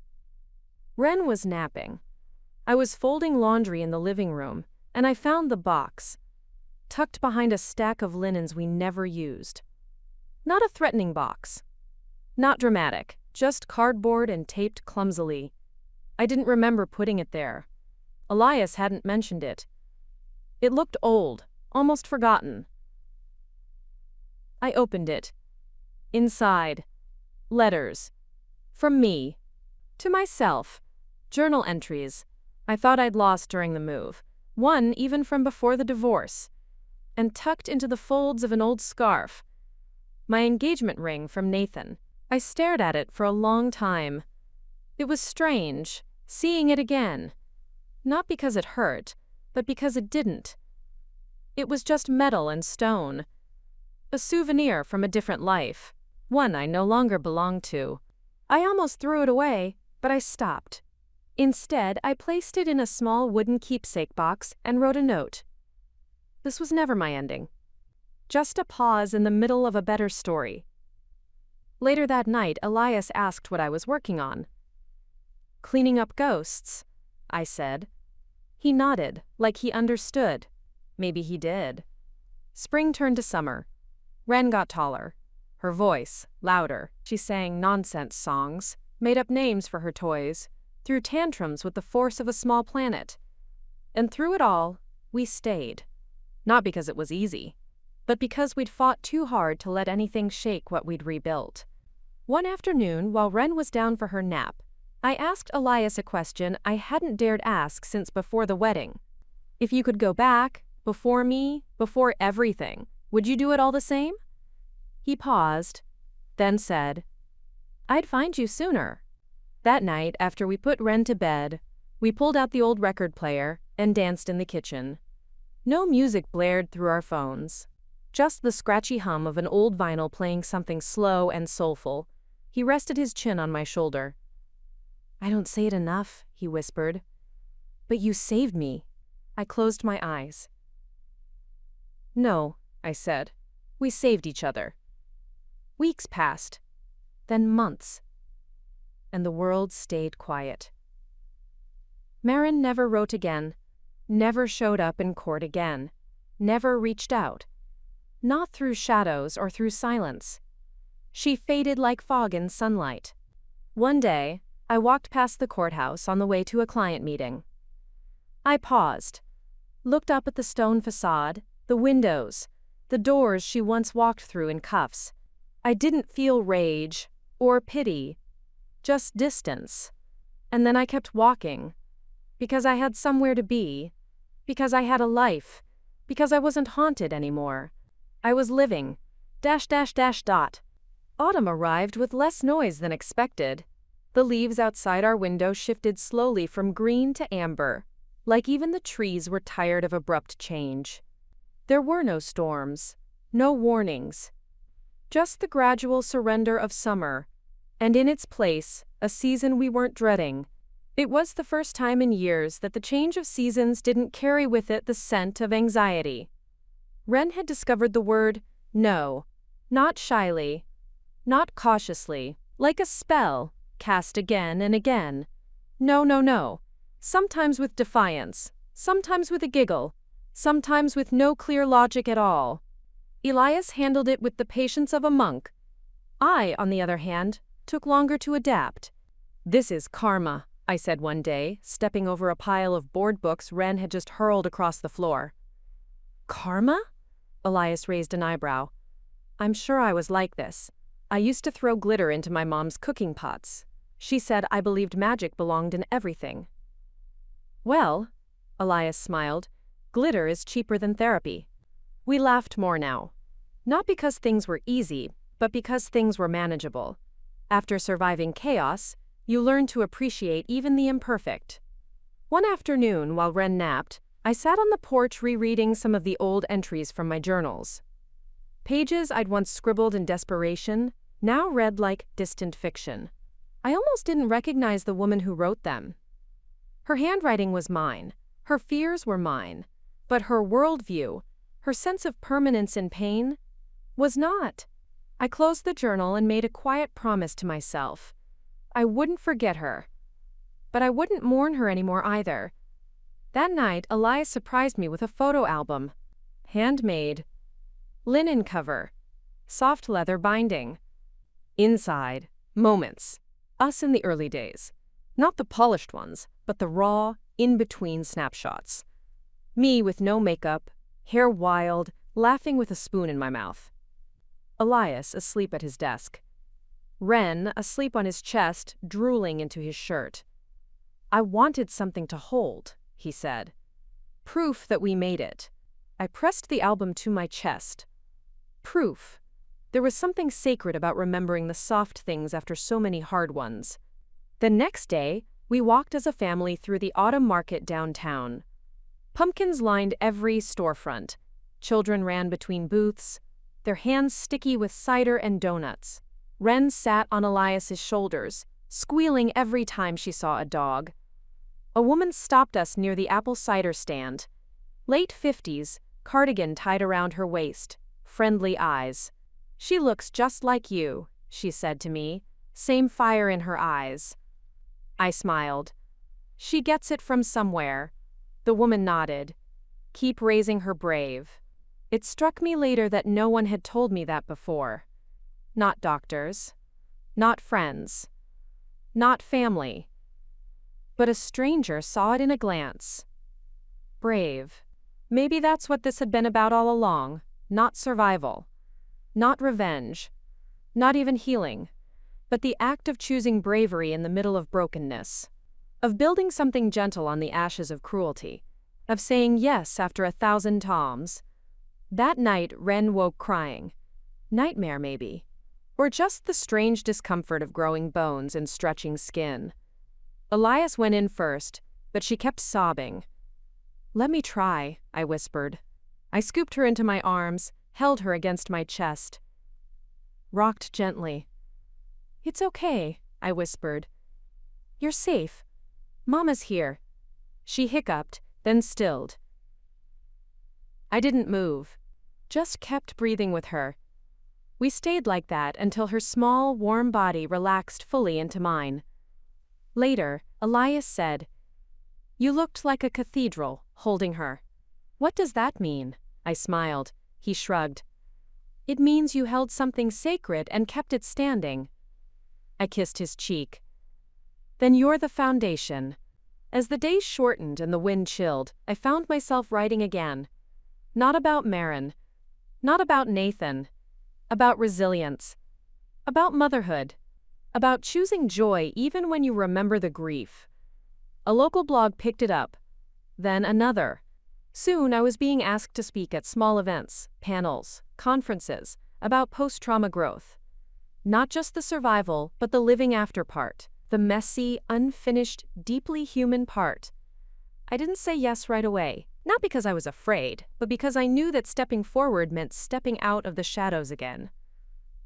Wren was napping. I was folding laundry in the living room, and I found the box, tucked behind a stack of linens we never used. Not a threatening box. Not dramatic, just cardboard and taped clumsily. I didn't remember putting it there. Elias hadn't mentioned it. It looked old, almost forgotten. I opened it. Inside, letters. From me. To myself. Journal entries. I thought I'd lost during the move. One even from before the divorce. And tucked into the folds of an old scarf. My engagement ring from Nathan. I stared at it for a long time. It was strange, seeing it again. Not because it hurt, but because it didn't. It was just metal and stone. A souvenir from a different life. One I no longer belonged to. I almost threw it away, but I stopped. Instead, I placed it in a small wooden keepsake box and wrote a note. This was never my ending. Just a pause in the middle of a better story. Later that night, Elias asked what I was working on. Cleaning up ghosts, I said. He nodded, like he understood. Maybe he did. Spring turned to summer. Wren got taller. Her voice, louder. She sang nonsense songs, made up names for her toys, threw tantrums with the force of a small planet. And through it all, we stayed. Not because it was easy, but because we'd fought too hard to let anything shake what we'd rebuilt. One afternoon, while Wren was down for her nap, I asked Elias a question I hadn't dared ask since before the wedding. If you could go back, before me, before everything, would you do it all the same? He paused, then said, I'd find you sooner. That night, after we put Wren to bed, we pulled out the old record player and danced in the kitchen. No music blared through our phones. Just the scratchy hum of an old vinyl playing something slow and soulful. He rested his chin on my shoulder. I don't say it enough, he whispered. But you saved me. I closed my eyes. No, I said. We saved each other. Weeks passed, then months, and the world stayed quiet. Maren never wrote again, never showed up in court again, never reached out. Not through shadows or through silence. She faded like fog in sunlight. One day, I walked past the courthouse on the way to a client meeting. I paused, looked up at the stone facade, the windows, the doors she once walked through in cuffs. I didn't feel rage or pity, just distance. And then I kept walking, because I had somewhere to be, because I had a life, because I wasn't haunted anymore. I was living. ... Autumn arrived with less noise than expected. The leaves outside our window shifted slowly from green to amber, like even the trees were tired of abrupt change. There were no storms, no warnings, just the gradual surrender of summer, and in its place, a season we weren't dreading. It was the first time in years that the change of seasons didn't carry with it the scent of anxiety. Wren had discovered the word no, not shyly, not cautiously, like a spell, cast again and again. No, no, no. Sometimes with defiance, sometimes with a giggle, sometimes with no clear logic at all. Elias handled it with the patience of a monk. I, on the other hand, took longer to adapt. This is karma, I said one day, stepping over a pile of board books Wren had just hurled across the floor. Karma? Elias raised an eyebrow. I'm sure I was like this. I used to throw glitter into my mom's cooking pots. She said I believed magic belonged in everything. Well, Elias smiled, glitter is cheaper than therapy. We laughed more now. Not because things were easy, but because things were manageable. After surviving chaos, you learn to appreciate even the imperfect. One afternoon, while Wren napped, I sat on the porch rereading some of the old entries from my journals. Pages I'd once scribbled in desperation, now read like distant fiction. I almost didn't recognize the woman who wrote them. Her handwriting was mine, her fears were mine, but her worldview, her sense of permanence in pain, was not. I closed the journal and made a quiet promise to myself. I wouldn't forget her. But I wouldn't mourn her anymore either. That night, Elias surprised me with a photo album. Handmade. Linen cover. Soft leather binding. Inside, moments. Us in the early days. Not the polished ones, but the raw, in-between snapshots. Me with no makeup, hair wild, laughing with a spoon in my mouth. Elias asleep at his desk. Ren asleep on his chest, drooling into his shirt. I wanted something to hold, he said. Proof that we made it. I pressed the album to my chest. Proof. There was something sacred about remembering the soft things after so many hard ones. The next day, we walked as a family through the autumn market downtown. Pumpkins lined every storefront. Children ran between booths, their hands sticky with cider and donuts. Ren sat on Elias's shoulders, squealing every time she saw a dog. A woman stopped us near the apple cider stand. Late 50s, cardigan tied around her waist, friendly eyes. She looks just like you, she said to me, same fire in her eyes. I smiled. She gets it from somewhere. The woman nodded. Keep raising her brave. It struck me later that no one had told me that before. Not doctors. Not friends. Not family. But a stranger saw it in a glance. Brave. Maybe that's what this had been about all along. Not survival. Not revenge. Not even healing. But the act of choosing bravery in the middle of brokenness. Of building something gentle on the ashes of cruelty. Of saying yes after 1,000 toms. That night, Ren woke crying. Nightmare, maybe. Or just the strange discomfort of growing bones and stretching skin. Elias went in first, but she kept sobbing. Let me try, I whispered. I scooped her into my arms, held her against my chest. Rocked gently. It's okay, I whispered. You're safe. Mama's here. She hiccuped, then stilled. I didn't move. Just kept breathing with her. We stayed like that until her small, warm body relaxed fully into mine. Later, Elias said, You looked like a cathedral, holding her. What does that mean? I smiled. He shrugged. It means you held something sacred and kept it standing. I kissed his cheek. Then you're the foundation. As the days shortened and the wind chilled, I found myself writing again. Not about Marin. Not about Nathan. About resilience. About motherhood. About choosing joy even when you remember the grief. A local blog picked it up. Then another. Soon I was being asked to speak at small events, panels, conferences, about post-trauma growth. Not just the survival, but the living after part. The messy, unfinished, deeply human part. I didn't say yes right away. Not because I was afraid, but because I knew that stepping forward meant stepping out of the shadows again.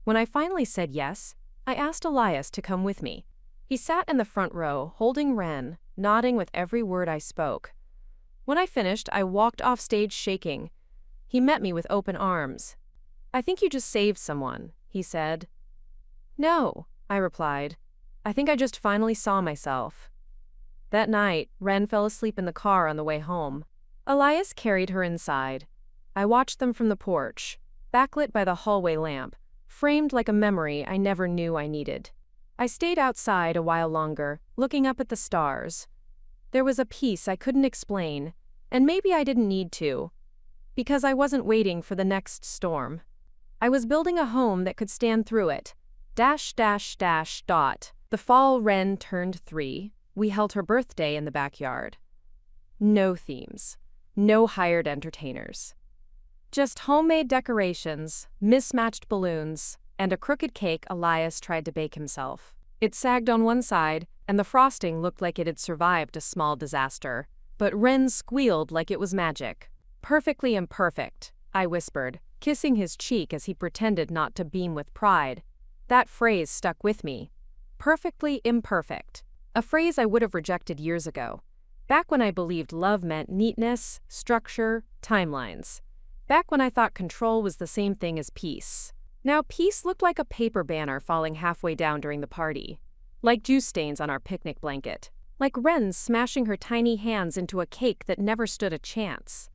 When I finally said yes, I asked Elias to come with me. He sat in the front row, holding Ren, nodding with every word I spoke. When I finished, I walked off stage shaking. He met me with open arms. I think you just saved someone, he said. No, I replied. I think I just finally saw myself. That night, Ren fell asleep in the car on the way home. Elias carried her inside. I watched them from the porch, backlit by the hallway lamp, framed like a memory I never knew I needed. I stayed outside a while longer, looking up at the stars. There was a peace I couldn't explain, and maybe I didn't need to, because I wasn't waiting for the next storm. I was building a home that could stand through it. .. The fall Ren turned 3, we held her birthday in the backyard. No themes. No hired entertainers. Just homemade decorations, mismatched balloons, and a crooked cake Elias tried to bake himself. It sagged on one side, and the frosting looked like it had survived a small disaster. But Ren squealed like it was magic. Perfectly imperfect, I whispered, kissing his cheek as he pretended not to beam with pride. That phrase stuck with me. Perfectly imperfect. A phrase I would have rejected years ago. Back when I believed love meant neatness, structure, timelines. Back when I thought control was the same thing as peace. Now peace looked like a paper banner falling halfway down during the party. Like juice stains on our picnic blanket. Like Ren smashing her tiny hands into a cake that never stood a chance.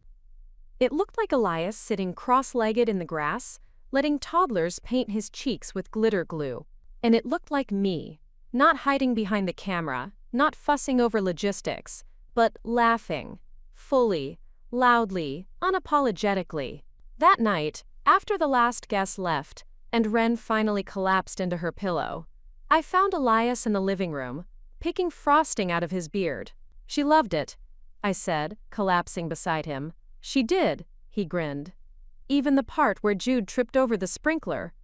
It looked like Elias sitting cross-legged in the grass, letting toddlers paint his cheeks with glitter glue. And it looked like me, not hiding behind the camera, not fussing over logistics, but laughing, fully, loudly, unapologetically. That night, after the last guest left, and Wren finally collapsed into her pillow, I found Elias in the living room, picking frosting out of his beard. "She loved it," I said, collapsing beside him. "She did," he grinned. "Even the part where Jude tripped over the sprinkler.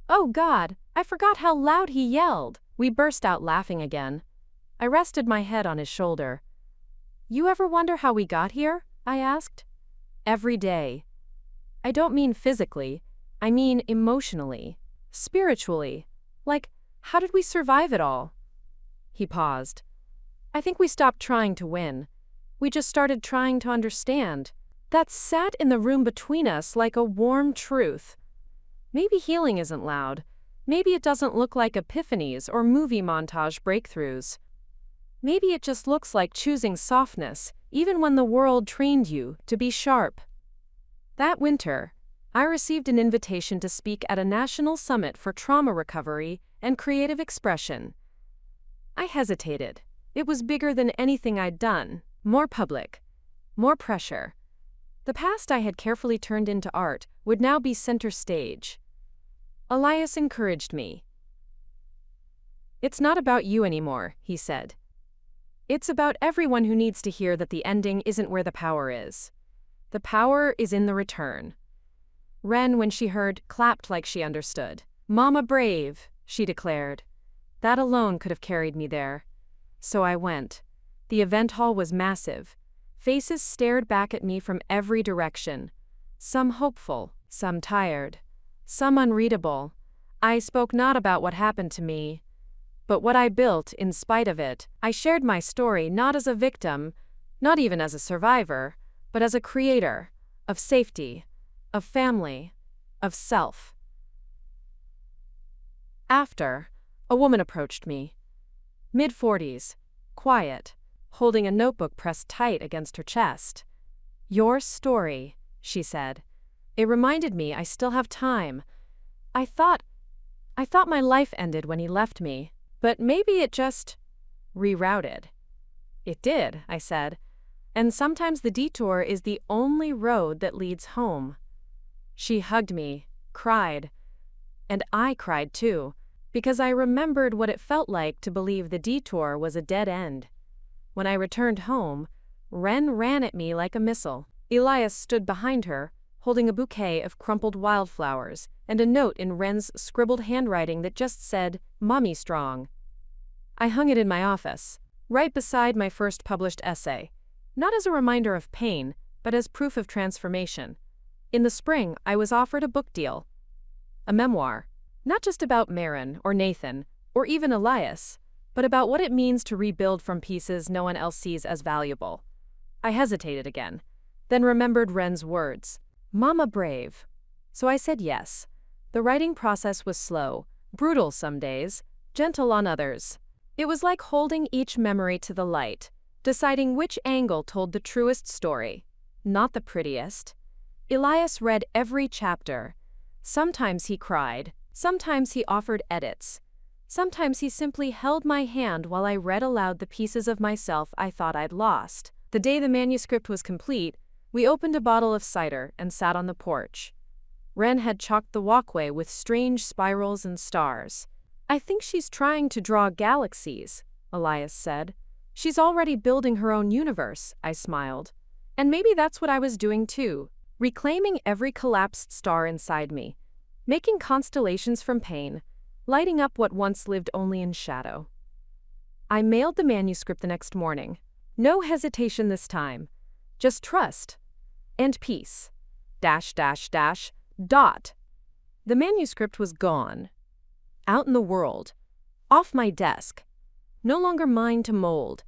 Oh God, I forgot how loud he yelled." We burst out laughing again. I rested my head on his shoulder. "You ever wonder how we got here?" I asked. "Every day. I don't mean physically, I mean emotionally, spiritually. Like, how did we survive it all?" He paused. "I think we stopped trying to win. We just started trying to understand. That sat in the room between us like a warm truth. Maybe healing isn't loud. Maybe it doesn't look like epiphanies or movie montage breakthroughs. Maybe it just looks like choosing softness, even when the world trained you to be sharp." That winter, I received an invitation to speak at a national summit for trauma recovery and creative expression. I hesitated. It was bigger than anything I'd done, more public, more pressure. The past I had carefully turned into art would now be center stage. Elias encouraged me. "It's not about you anymore," he said. "It's about everyone who needs to hear that the ending isn't where the power is. The power is in the return." Wren, when she heard, clapped like she understood. "Mama brave," she declared. That alone could have carried me there. So I went. The event hall was massive. Faces stared back at me from every direction. Some hopeful, some tired, some unreadable. I spoke not about what happened to me, but what I built in spite of it. I shared my story not as a victim, not even as a survivor, but as a creator of safety, of family, of self. After, a woman approached me. Mid-40s, quiet, holding a notebook pressed tight against her chest. "Your story," she said. "It reminded me I still have time. I thought my life ended when he left me, but maybe it just rerouted." "It did," I said, "and sometimes the detour is the only road that leads home." She hugged me, cried, and I cried too, because I remembered what it felt like to believe the detour was a dead end. When I returned home, Wren ran at me like a missile. Elias stood behind her, holding a bouquet of crumpled wildflowers and a note in Wren's scribbled handwriting that just said, "Mommy strong." I hung it in my office, right beside my first published essay, not as a reminder of pain, but as proof of transformation. In the spring, I was offered a book deal. A memoir, not just about Maren or Nathan, or even Elias, but about what it means to rebuild from pieces no one else sees as valuable. I hesitated again, then remembered Wren's words, "Mama brave." So I said yes. The writing process was slow, brutal some days, gentle on others. It was like holding each memory to the light, deciding which angle told the truest story, not the prettiest. Elias read every chapter. Sometimes he cried, sometimes he offered edits. Sometimes he simply held my hand while I read aloud the pieces of myself I thought I'd lost. The day the manuscript was complete, we opened a bottle of cider and sat on the porch. Wren had chalked the walkway with strange spirals and stars. "I think she's trying to draw galaxies," Elias said. "She's already building her own universe," I smiled. And maybe that's what I was doing too, reclaiming every collapsed star inside me, making constellations from pain, lighting up what once lived only in shadow. I mailed the manuscript the next morning. No hesitation this time. Just trust. And peace. ... The manuscript was gone. Out in the world. Off my desk. No longer mine to mold.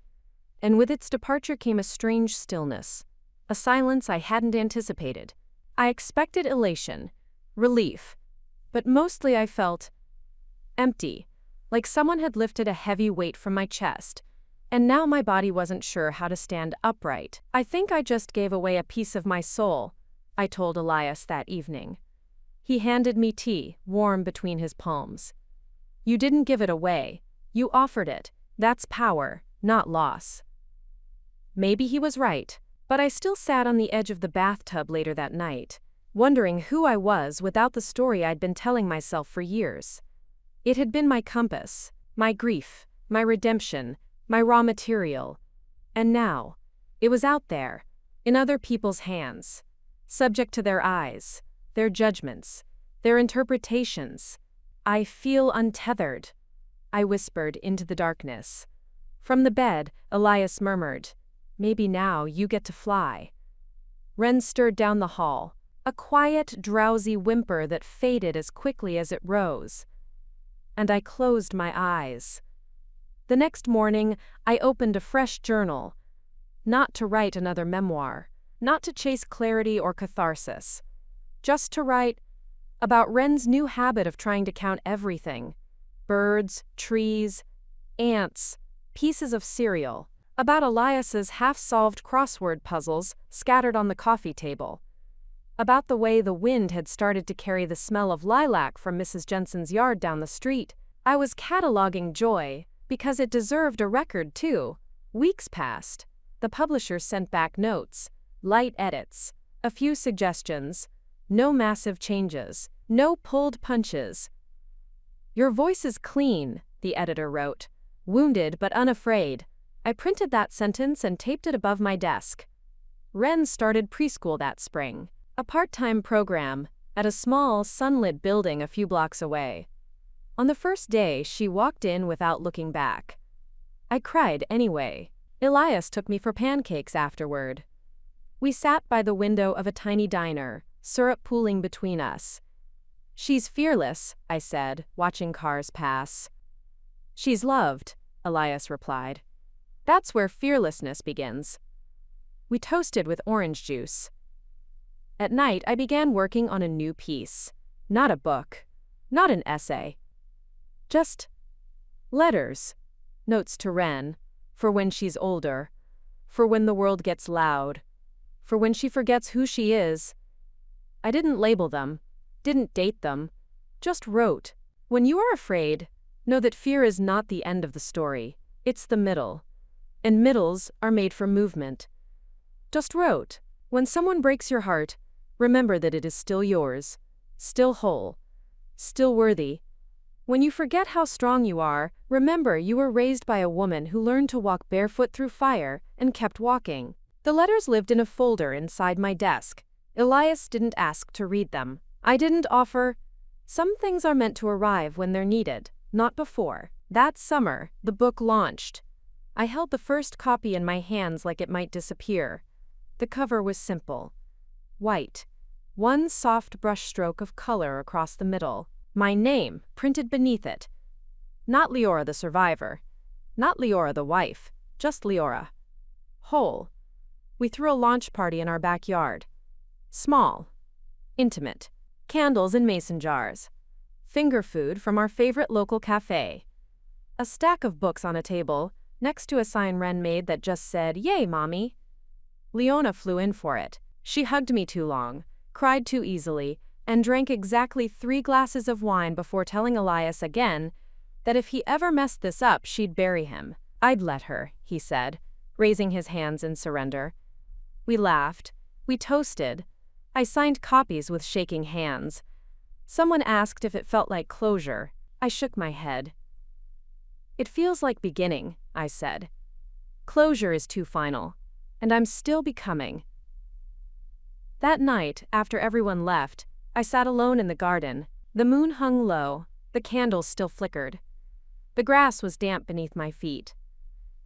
And with its departure came a strange stillness. A silence I hadn't anticipated. I expected elation, relief, but mostly I felt empty, like someone had lifted a heavy weight from my chest, and now my body wasn't sure how to stand upright. "I think I just gave away a piece of my soul," I told Elias that evening. He handed me tea, warm between his palms. "You didn't give it away. You offered it. That's power, not loss." Maybe he was right. But I still sat on the edge of the bathtub later that night, wondering who I was without the story I'd been telling myself for years. It had been my compass, my grief, my redemption, my raw material. And now, it was out there, in other people's hands, subject to their eyes, their judgments, their interpretations. I feel untethered, I whispered into the darkness. From the bed, Elias murmured, "Maybe now you get to fly." Wren stirred down the hall, a quiet, drowsy whimper that faded as quickly as it rose. And I closed my eyes. The next morning, I opened a fresh journal, not to write another memoir, not to chase clarity or catharsis, just to write about Wren's new habit of trying to count everything: birds, trees, ants, pieces of cereal, about Elias's half-solved crossword puzzles scattered on the coffee table, about the way the wind had started to carry the smell of lilac from Mrs. Jensen's yard down the street. I was cataloging joy, because it deserved a record too. Weeks passed. The publishers sent back notes, light edits, a few suggestions, no massive changes, no pulled punches. "Your voice is clean," the editor wrote, "wounded but unafraid." I printed that sentence and taped it above my desk. Wren started preschool that spring, a part-time program, at a small, sunlit building a few blocks away. On the first day, she walked in without looking back. I cried anyway. Elias took me for pancakes afterward. We sat by the window of a tiny diner, syrup pooling between us. "She's fearless," I said, watching cars pass. "She's loved," Elias replied. "That's where fearlessness begins." We toasted with orange juice. At night, I began working on a new piece. Not a book, not an essay. Just letters, notes to Wren, for when she's older, for when the world gets loud, for when she forgets who she is. I didn't label them, didn't date them, just wrote. When you are afraid, know that fear is not the end of the story, it's the middle. And middles are made for movement. Just wrote. When someone breaks your heart, remember that it is still yours, still whole, still worthy. When you forget how strong you are, remember you were raised by a woman who learned to walk barefoot through fire and kept walking. The letters lived in a folder inside my desk. Elias didn't ask to read them. I didn't offer. Some things are meant to arrive when they're needed, not before. That summer, the book launched. I held the first copy in my hands like it might disappear. The cover was simple. White. One soft brushstroke of color across the middle. My name printed beneath it. Not Leora the survivor. Not Leora the wife. Just Leora. Whole. We threw a launch party in our backyard. Small. Intimate. Candles in mason jars. Finger food from our favorite local cafe. A stack of books on a table, next to a sign Wren made that just said, "Yay, Mommy." Leona flew in for it. She hugged me too long, cried too easily, and drank exactly 3 glasses of wine before telling Elias again that if he ever messed this up, she'd bury him. "I'd let her," he said, raising his hands in surrender. We laughed. We toasted. I signed copies with shaking hands. Someone asked if it felt like closure. I shook my head. "It feels like beginning," I said. "Closure is too final, and I'm still becoming." That night, after everyone left, I sat alone in the garden. The moon hung low, the candles still flickered. The grass was damp beneath my feet.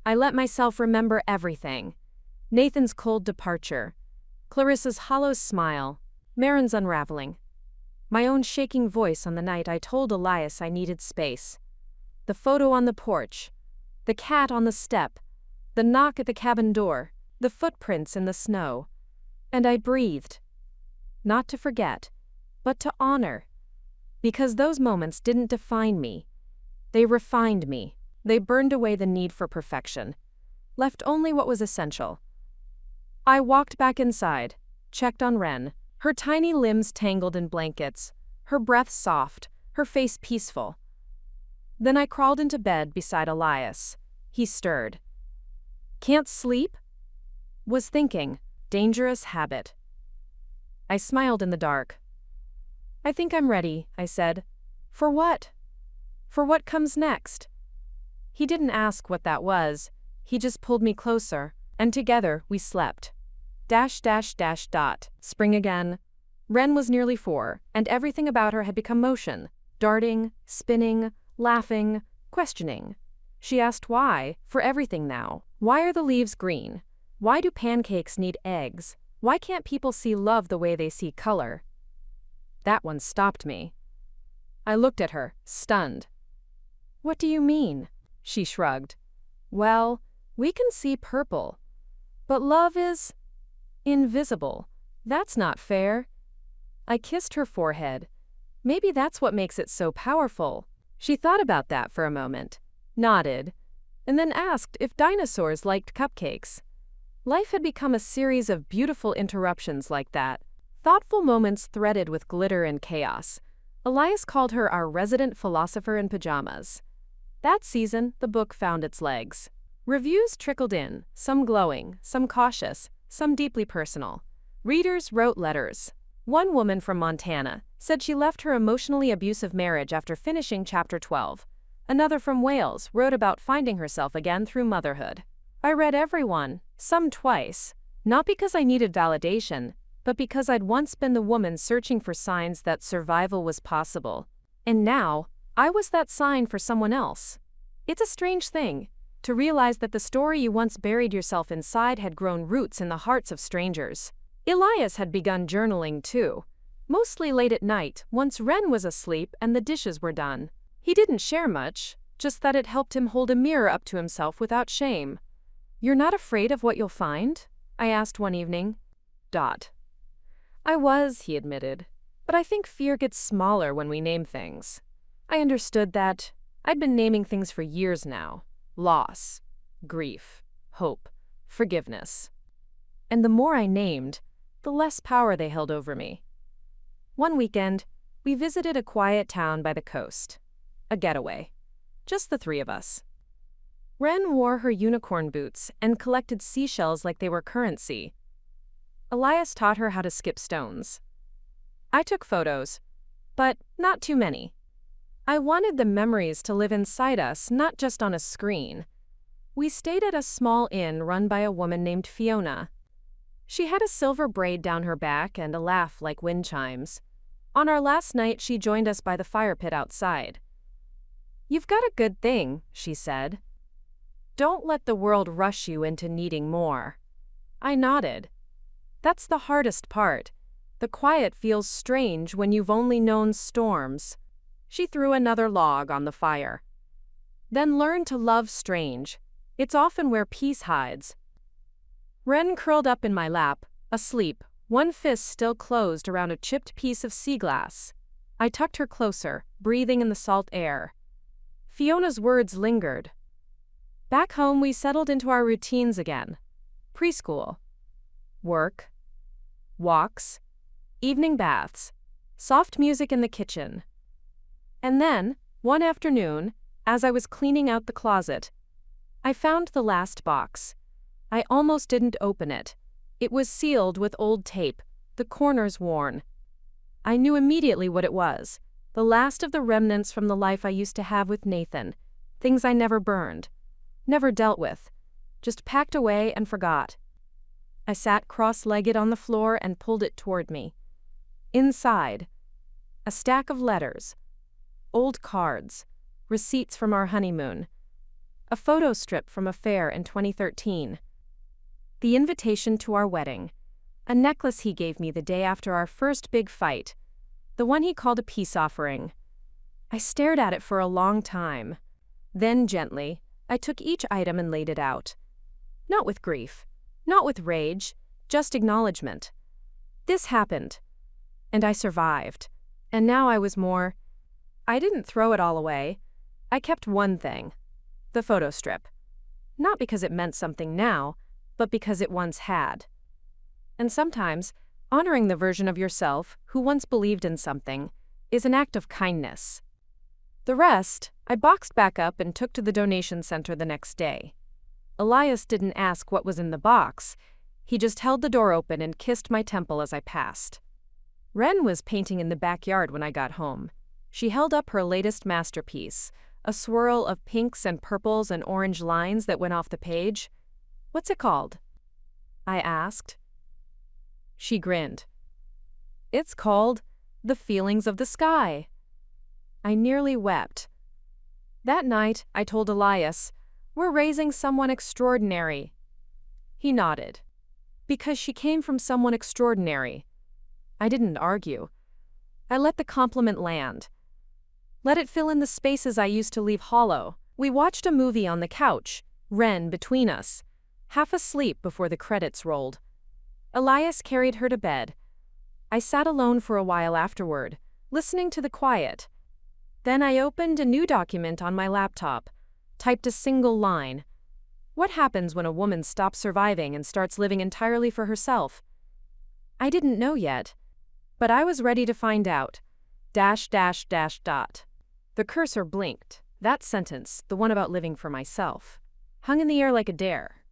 I let myself remember everything. Nathan's cold departure, Clarissa's hollow smile, Marin's unraveling, my own shaking voice on the night I told Elias I needed space, the photo on the porch, the cat on the step, the knock at the cabin door, the footprints in the snow. And I breathed. Not to forget, but to honor. Because those moments didn't define me. They refined me. They burned away the need for perfection, left only what was essential. I walked back inside, checked on Wren, her tiny limbs tangled in blankets, her breath soft, her face peaceful. Then I crawled into bed beside Elias. He stirred. "Can't sleep?" Was thinking. Dangerous habit. I smiled in the dark. I think I'm ready, I said. For what? For what comes next? He didn't ask what that was. He just pulled me closer, and together we slept. Spring again. Wren was nearly 4, and everything about her had become motion. Darting, spinning, laughing, questioning. She asked why, for everything now. Why are the leaves green? Why do pancakes need eggs? Why can't people see love the way they see color? That one stopped me. I looked at her, stunned. What do you mean? She shrugged. Well, we can see purple. But love is invisible. That's not fair. I kissed her forehead. Maybe that's what makes it so powerful. She thought about that for a moment, nodded, and then asked if dinosaurs liked cupcakes. Life had become a series of beautiful interruptions like that, thoughtful moments threaded with glitter and chaos. Elias called her our resident philosopher in pajamas. That season, the book found its legs. Reviews trickled in, some glowing, some cautious, some deeply personal. Readers wrote letters. One woman from Montana said she left her emotionally abusive marriage after finishing chapter 12. Another from Wales wrote about finding herself again through motherhood. I read every one, some twice, not because I needed validation, but because I'd once been the woman searching for signs that survival was possible. And now, I was that sign for someone else. It's a strange thing, to realize that the story you once buried yourself inside had grown roots in the hearts of strangers. Elias had begun journaling too, mostly late at night, once Wren was asleep and the dishes were done. He didn't share much, just that it helped him hold a mirror up to himself without shame. You're not afraid of what you'll find? I asked one evening. I was, he admitted, but I think fear gets smaller when we name things. I understood that. I'd been naming things for years now. Loss, grief, hope, forgiveness. And the more I named, the less power they held over me. One weekend, we visited a quiet town by the coast. A getaway. Just the 3 of us. Wren wore her unicorn boots and collected seashells like they were currency. Elias taught her how to skip stones. I took photos, but not too many. I wanted the memories to live inside us, not just on a screen. We stayed at a small inn run by a woman named Fiona. She had a silver braid down her back and a laugh like wind chimes. On our last night, she joined us by the fire pit outside. You've got a good thing, she said. Don't let the world rush you into needing more. I nodded. That's the hardest part. The quiet feels strange when you've only known storms. She threw another log on the fire. Then learn to love strange. It's often where peace hides. Wren curled up in my lap, asleep, one fist still closed around a chipped piece of sea glass. I tucked her closer, breathing in the salt air. Fiona's words lingered. Back home, we settled into our routines again. Preschool. Work. Walks. Evening baths. Soft music in the kitchen. And then, one afternoon, as I was cleaning out the closet, I found the last box. I almost didn't open it. It was sealed with old tape, the corners worn. I knew immediately what it was, the last of the remnants from the life I used to have with Nathan, things I never burned, never dealt with, just packed away and forgot. I sat cross-legged on the floor and pulled it toward me. Inside, a stack of letters, old cards, receipts from our honeymoon, a photo strip from a fair in 2013, the invitation to our wedding, a necklace he gave me the day after our first big fight, the one he called a peace offering. I stared at it for a long time. Then, gently, I took each item and laid it out. Not with grief, not with rage, just acknowledgement. This happened, and I survived. And now I was more. I didn't throw it all away. I kept one thing, the photo strip. Not because it meant something now, but because it once had. And sometimes, honoring the version of yourself who once believed in something is an act of kindness. The rest, I boxed back up and took to the donation center the next day. Elias didn't ask what was in the box. He just held the door open and kissed my temple as I passed. Ren was painting in the backyard when I got home. She held up her latest masterpiece, a swirl of pinks and purples and orange lines that went off the page. "What's it called?" I asked. She grinned. "It's called The Feelings of the Sky." I nearly wept. That night, I told Elias, "We're raising someone extraordinary." He nodded. "Because she came from someone extraordinary." I didn't argue. I let the compliment land. Let it fill in the spaces I used to leave hollow. We watched a movie on the couch, Ren between us, half asleep before the credits rolled. Elias carried her to bed. I sat alone for a while afterward, listening to the quiet. Then I opened a new document on my laptop, typed a single line. What happens when a woman stops surviving and starts living entirely for herself? I didn't know yet, but I was ready to find out. ... The cursor blinked. That sentence, the one about living for myself, hung in the air like a dare.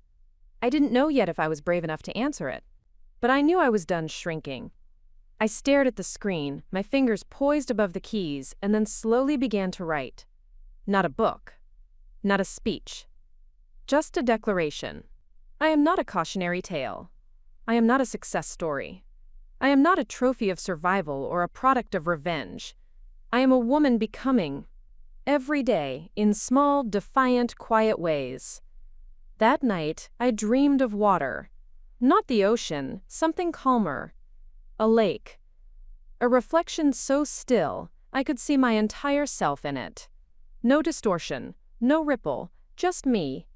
I didn't know yet if I was brave enough to answer it, but I knew I was done shrinking. I stared at the screen, my fingers poised above the keys, and then slowly began to write. Not a book. Not a speech. Just a declaration. I am not a cautionary tale. I am not a success story. I am not a trophy of survival or a product of revenge. I am a woman becoming, every day, in small, defiant, quiet ways. That night, I dreamed of water. Not the ocean, something calmer. A lake. A reflection so still, I could see my entire self in it. No distortion, no ripple, just me.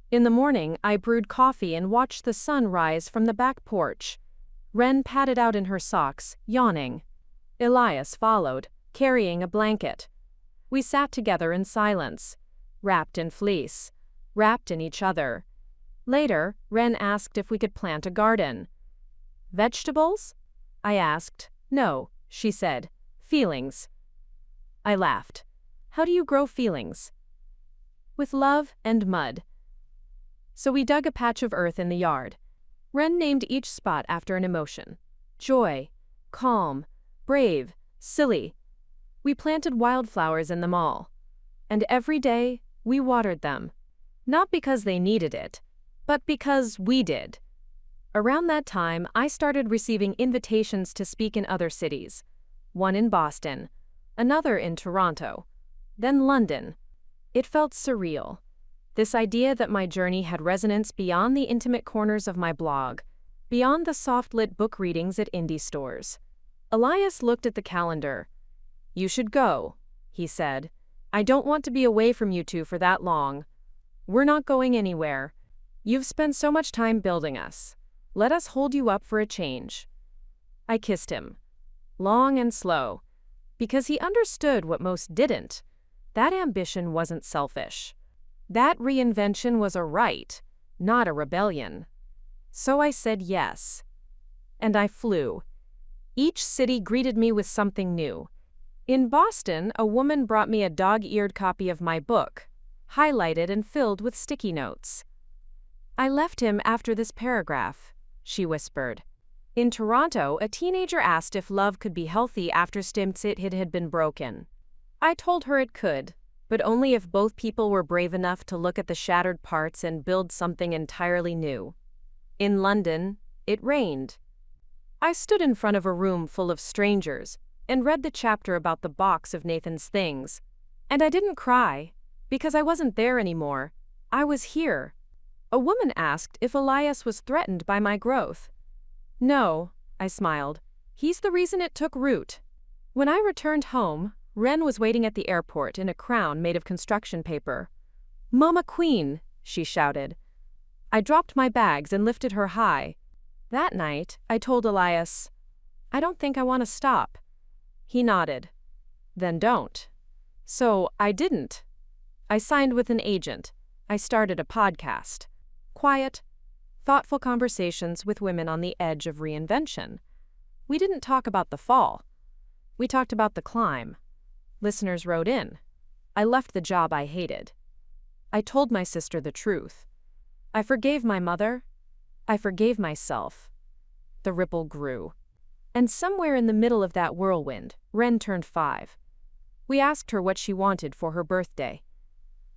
In the morning, I brewed coffee and watched the sun rise from the back porch. Ren padded out in her socks, yawning. Elias followed, carrying a blanket. We sat together in silence, wrapped in fleece, wrapped in each other. Later, Ren asked if we could plant a garden. "Vegetables?" I asked. "No," she said. "Feelings." I laughed. "How do you grow feelings?" "With love and mud." So we dug a patch of earth in the yard. Ren named each spot after an emotion. Joy, calm, brave, silly. We planted wildflowers in them all. And every day, we watered them. Not because they needed it, but because we did. Around that time, I started receiving invitations to speak in other cities. One in Boston, another in Toronto, then London. It felt surreal. This idea that my journey had resonance beyond the intimate corners of my blog, beyond the soft-lit book readings at indie stores. Elias looked at the calendar. "You should go," he said. "I don't want to be away from you two for that long. We're not going anywhere. You've spent so much time building us. Let us hold you up for a change." I kissed him, long and slow, because he understood what most didn't. That ambition wasn't selfish. That reinvention was a right, not a rebellion. So I said yes. And I flew. Each city greeted me with something new. In Boston, a woman brought me a dog-eared copy of my book, highlighted and filled with sticky notes. "I left him after this paragraph," she whispered. In Toronto, a teenager asked if love could be healthy after it had been broken. I told her it could, but only if both people were brave enough to look at the shattered parts and build something entirely new. In London, it rained. I stood in front of a room full of strangers and read the chapter about the box of Nathan's things. And I didn't cry, because I wasn't there anymore. I was here. A woman asked if Elias was threatened by my growth. "No," I smiled. "He's the reason it took root." When I returned home, Ren was waiting at the airport in a crown made of construction paper. "Mama Queen," she shouted. I dropped my bags and lifted her high. That night, I told Elias, "I don't think I want to stop." He nodded. "Then don't." So I didn't. I signed with an agent. I started a podcast. Quiet, thoughtful conversations with women on the edge of reinvention. We didn't talk about the fall. We talked about the climb. Listeners wrote in. I left the job I hated. I told my sister the truth. I forgave my mother. I forgave myself. The ripple grew. And somewhere in the middle of that whirlwind, Wren turned 5. We asked her what she wanted for her birthday.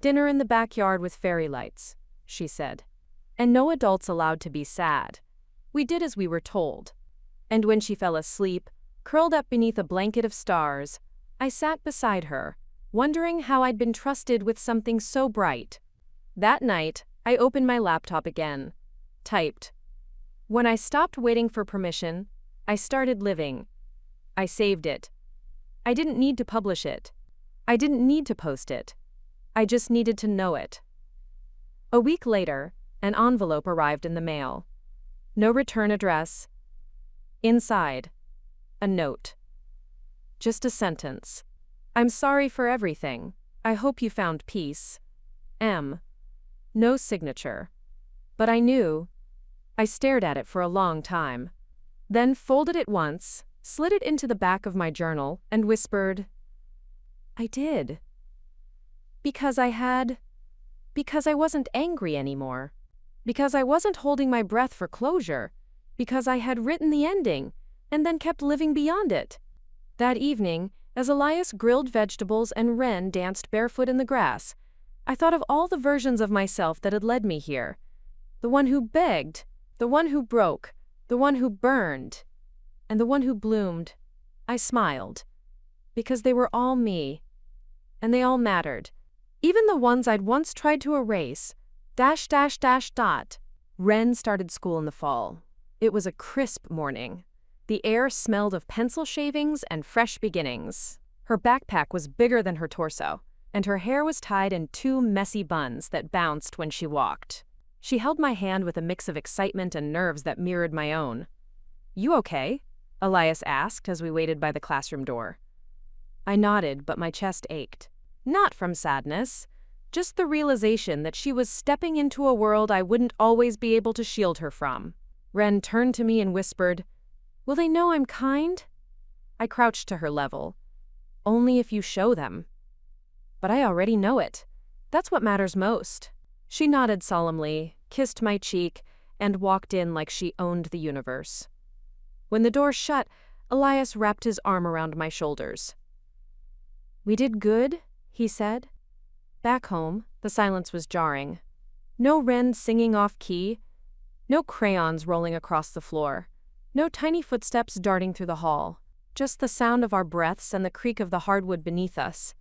"Dinner in the backyard with fairy lights," she said. "And no adults allowed to be sad." We did as we were told. And when she fell asleep, curled up beneath a blanket of stars, I sat beside her, wondering how I'd been trusted with something so bright. That night, I opened my laptop again. Typed. When I stopped waiting for permission, I started living. I saved it. I didn't need to publish it. I didn't need to post it. I just needed to know it. A week later, an envelope arrived in the mail. No return address. Inside, a note. Just a sentence. "I'm sorry for everything. I hope you found peace. M." No signature. But I knew. I stared at it for a long time. Then folded it once, slid it into the back of my journal, and whispered, "I did. Because I wasn't angry anymore. Because I wasn't holding my breath for closure. Because I had written the ending, and then kept living beyond it." That evening, as Elias grilled vegetables and Wren danced barefoot in the grass, I thought of all the versions of myself that had led me here. The one who begged, the one who broke, the one who burned, and the one who bloomed. I smiled. Because they were all me. And they all mattered. Even the ones I'd once tried to erase. ... Wren started school in the fall. It was a crisp morning. The air smelled of pencil shavings and fresh beginnings. Her backpack was bigger than her torso, and her hair was tied in 2 messy buns that bounced when she walked. She held my hand with a mix of excitement and nerves that mirrored my own. "You okay?" Elias asked as we waited by the classroom door. I nodded, but my chest ached. Not from sadness, just the realization that she was stepping into a world I wouldn't always be able to shield her from. Wren turned to me and whispered, "Will they know I'm kind?" I crouched to her level. "Only if you show them." "But I already know it. That's what matters most." She nodded solemnly, kissed my cheek, and walked in like she owned the universe. When the door shut, Elias wrapped his arm around my shoulders. "We did good," he said. Back home, the silence was jarring. No Wren singing off-key, no crayons rolling across the floor, no tiny footsteps darting through the hall, just the sound of our breaths and the creak of the hardwood beneath us.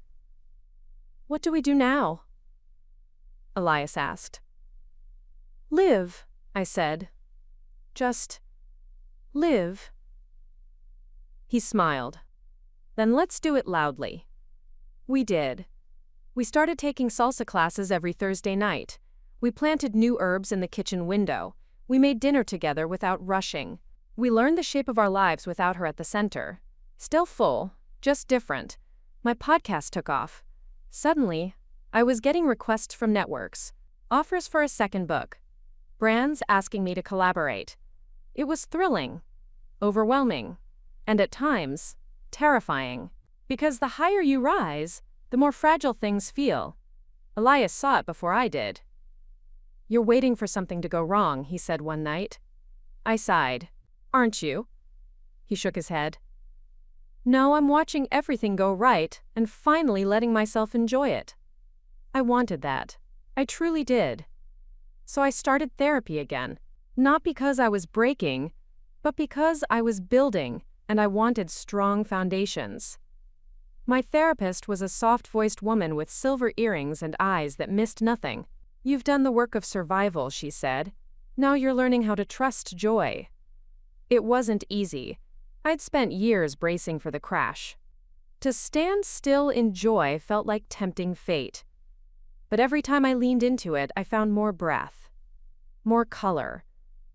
"What do we do now?" Elias asked. "Live," I said. "Just live." He smiled. "Then let's do it loudly." We did. We started taking salsa classes every Thursday night. We planted new herbs in the kitchen window. We made dinner together without rushing. We learned the shape of our lives without her at the center. Still full, just different. My podcast took off. Suddenly, I was getting requests from networks, offers for a second book, brands asking me to collaborate. It was thrilling, overwhelming, and at times, terrifying. Because the higher you rise, the more fragile things feel. Elias saw it before I did. "You're waiting for something to go wrong," he said one night. I sighed. "Aren't you?" He shook his head. "No, I'm watching everything go right and finally letting myself enjoy it." I wanted that. I truly did. So I started therapy again. Not because I was breaking, but because I was building and I wanted strong foundations. My therapist was a soft-voiced woman with silver earrings and eyes that missed nothing. "You've done the work of survival," she said. "Now you're learning how to trust joy." It wasn't easy. I'd spent years bracing for the crash. To stand still in joy felt like tempting fate. But every time I leaned into it, I found more breath, more color,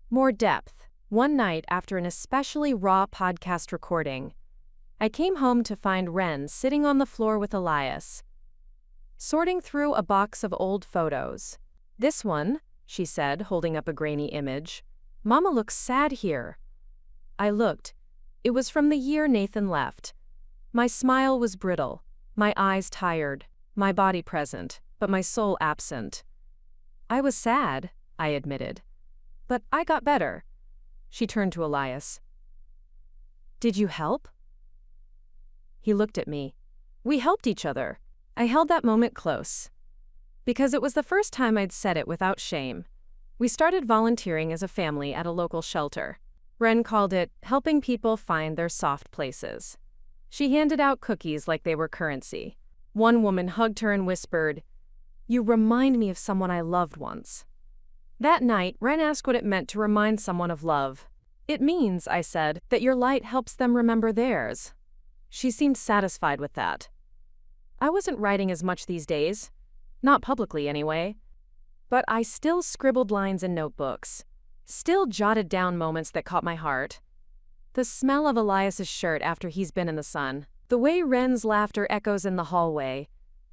more depth. One night, after an especially raw podcast recording, I came home to find Wren sitting on the floor with Elias, sorting through a box of old photos. "This one," she said, holding up a grainy image. "Mama looks sad here." I looked. It was from the year Nathan left. My smile was brittle, my eyes tired, my body present, but my soul absent. I was sad, I admitted. But I got better. She turned to Elias. Did you help? He looked at me. We helped each other. I held that moment close, because it was the first time I'd said it without shame. We started volunteering as a family at a local shelter. Ren called it helping people find their soft places. She handed out cookies like they were currency. One woman hugged her and whispered, "You remind me of someone I loved once." That night, Ren asked what it meant to remind someone of love. "It means," I said, "that your light helps them remember theirs." She seemed satisfied with that. I wasn't writing as much these days. Not publicly, anyway. But I still scribbled lines in notebooks. Still jotted down moments that caught my heart. The smell of Elias's shirt after he's been in the sun. The way Ren's laughter echoes in the hallway.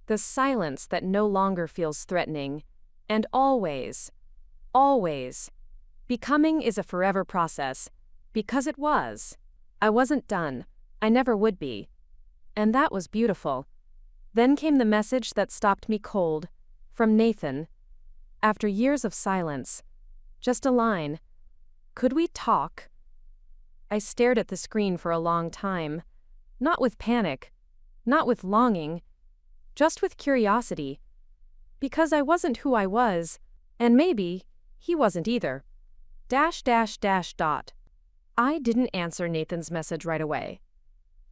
The silence that no longer feels threatening. And always, always, becoming is a forever process. Because it was. I wasn't done. I never would be. And that was beautiful. Then came the message that stopped me cold. From Nathan. After years of silence. Just a line. Could we talk? I stared at the screen for a long time. Not with panic. Not with longing. Just with curiosity. Because I wasn't who I was. And maybe he wasn't either. ... I didn't answer Nathan's message right away.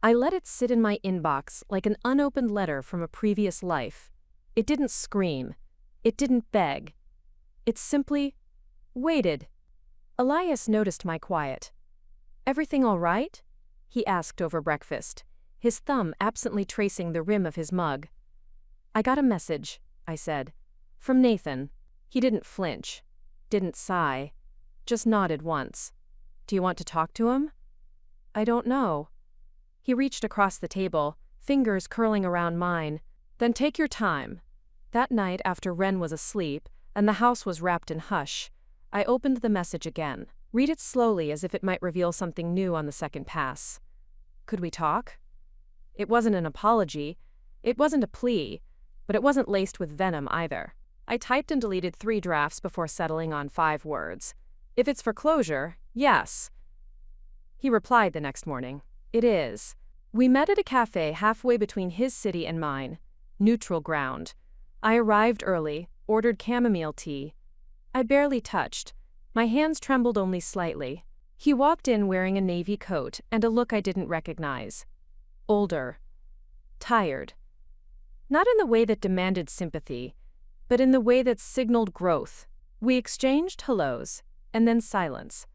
I let it sit in my inbox like an unopened letter from a previous life. It didn't scream. It didn't beg. It simply waited. Elias noticed my quiet. "Everything all right?" he asked over breakfast, his thumb absently tracing the rim of his mug. "I got a message," I said. "From Nathan." He didn't flinch. Didn't sigh. Just nodded once. "Do you want to talk to him?" "I don't know." He reached across the table, fingers curling around mine. "Then take your time." That night, after Ren was asleep, and the house was wrapped in hush, I opened the message again. Read it slowly as if it might reveal something new on the second pass. Could we talk? It wasn't an apology. It wasn't a plea. But it wasn't laced with venom either. I typed and deleted 3 drafts before settling on 5 words. If it's for closure, yes. He replied the next morning. It is. We met at a cafe halfway between his city and mine. Neutral ground. I arrived early, ordered chamomile tea. I barely touched. My hands trembled only slightly. He walked in wearing a navy coat and a look I didn't recognize. Older. Tired. Not in the way that demanded sympathy, but in the way that signaled growth. We exchanged hellos, and then silence.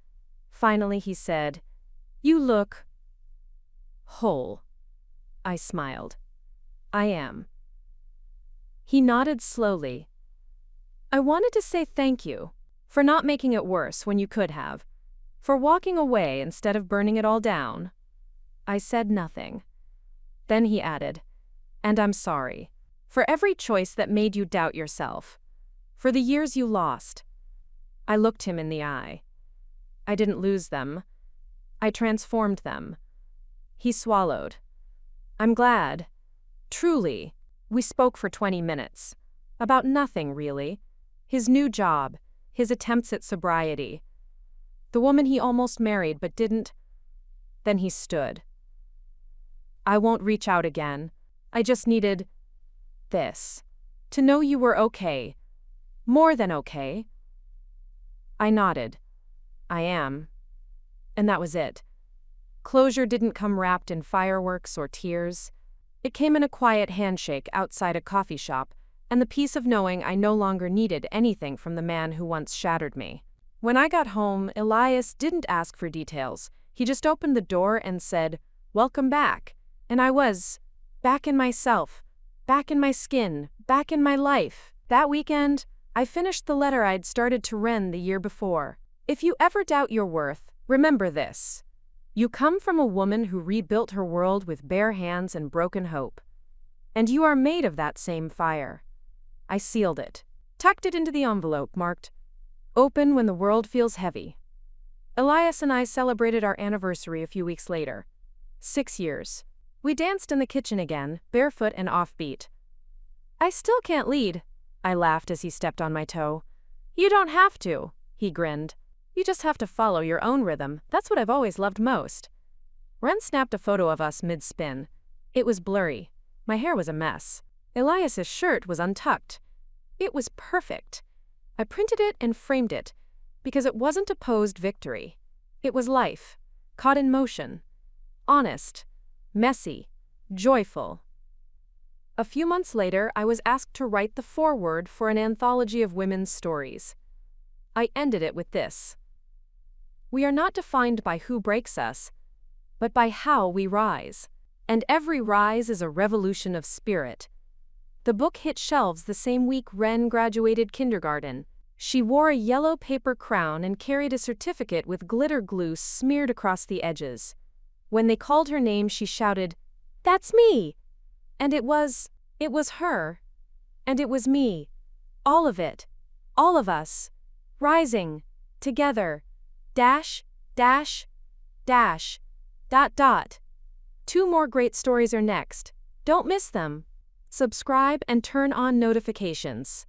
Finally he said, "You look whole." I smiled. "I am." He nodded slowly. "I wanted to say thank you for not making it worse when you could have, for walking away instead of burning it all down." I said nothing. Then he added, "And I'm sorry for every choice that made you doubt yourself, for the years you lost." I looked him in the eye. I didn't lose them. I transformed them. He swallowed. "I'm glad. Truly." We spoke for 20 minutes. About nothing, really. His new job, his attempts at sobriety. The woman he almost married but didn't. Then he stood. "I won't reach out again. I just needed this. To know you were okay. More than okay." I nodded. "I am." And that was it. Closure didn't come wrapped in fireworks or tears. It came in a quiet handshake outside a coffee shop, and the peace of knowing I no longer needed anything from the man who once shattered me. When I got home, Elias didn't ask for details. He just opened the door and said, "Welcome back." And I was back in myself, back in my skin, back in my life. That weekend, I finished the letter I'd started to Ren the year before. If you ever doubt your worth, remember this. You come from a woman who rebuilt her world with bare hands and broken hope. And you are made of that same fire. I sealed it, tucked it into the envelope marked, "Open when the world feels heavy." Elias and I celebrated our anniversary a few weeks later. 6 years. We danced in the kitchen again, barefoot and offbeat. "I still can't lead," I laughed as he stepped on my toe. "You don't have to," he grinned. You just have to follow your own rhythm. That's what I've always loved most. Ren snapped a photo of us mid-spin. It was blurry. My hair was a mess. Elias's shirt was untucked. It was perfect. I printed it and framed it, because it wasn't a posed victory. It was life, caught in motion. Honest, messy, joyful. A few months later, I was asked to write the foreword for an anthology of women's stories. I ended it with this: "We are not defined by who breaks us, but by how we rise. And every rise is a revolution of spirit." The book hit shelves the same week Ren graduated kindergarten. She wore a yellow paper crown and carried a certificate with glitter glue smeared across the edges. When they called her name, she shouted, "That's me!" And it was her. And it was me. All of it. All of us. Rising. Together. Dash, dash, dash. Dot dot. 2 more great stories are next. Don't miss them. Subscribe and turn on notifications.